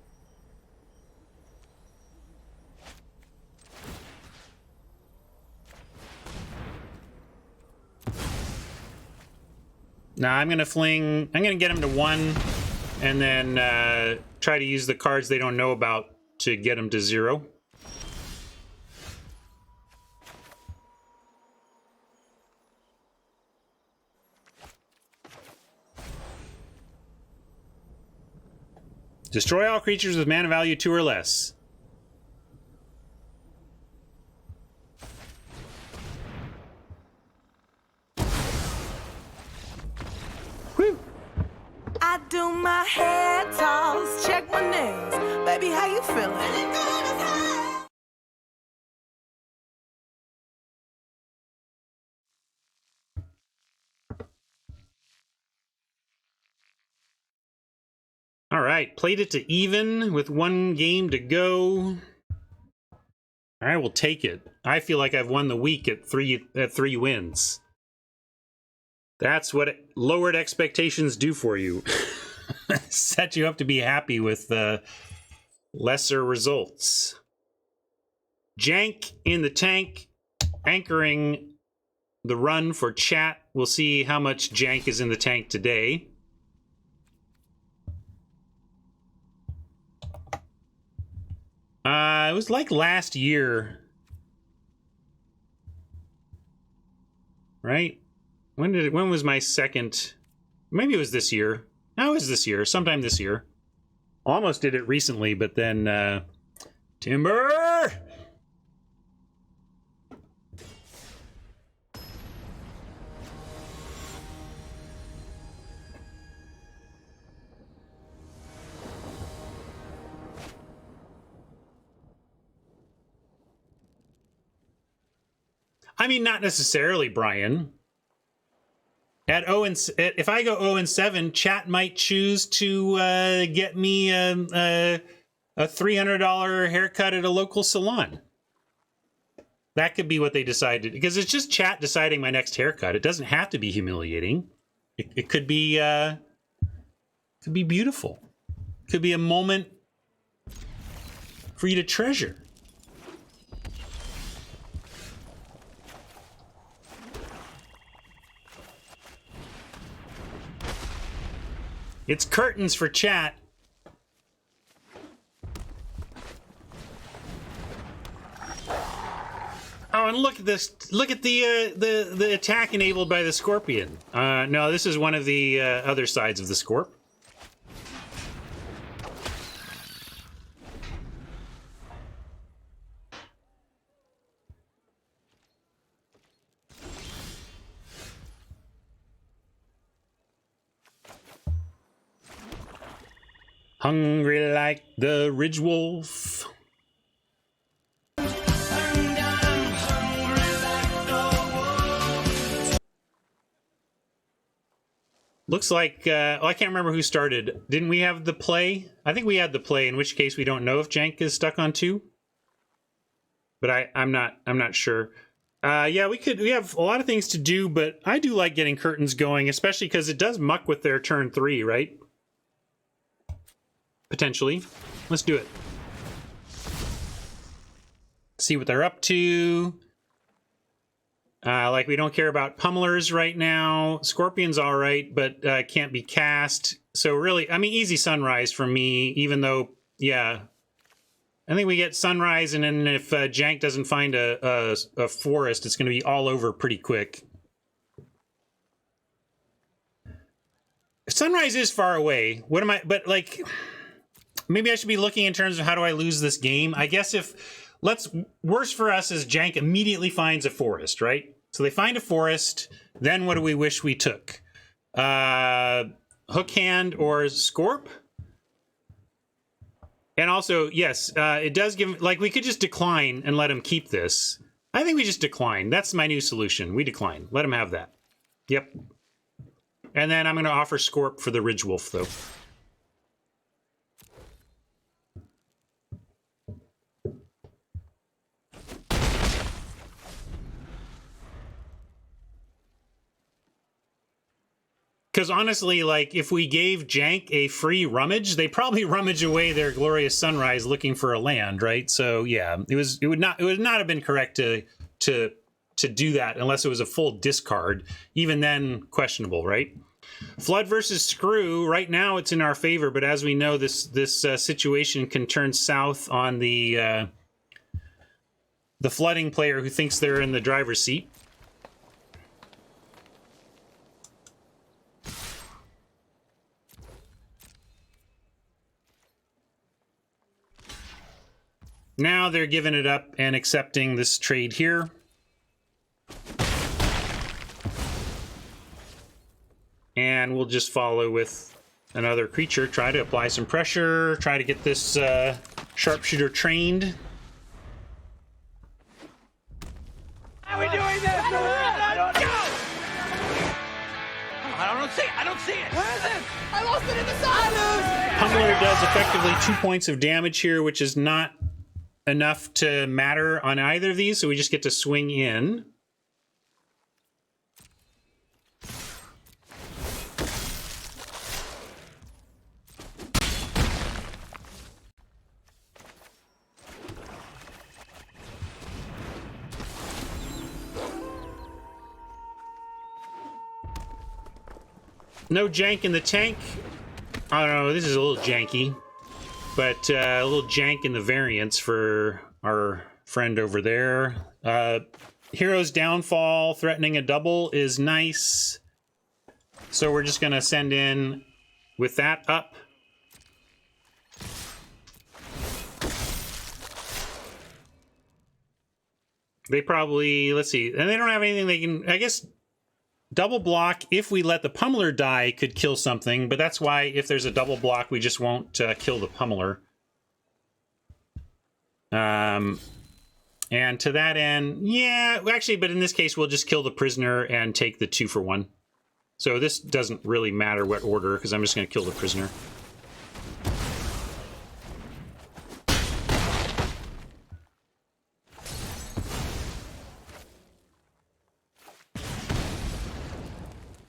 Now I'm going to get him to 1 and then try to use the cards they don't know about to get him to 0. Destroy all creatures with mana value 2 or less. Whew. I do my hair toss, check my nails. Baby, how you feeling? All right, played it to even with 1 game to go. I will take it. I feel like I've won the week at 3 wins. That's what lowered expectations do for you. Set you up to be happy with lesser results. Jank in the tank, anchoring the run for chat. We'll see how much Jank is in the tank today. It was like last year, right? When was my second? Maybe it was this year. No, it was this year. Sometime this year. Almost did it recently, but then Timber. I mean, not necessarily, Brian. At 0 and if I go 0 and 7, chat might choose to get me a $300 haircut at a local salon. That could be what they decided, because it's just chat deciding my next haircut. It doesn't have to be humiliating. It could be beautiful. It could be a moment for you to treasure. It's curtains for chat. Oh, and look at this. Look at the attack enabled by the Scorpion. No, this is one of the other sides of the Scorp. Hungry like the Ridge Wolf. Looks like, well, I can't remember who started. Didn't we have the play? I think we had the play, in which case we don't know if Jank is stuck on 2. But I'm not sure. Yeah, we have a lot of things to do, but I do like getting curtains going, especially because it does muck with their turn 3, right? Potentially. Let's do it. See what they're up to. Like, we don't care about pummelers right now. Scorpion's all right, but can't be cast. So really, I mean, easy Sunrise for me, even though, yeah. I think we get Sunrise, and then if Jank doesn't find a forest, it's going to be all over pretty quick. Sunrise is far away. What am I... But, like... Maybe I should be looking in terms of how do I lose this game. I guess if... Worse for us is Jank immediately finds a forest, right? So they find a forest. Then what do we wish we took? Hook Hand or Scorp? And also, yes, it does give... Like, we could just decline and let him keep this. I think we just decline. That's my new solution. We decline. Let him have that. Yep. And then I'm going to offer Scorp for the Ridge Wolf, though. Because honestly, like, if we gave Jank a free rummage, they probably rummage away their glorious sunrise looking for a land, right? So yeah, it would not have been correct to do that unless it was a full discard. Even then, questionable, right? Flood versus Screw. Right now, it's in our favor, but as we know, this situation can turn south on the flooding player who thinks they're in the driver's seat. Now they're giving it up and accepting this trade here. And we'll just follow with another creature, try to apply some pressure, try to get this sharpshooter trained. How are we doing this? I don't see it. Where is it? I lost it in the side. Pummeler does effectively 2 points of damage here, which is not enough to matter on either of these, so we just get to swing in. No jank in the tank. I don't know, this is a little janky. But a little jank in the variants for our friend over there. Hero's Downfall, threatening a double is nice. So we're just going to send in with that up. They probably, let's see, and they don't have anything they can, I guess, double block, if we let the Pummeler die, could kill something, but that's why if there's a double block, we just won't kill the Pummeler. And to that end, yeah, actually, but in this case, we'll just kill the prisoner and take the 2-for-1. So this doesn't really matter what order, because I'm just going to kill the prisoner.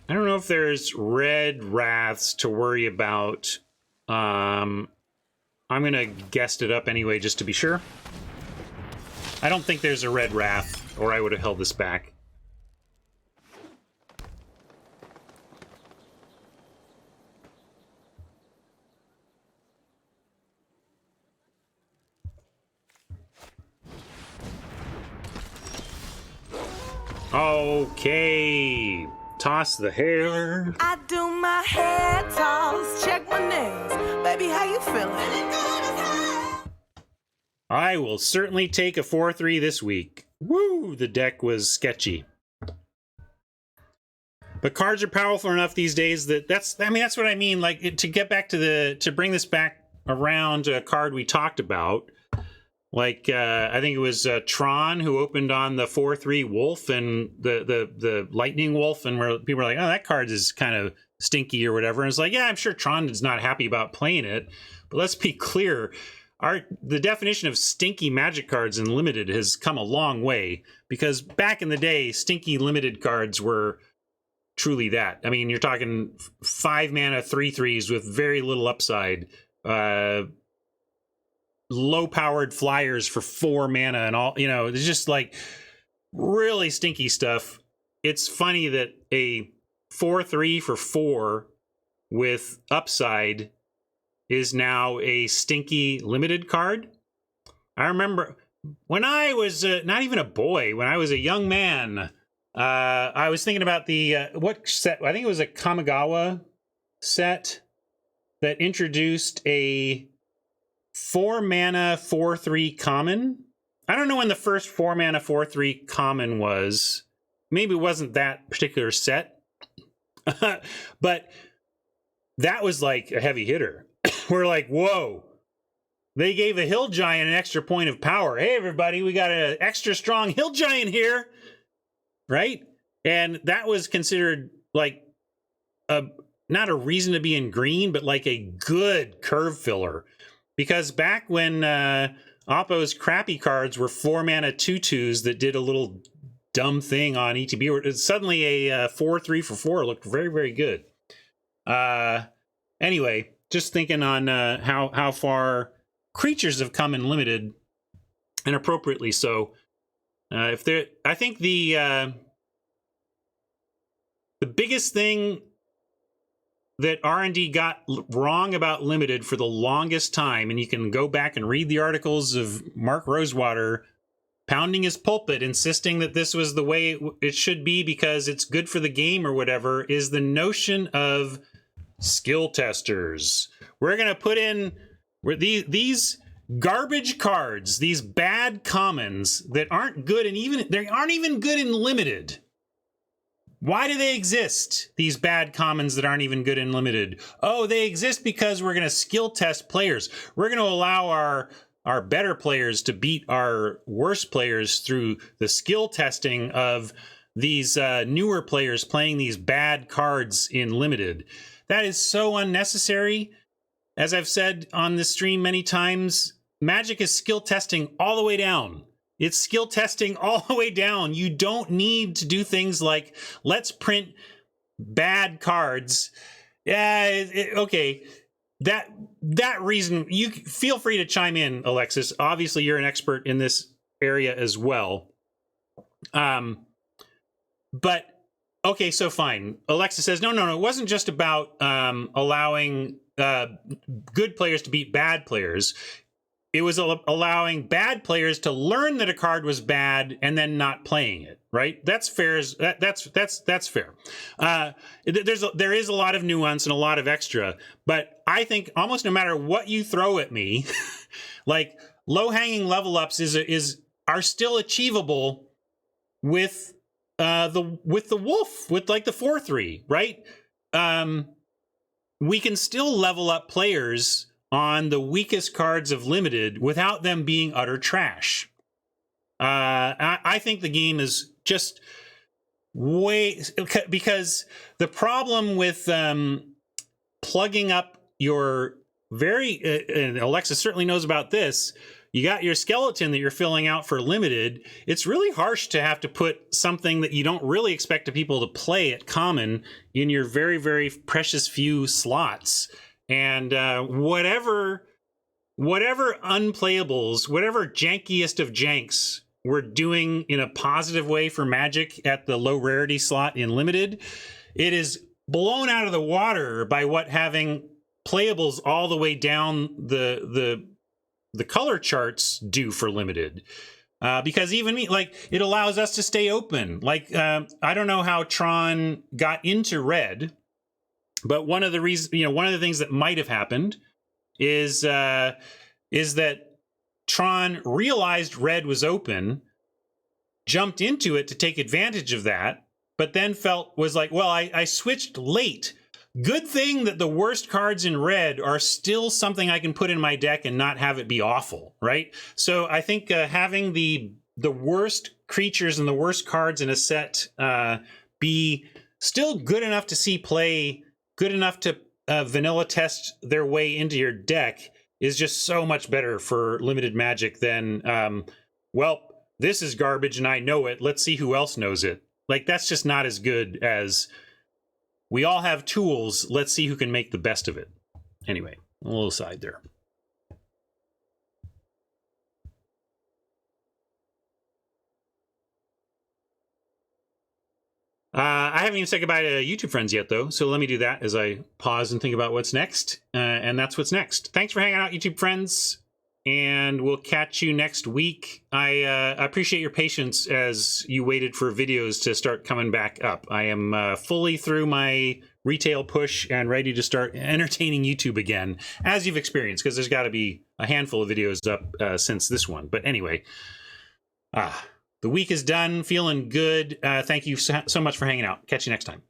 I don't know if there's red wraths to worry about. I'm going to guest it up anyway, just to be sure. I don't think there's a red wrath, or I would have held this back. Okay. Toss the hair. I do my hair toss, check my nails. Baby, how you feeling? I will certainly take a 4-3 this week. Woo! The deck was sketchy. But cards are powerful enough these days that that's what I mean. Like, to get back to to bring this back around to a card we talked about. Like, I think it was Tron who opened on the 4-3 Wolf and the Lightning Wolf, and where people were like, oh, that card is kind of stinky or whatever. And it's like, yeah, I'm sure Tron is not happy about playing it. But let's be clear. The definition of stinky Magic cards in Limited has come a long way, because back in the day, stinky Limited cards were truly that. I mean, you're talking 5-mana 3/3s with very little upside. Low-powered flyers for 4 mana and all, it's just like really stinky stuff. It's funny that a 4/3 for 4 with upside is now a stinky Limited card. I remember when I was not even a boy, when I was a young man, I was thinking about the, what set? I think it was a Kamigawa set that introduced a 4-mana 4/3 common. I don't know when the first 4-mana 4/3 common was. Maybe it wasn't that particular set. But that was like a heavy hitter. We're like, whoa. They gave a Hill Giant an extra point of power. Hey, everybody, we got an extra strong Hill Giant here. Right? And that was considered like not a reason to be in green, but like a good curve filler. Because back when Oppo's crappy cards were 4-mana 2/2s that did a little dumb thing on ETB, suddenly a 4/3 for 4 looked very, very good. Anyway, just thinking on how far creatures have come in limited, and appropriately so. I think the biggest thing that R&D got wrong about limited for the longest time, and you can go back and read the articles of Mark Rosewater pounding his pulpit, insisting that this was the way it should be because it's good for the game or whatever, is the notion of skill testers. We're going to put in these garbage cards, these bad commons that aren't good, and they aren't even good in limited. Why do they exist, these bad commons that aren't even good in limited? Oh, they exist because we're going to skill test players. We're going to allow our better players to beat our worst players through the skill testing of these newer players playing these bad cards in limited. That is so unnecessary. As I've said on this stream many times, Magic is skill testing all the way down. It's skill testing all the way down. You don't need to do things like, let's print bad cards. Yeah, okay. That reason, you feel free to chime in, Alexis. Obviously, you're an expert in this area as well. But, okay, so fine. Alexis says, no, it wasn't just about allowing good players to beat bad players. It was allowing bad players to learn that a card was bad and then not playing it, right? That's fair. That's fair. There is a lot of nuance and a lot of extra, but I think almost no matter what you throw at me, like low-hanging level ups are still achievable with the wolf, with like the 4/3, right? We can still level up players on the weakest cards of limited without them being utter trash. I think the game is just because the problem with plugging up your and Alexa certainly knows about this, you got your skeleton that you're filling out for limited. It's really harsh to have to put something that you don't really expect the people to play at common in your very, very precious few slots. And whatever unplayables, whatever jankiest of janks we're doing in a positive way for Magic at the low rarity slot in limited, it is blown out of the water by what having playables all the way down the color charts do for limited. Because even it allows us to stay open. Like, I don't know how Tron got into red, but one of the reasons, one of the things that might have happened is that Tron realized red was open, jumped into it to take advantage of that, but then was like, well, I switched late. Good thing that the worst cards in red are still something I can put in my deck and not have it be awful, right? So I think having the worst creatures and the worst cards in a set be still good enough to see play, good enough to vanilla test their way into your deck is just so much better for limited Magic than, well, this is garbage and I know it. Let's see who else knows it. Like, that's just not as good as we all have tools. Let's see who can make the best of it. Anyway, a little aside there. I haven't even said goodbye to YouTube friends yet, though, so let me do that as I pause and think about what's next. And that's what's next. Thanks for hanging out, YouTube friends, and we'll catch you next week. I appreciate your patience as you waited for videos to start coming back up. I am fully through my retail push and ready to start entertaining YouTube again, as you've experienced, because there's got to be a handful of videos up since this one. But anyway, the week is done, feeling good. Thank you so much for hanging out. Catch you next time.